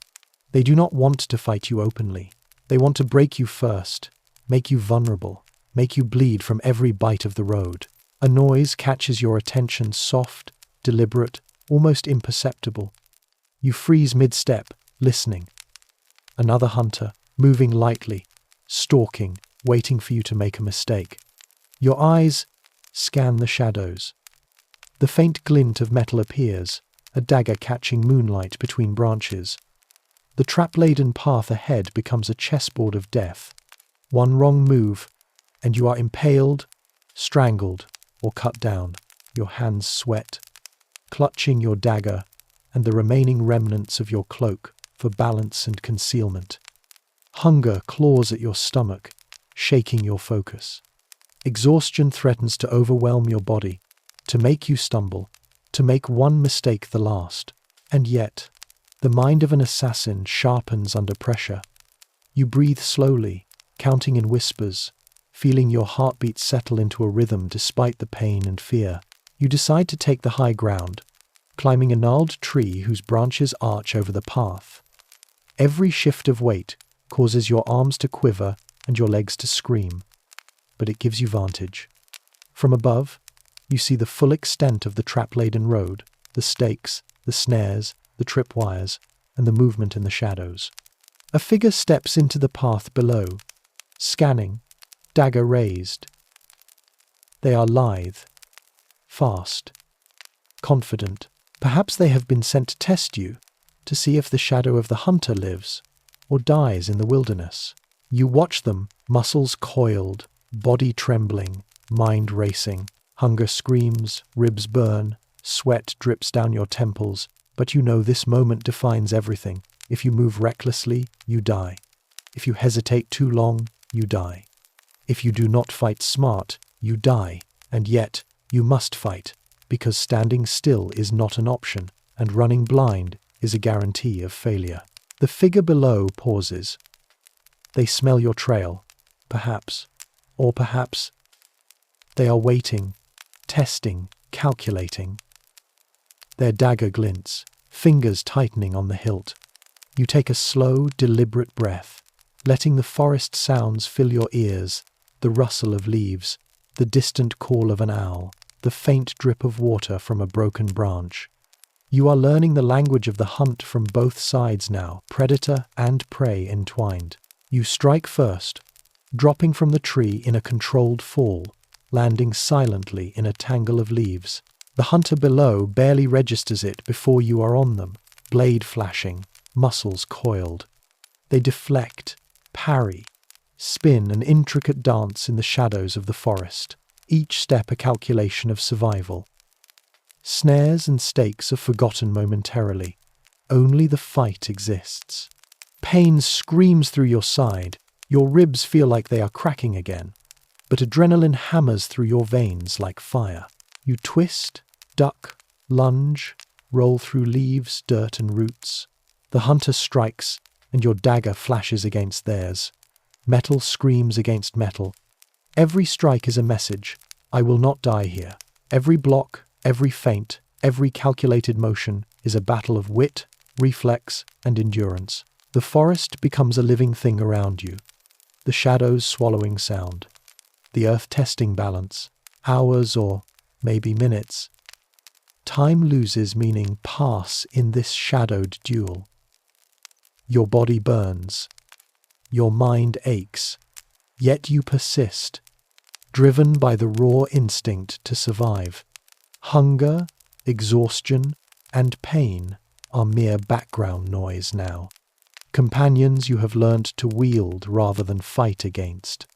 They do not want to fight you openly. They want to break you first, make you vulnerable, make you bleed from every bite of the road. A noise catches your attention, soft, deliberate, almost imperceptible. You freeze mid-step, listening. Another hunter, moving lightly, stalking, waiting for you to make a mistake. Your eyes scan the shadows. The faint glint of metal appears, a dagger catching moonlight between branches. The trap-laden path ahead becomes a chessboard of death. One wrong move, and you are impaled, strangled, or cut down. Your hands sweat, clutching your dagger and the remaining remnants of your cloak for balance and concealment. Hunger claws at your stomach, shaking your focus. Exhaustion threatens to overwhelm your body, to make you stumble, to make one mistake the last. And yet, the mind of an assassin sharpens under pressure. You breathe slowly, counting in whispers, feeling your heartbeat settle into a rhythm despite the pain and fear. You decide to take the high ground, climbing a gnarled tree whose branches arch over the path. Every shift of weight causes your arms to quiver and your legs to scream, but it gives you vantage. From above, you see the full extent of the trap-laden road, the stakes, the snares, the tripwires, and the movement in the shadows. A figure steps into the path below, scanning, dagger raised. They are lithe, fast, confident. Perhaps they have been sent to test you, to see if the shadow of the hunter lives or dies in the wilderness. You watch them, muscles coiled, body trembling, mind racing. Hunger screams, ribs burn, sweat drips down your temples, but you know this moment defines everything. If you move recklessly, you die. If you hesitate too long, you die. If you do not fight smart, you die. And yet, you must fight, because standing still is not an option, and running blind is a guarantee of failure. The figure below pauses. They smell your trail, perhaps, or perhaps they are waiting, testing, calculating. Their dagger glints, fingers tightening on the hilt. You take a slow, deliberate breath, letting the forest sounds fill your ears, the rustle of leaves, the distant call of an owl, the faint drip of water from a broken branch. You are learning the language of the hunt from both sides now, predator and prey entwined. You strike first, dropping from the tree in a controlled fall, landing silently in a tangle of leaves. The hunter below barely registers it before you are on them, blade flashing, muscles coiled. They deflect, parry, spin an intricate dance in the shadows of the forest, each step a calculation of survival. Snares and stakes are forgotten momentarily. Only the fight exists. Pain screams through your side. Your ribs feel like they are cracking again, but adrenaline hammers through your veins like fire. You twist, duck, lunge, roll through leaves, dirt, and roots. The hunter strikes, and your dagger flashes against theirs. Metal screams against metal. Every strike is a message. I will not die here. Every block, every feint, every calculated motion is a battle of wit, reflex, and endurance. The forest becomes a living thing around you. The shadows swallowing sound. The earth testing balance. Hours or maybe minutes. Time loses meaning pass in this shadowed duel. Your body burns. Your mind aches. Yet you persist, driven by the raw instinct to survive. Hunger, exhaustion, and pain are mere background noise now. Companions you have learnt to wield rather than fight against.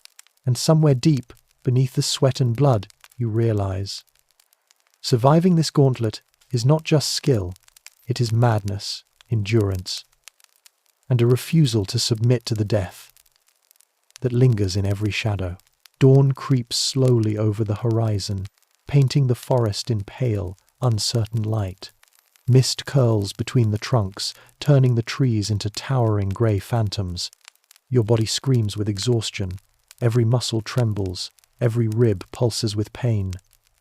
And somewhere deep, beneath the sweat and blood, you realize. Surviving this gauntlet is not just skill, it is madness, endurance, and a refusal to submit to the death that lingers in every shadow. Dawn creeps slowly over the horizon, painting the forest in pale, uncertain light. Mist curls between the trunks, turning the trees into towering grey phantoms. Your body screams with exhaustion. Every muscle trembles. Every rib pulses with pain.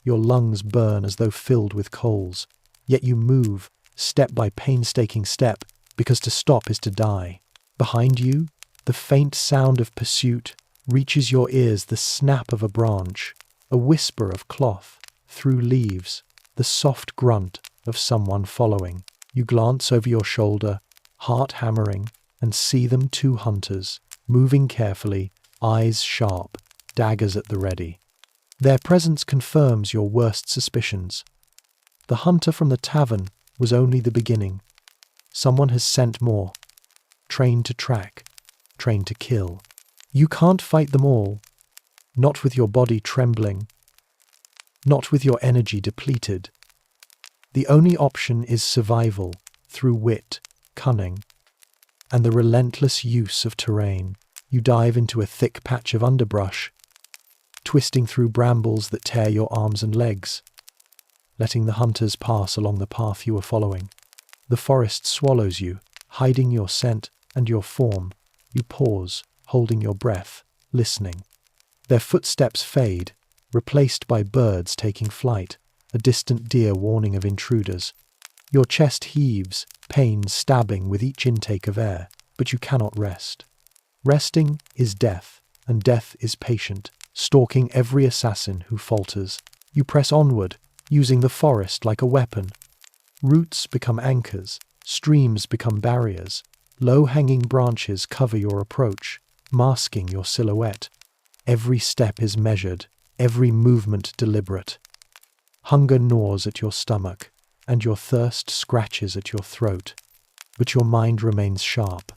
Your lungs burn as though filled with coals. Yet you move, step by painstaking step, because to stop is to die. Behind you, the faint sound of pursuit reaches your ears, the snap of a branch, a whisper of cloth through leaves, the soft grunt of someone following. You glance over your shoulder, heart hammering, and see them, two hunters, moving carefully, eyes sharp, daggers at the ready. Their presence confirms your worst suspicions. The hunter from the tavern was only the beginning. Someone has sent more, trained to track, trained to kill. You can't fight them all, not with your body trembling, not with your energy depleted. The only option is survival through wit, cunning, and the relentless use of terrain. You dive into a thick patch of underbrush, twisting through brambles that tear your arms and legs, letting the hunters pass along the path you are following. The forest swallows you, hiding your scent and your form. You pause, holding your breath, listening. Their footsteps fade, replaced by birds taking flight, a distant deer warning of intruders. Your chest heaves, pain stabbing with each intake of air, but you cannot rest. Resting is death, and death is patient, stalking every assassin who falters. You press onward, using the forest like a weapon. Roots become anchors, streams become barriers. Low-hanging branches cover your approach, masking your silhouette. Every step is measured, every movement deliberate. Hunger gnaws at your stomach, and your thirst scratches at your throat. But your mind remains sharp.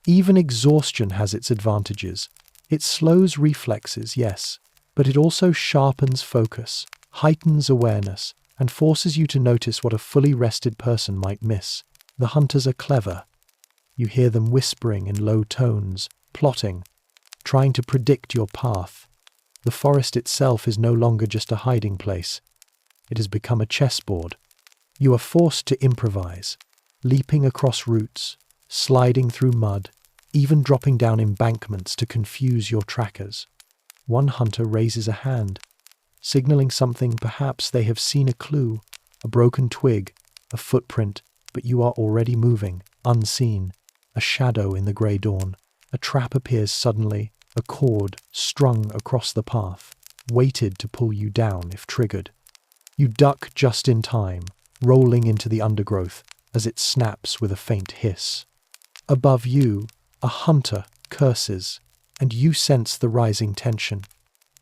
Even exhaustion has its advantages. It slows reflexes, yes, but it also sharpens focus, heightens awareness, and forces you to notice what a fully rested person might miss. The hunters are clever. You hear them whispering in low tones, plotting, trying to predict your path. The forest itself is no longer just a hiding place. It has become a chessboard. You are forced to improvise, leaping across roots, sliding through mud, even dropping down embankments to confuse your trackers. One hunter raises a hand, signaling something. Perhaps they have seen a clue, a broken twig, a footprint, but you are already moving, unseen, a shadow in the grey dawn. A trap appears suddenly, a cord strung across the path, weighted to pull you down if triggered. You duck just in time, rolling into the undergrowth as it snaps with a faint hiss. Above you, a hunter curses, and you sense the rising tension.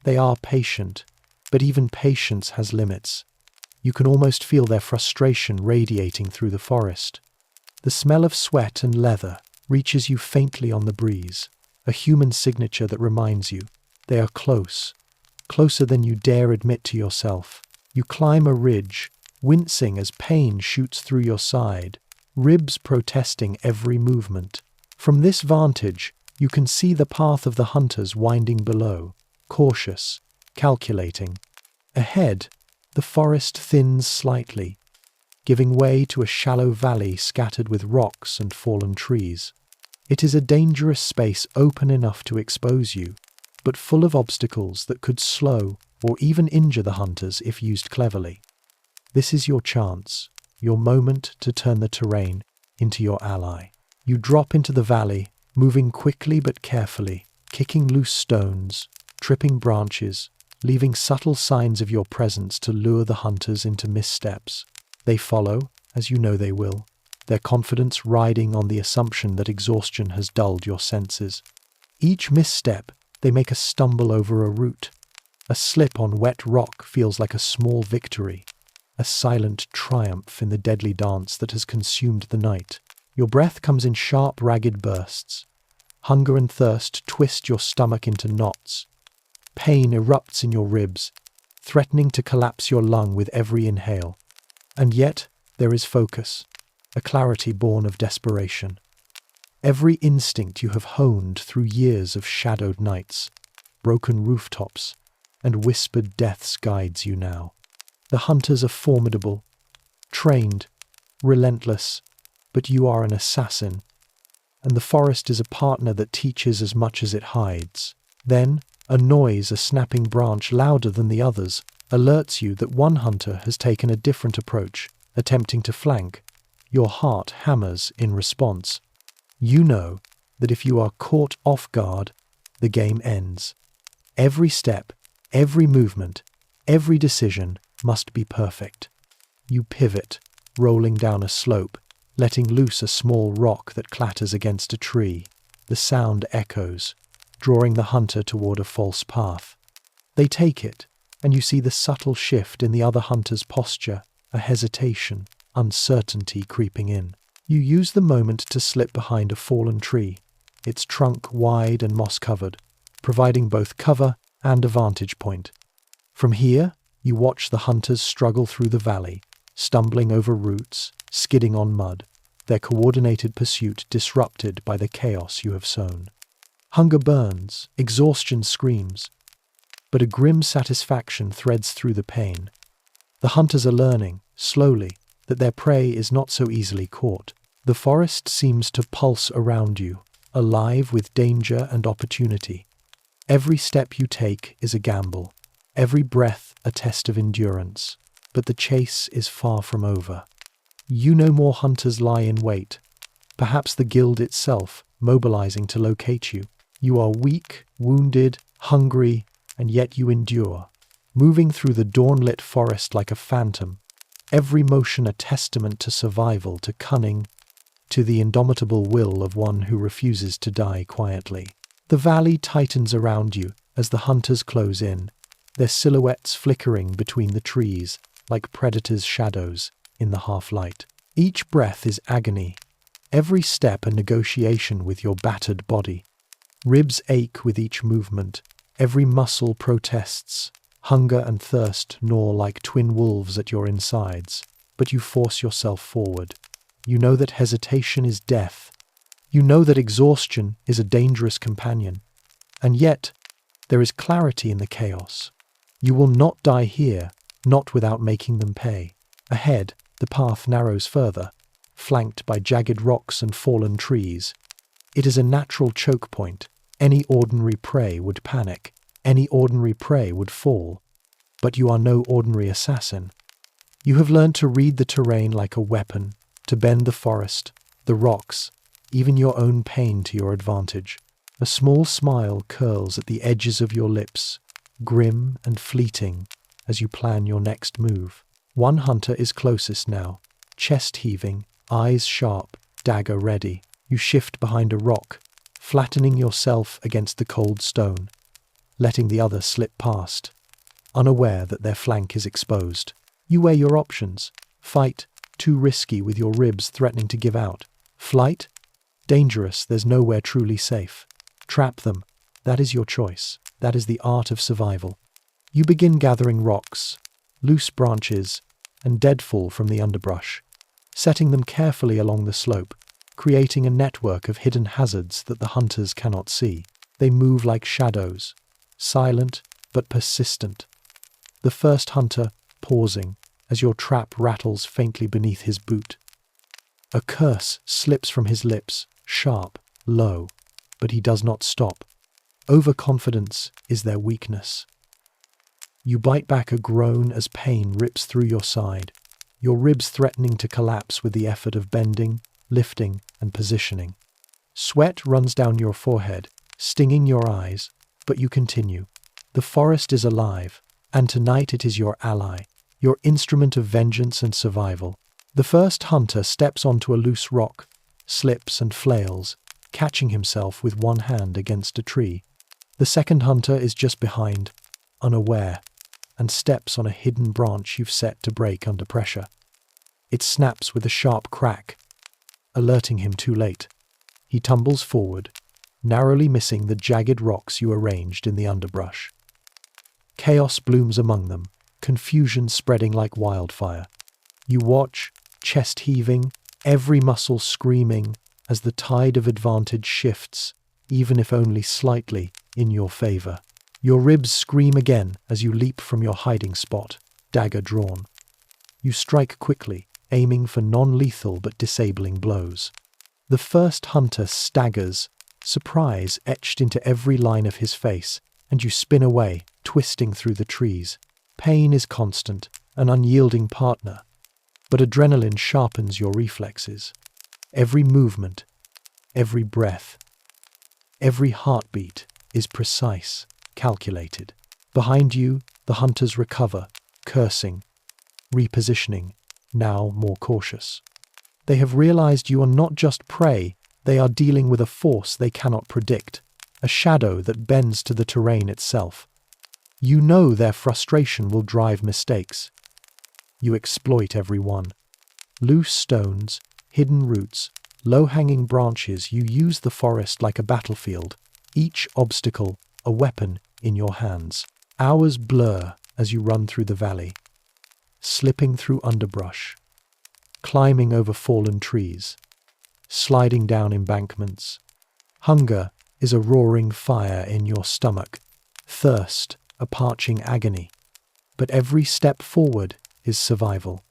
They are patient, but even patience has limits. You can almost feel their frustration radiating through the forest. The smell of sweat and leather reaches you faintly on the breeze, a human signature that reminds you they are close, closer than you dare admit to yourself. You climb a ridge, wincing as pain shoots through your side, ribs protesting every movement. From this vantage, you can see the path of the hunters winding below, cautious, calculating. Ahead, the forest thins slightly, giving way to a shallow valley scattered with rocks and fallen trees. It is a dangerous space open enough to expose you, but full of obstacles that could slow or even injure the hunters if used cleverly. This is your chance, your moment to turn the terrain into your ally. You drop into the valley, moving quickly but carefully, kicking loose stones, tripping branches, leaving subtle signs of your presence to lure the hunters into missteps. They follow, as you know they will, their confidence riding on the assumption that exhaustion has dulled your senses. Each misstep, they make us stumble over a root. A slip on wet rock feels like a small victory, a silent triumph in the deadly dance that has consumed the night. Your breath comes in sharp, ragged bursts. Hunger and thirst twist your stomach into knots. Pain erupts in your ribs, threatening to collapse your lung with every inhale. And yet, there is focus, a clarity born of desperation. Every instinct you have honed through years of shadowed nights, broken rooftops, and whispered deaths guides you now. The hunters are formidable, trained, relentless, but you are an assassin, and the forest is a partner that teaches as much as it hides. Then, a noise, a snapping branch louder than the others, alerts you that one hunter has taken a different approach, attempting to flank. Your heart hammers in response. You know that if you are caught off guard, the game ends. Every step, every movement, every decision must be perfect. You pivot, rolling down a slope, letting loose a small rock that clatters against a tree. The sound echoes, drawing the hunter toward a false path. They take it, and you see the subtle shift in the other hunter's posture, a hesitation, uncertainty creeping in. You use the moment to slip behind a fallen tree, its trunk wide and moss-covered, providing both cover and a vantage point. From here, you watch the hunters struggle through the valley, stumbling over roots, skidding on mud, their coordinated pursuit disrupted by the chaos you have sown. Hunger burns, exhaustion screams, but a grim satisfaction threads through the pain. The hunters are learning, slowly, that their prey is not so easily caught. The forest seems to pulse around you, alive with danger and opportunity. Every step you take is a gamble, every breath a test of endurance, but the chase is far from over. You know more hunters lie in wait, perhaps the guild itself mobilizing to locate you. You are weak, wounded, hungry, and yet you endure, moving through the dawn-lit forest like a phantom, every motion a testament to survival, to cunning, to the indomitable will of one who refuses to die quietly. The valley tightens around you as the hunters close in, their silhouettes flickering between the trees like predators' shadows in the half-light. Each breath is agony, every step a negotiation with your battered body. Ribs ache with each movement, every muscle protests. Hunger and thirst gnaw like twin wolves at your insides, but you force yourself forward. You know that hesitation is death. You know that exhaustion is a dangerous companion. And yet, there is clarity in the chaos. You will not die here, not without making them pay. Ahead, the path narrows further, flanked by jagged rocks and fallen trees. It is a natural choke point. Any ordinary prey would panic. Any ordinary prey would fall. But you are no ordinary assassin. You have learned to read the terrain like a weapon, to bend the forest, the rocks, even your own pain to your advantage. A small smile curls at the edges of your lips, grim and fleeting, as you plan your next move. One hunter is closest now, chest heaving, eyes sharp, dagger ready. You shift behind a rock, flattening yourself against the cold stone, letting the other slip past, unaware that their flank is exposed. You weigh your options. Fight, too risky with your ribs threatening to give out. Flight, dangerous, there's nowhere truly safe. Trap them, that is your choice. That is the art of survival. You begin gathering rocks, loose branches, and deadfall from the underbrush, setting them carefully along the slope, creating a network of hidden hazards that the hunters cannot see. They move like shadows, silent but persistent. The first hunter pausing, as your trap rattles faintly beneath his boot. A curse slips from his lips, sharp, low, but he does not stop. Overconfidence is their weakness. You bite back a groan as pain rips through your side, your ribs threatening to collapse with the effort of bending, lifting, and positioning. Sweat runs down your forehead, stinging your eyes, but you continue. The forest is alive, and tonight it is your ally, your instrument of vengeance and survival. The first hunter steps onto a loose rock, slips and flails, catching himself with one hand against a tree. The second hunter is just behind, unaware, and steps on a hidden branch you've set to break under pressure. It snaps with a sharp crack, alerting him too late. He tumbles forward, narrowly missing the jagged rocks you arranged in the underbrush. Chaos blooms among them, confusion spreading like wildfire. You watch, chest heaving, every muscle screaming, as the tide of advantage shifts, even if only slightly, in your favor. Your ribs scream again as you leap from your hiding spot, dagger drawn. You strike quickly, aiming for non-lethal but disabling blows. The first hunter staggers, surprise etched into every line of his face, and you spin away, twisting through the trees. Pain is constant, an unyielding partner, but adrenaline sharpens your reflexes. Every movement, every breath, every heartbeat is precise, calculated. Behind you, the hunters recover, cursing, repositioning, now more cautious. They have realized you are not just prey, they are dealing with a force they cannot predict, a shadow that bends to the terrain itself. You know their frustration will drive mistakes. You exploit every one. Loose stones, hidden roots, low-hanging branches, you use the forest like a battlefield, each obstacle a weapon in your hands. Hours blur as you run through the valley, slipping through underbrush, climbing over fallen trees, sliding down embankments. Hunger is a roaring fire in your stomach, thirst a parching agony. But every step forward is survival.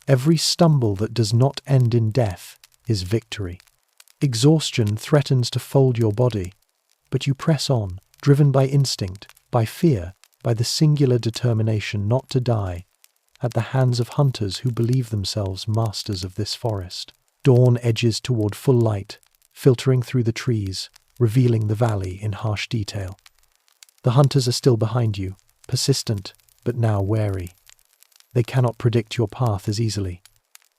Every stumble that does not end in death is victory. Exhaustion threatens to fold your body, but you press on, driven by instinct, by fear, by the singular determination not to die, at the hands of hunters who believe themselves masters of this forest. Dawn edges toward full light, filtering through the trees, revealing the valley in harsh detail. The hunters are still behind you, persistent, but now wary. They cannot predict your path as easily.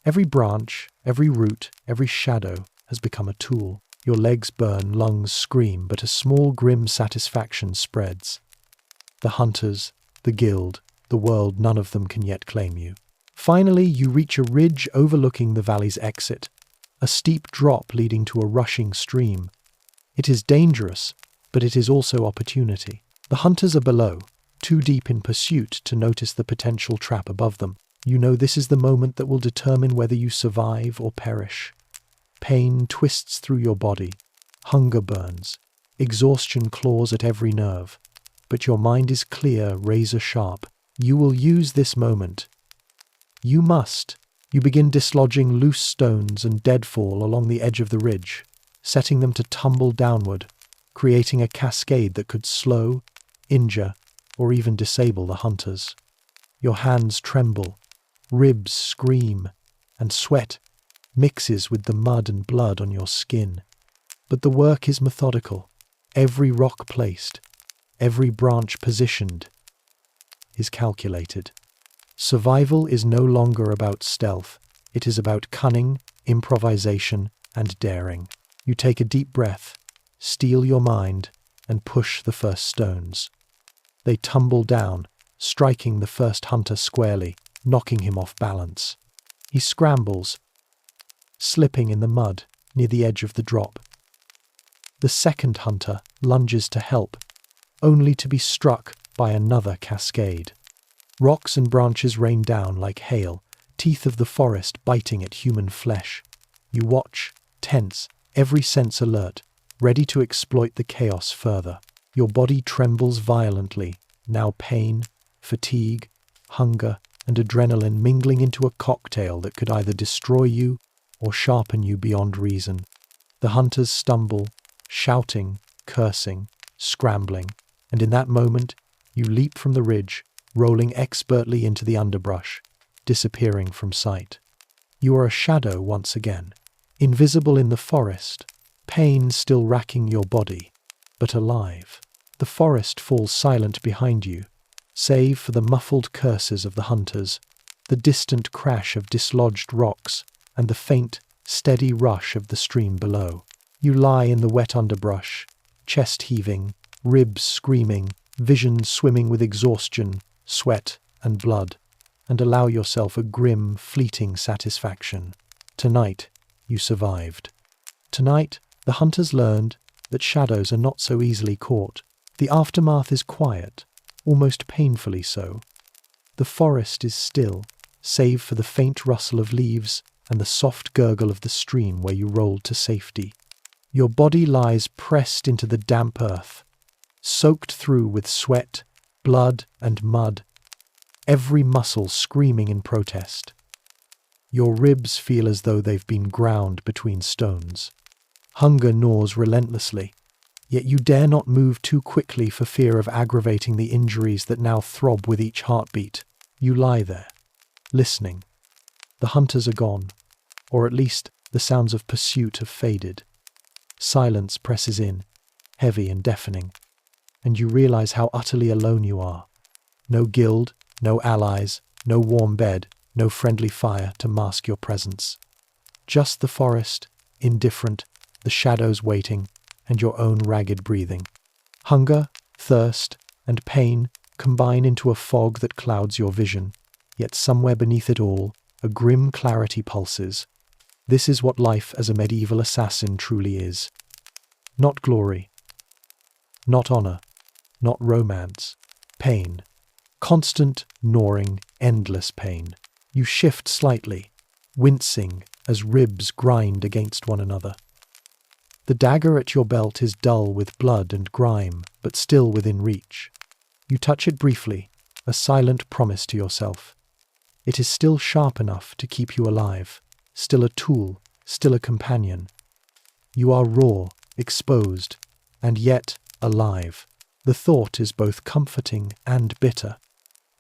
Every branch, every root, every shadow has become a tool. Your legs burn, lungs scream, but a small grim satisfaction spreads. The hunters, the guild, the world, none of them can yet claim you. Finally, you reach a ridge overlooking the valley's exit, a steep drop leading to a rushing stream. It is dangerous, but it is also opportunity. The hunters are below, too deep in pursuit to notice the potential trap above them. You know this is the moment that will determine whether you survive or perish. Pain twists through your body. Hunger burns. Exhaustion claws at every nerve. But your mind is clear, razor sharp. You will use this moment. You must. You begin dislodging loose stones and deadfall along the edge of the ridge, setting them to tumble downward, creating a cascade that could slow, injure, or even disable the hunters. Your hands tremble, ribs scream, and sweat mixes with the mud and blood on your skin. But the work is methodical. Every rock placed, every branch positioned, is calculated. Survival is no longer about stealth. It is about cunning, improvisation, and daring. You take a deep breath, steel your mind, and push the first stones. They tumble down, striking the first hunter squarely, knocking him off balance. He scrambles, slipping in the mud near the edge of the drop. The second hunter lunges to help, only to be struck by another cascade. Rocks and branches rain down like hail, teeth of the forest biting at human flesh. You watch, tense, every sense alert, ready to exploit the chaos further. Your body trembles violently, now pain, fatigue, hunger, and adrenaline mingling into a cocktail that could either destroy you or sharpen you beyond reason. The hunters stumble, shouting, cursing, scrambling, and in that moment, you leap from the ridge, rolling expertly into the underbrush, disappearing from sight. You are a shadow once again, invisible in the forest, pain still racking your body, but alive. The forest falls silent behind you, save for the muffled curses of the hunters, the distant crash of dislodged rocks, and the faint, steady rush of the stream below. You lie in the wet underbrush, chest heaving, ribs screaming, vision swimming with exhaustion, sweat, and blood, and allow yourself a grim, fleeting satisfaction. Tonight, you survived. Tonight, the hunters learned that shadows are not so easily caught. The aftermath is quiet, almost painfully so. The forest is still, save for the faint rustle of leaves and the soft gurgle of the stream where you rolled to safety. Your body lies pressed into the damp earth, soaked through with sweat, blood, and mud, every muscle screaming in protest. Your ribs feel as though they've been ground between stones. Hunger gnaws relentlessly, yet you dare not move too quickly for fear of aggravating the injuries that now throb with each heartbeat. You lie there, listening. The hunters are gone, or at least the sounds of pursuit have faded. Silence presses in, heavy and deafening, and you realize how utterly alone you are. No guild, no allies, no warm bed, no friendly fire to mask your presence. Just the forest, indifferent, the shadows waiting, and your own ragged breathing. Hunger, thirst, and pain combine into a fog that clouds your vision, yet somewhere beneath it all, a grim clarity pulses. This is what life as a medieval assassin truly is. Not glory, not honor, not romance, pain. Constant, gnawing, endless pain. You shift slightly, wincing as ribs grind against one another. The dagger at your belt is dull with blood and grime, but still within reach. You touch it briefly, a silent promise to yourself. It is still sharp enough to keep you alive, still a tool, still a companion. You are raw, exposed, and yet alive. The thought is both comforting and bitter.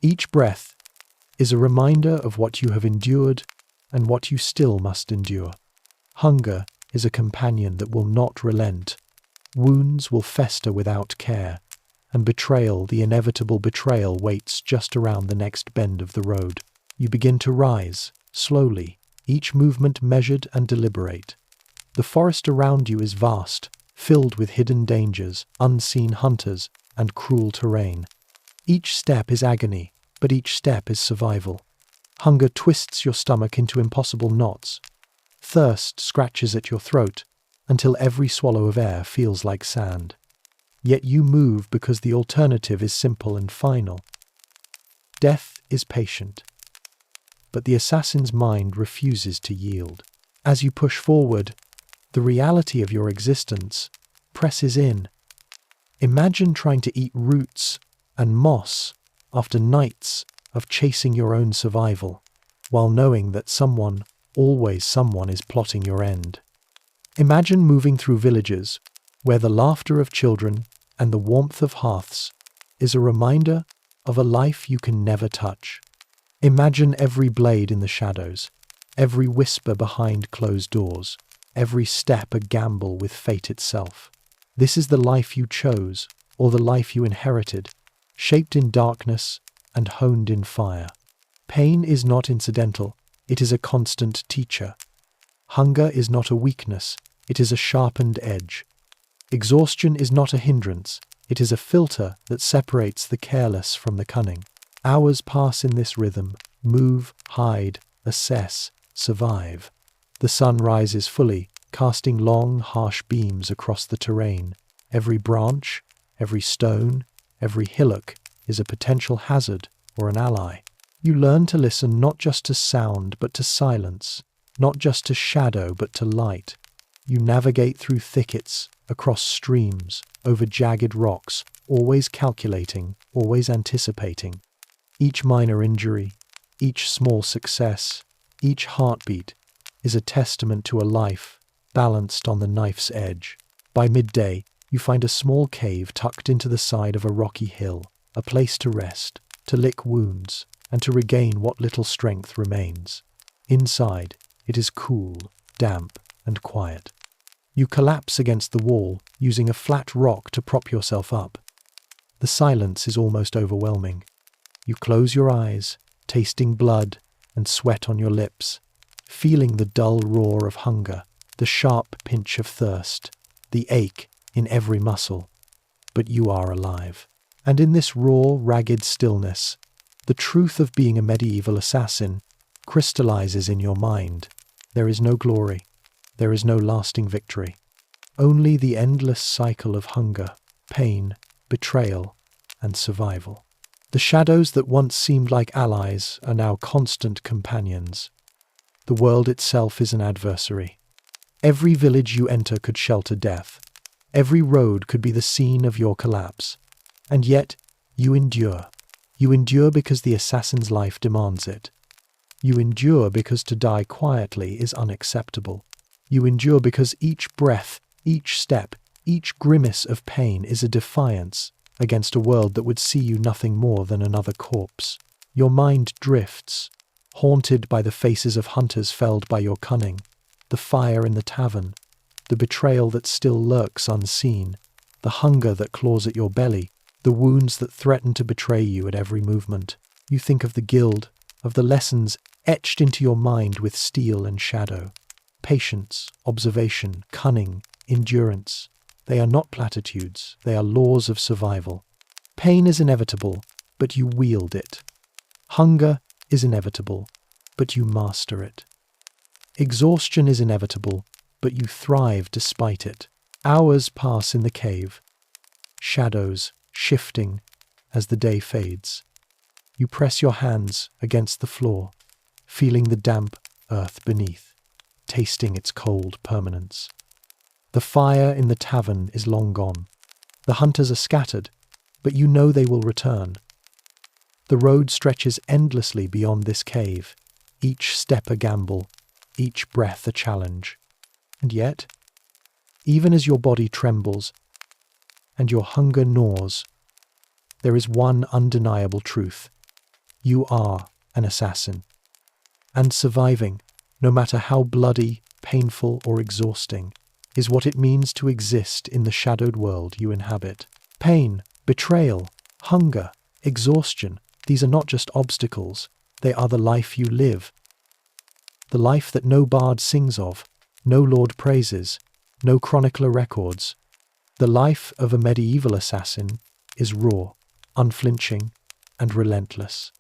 Each breath is a reminder of what you have endured and what you still must endure. Hunger is a companion that will not relent. Wounds will fester without care, and betrayal, the inevitable betrayal, waits just around the next bend of the road. You begin to rise, slowly, each movement measured and deliberate. The forest around you is vast, filled with hidden dangers, unseen hunters, and cruel terrain. Each step is agony, but each step is survival. Hunger twists your stomach into impossible knots. Thirst scratches at your throat until every swallow of air feels like sand. Yet you move because the alternative is simple and final. Death is patient, but the assassin's mind refuses to yield. As you push forward, the reality of your existence presses in. Imagine trying to eat roots and moss after nights of chasing your own survival, while knowing that someone, always someone, is plotting your end. Imagine moving through villages where the laughter of children and the warmth of hearths is a reminder of a life you can never touch. Imagine every blade in the shadows, every whisper behind closed doors, every step a gamble with fate itself. This is the life you chose, or the life you inherited, shaped in darkness and honed in fire. Pain is not incidental, it is a constant teacher. Hunger is not a weakness, it is a sharpened edge. Exhaustion is not a hindrance, it is a filter that separates the careless from the cunning. Hours pass in this rhythm, move, hide, assess, survive. The sun rises fully, casting long, harsh beams across the terrain. Every branch, every stone, every hillock is a potential hazard or an ally. You learn to listen not just to sound but to silence, not just to shadow but to light. You navigate through thickets, across streams, over jagged rocks, always calculating, always anticipating. Each minor injury, Each small success, each heartbeat, is a testament to a life balanced on the knife's edge. By midday, you find a small cave tucked into the side of a rocky hill, a place to rest, to lick wounds, and to regain what little strength remains. Inside, it is cool, damp, and quiet. You collapse against the wall, using a flat rock to prop yourself up. The silence is almost overwhelming. You close your eyes, tasting blood and sweat on your lips, feeling the dull roar of hunger, the sharp pinch of thirst, the ache in every muscle. But you are alive. And in this raw, ragged stillness, the truth of being a medieval assassin crystallizes in your mind. There is no glory. There is no lasting victory. Only the endless cycle of hunger, pain, betrayal, and survival. The shadows that once seemed like allies are now constant companions. The world itself is an adversary. Every village you enter could shelter death. Every road could be the scene of your collapse. And yet, you endure. You endure because the assassin's life demands it. You endure because to die quietly is unacceptable. You endure because each breath, each step, each grimace of pain is a defiance against a world that would see you nothing more than another corpse. Your mind drifts, haunted by the faces of hunters felled by your cunning, the fire in the tavern, the betrayal that still lurks unseen, the hunger that claws at your belly, the wounds that threaten to betray you at every movement. You think of the guild, of the lessons etched into your mind with steel and shadow. Patience, observation, cunning, endurance. They are not platitudes, they are laws of survival. Pain is inevitable, but you wield it. Hunger is inevitable, but you master it. Exhaustion is inevitable, but you thrive despite it. Hours pass in the cave, shadows shifting as the day fades. You press your hands against the floor, feeling the damp earth beneath, tasting its cold permanence. The fire in the tavern is long gone. The hunters are scattered, but you know they will return. The road stretches endlessly beyond this cave, each step a gamble, each breath a challenge. And yet, even as your body trembles and your hunger gnaws, there is one undeniable truth. You are an assassin. And surviving, no matter how bloody, painful, or exhausting, is what it means to exist in the shadowed world you inhabit. Pain, betrayal, hunger, exhaustion, these are not just obstacles, they are the life you live. The life that no bard sings of, no lord praises, no chronicler records. The life of a medieval assassin is raw, unflinching, and relentless.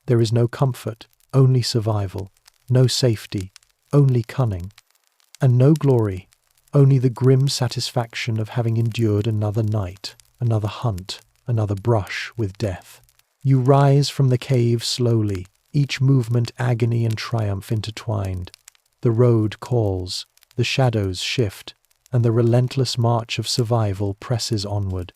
There is no comfort, only survival, no safety, only cunning, and no glory, only the grim satisfaction of having endured another night, another hunt, another brush with death. You rise from the cave slowly, each movement agony and triumph intertwined. The road calls, the shadows shift, and the relentless march of survival presses onward.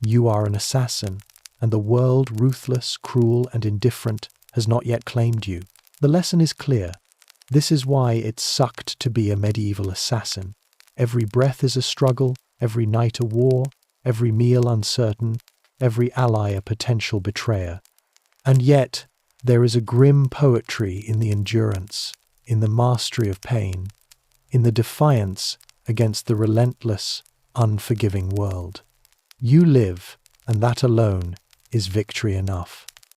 You are an assassin, and the world, ruthless, cruel, and indifferent, has not yet claimed you. The lesson is clear. This is why it sucked to be a medieval assassin. Every breath is a struggle, every night a war, every meal uncertain, every ally a potential betrayer. And yet, there is a grim poetry in the endurance, in the mastery of pain, in the defiance against the relentless, unforgiving world. You live, and that alone is victory enough.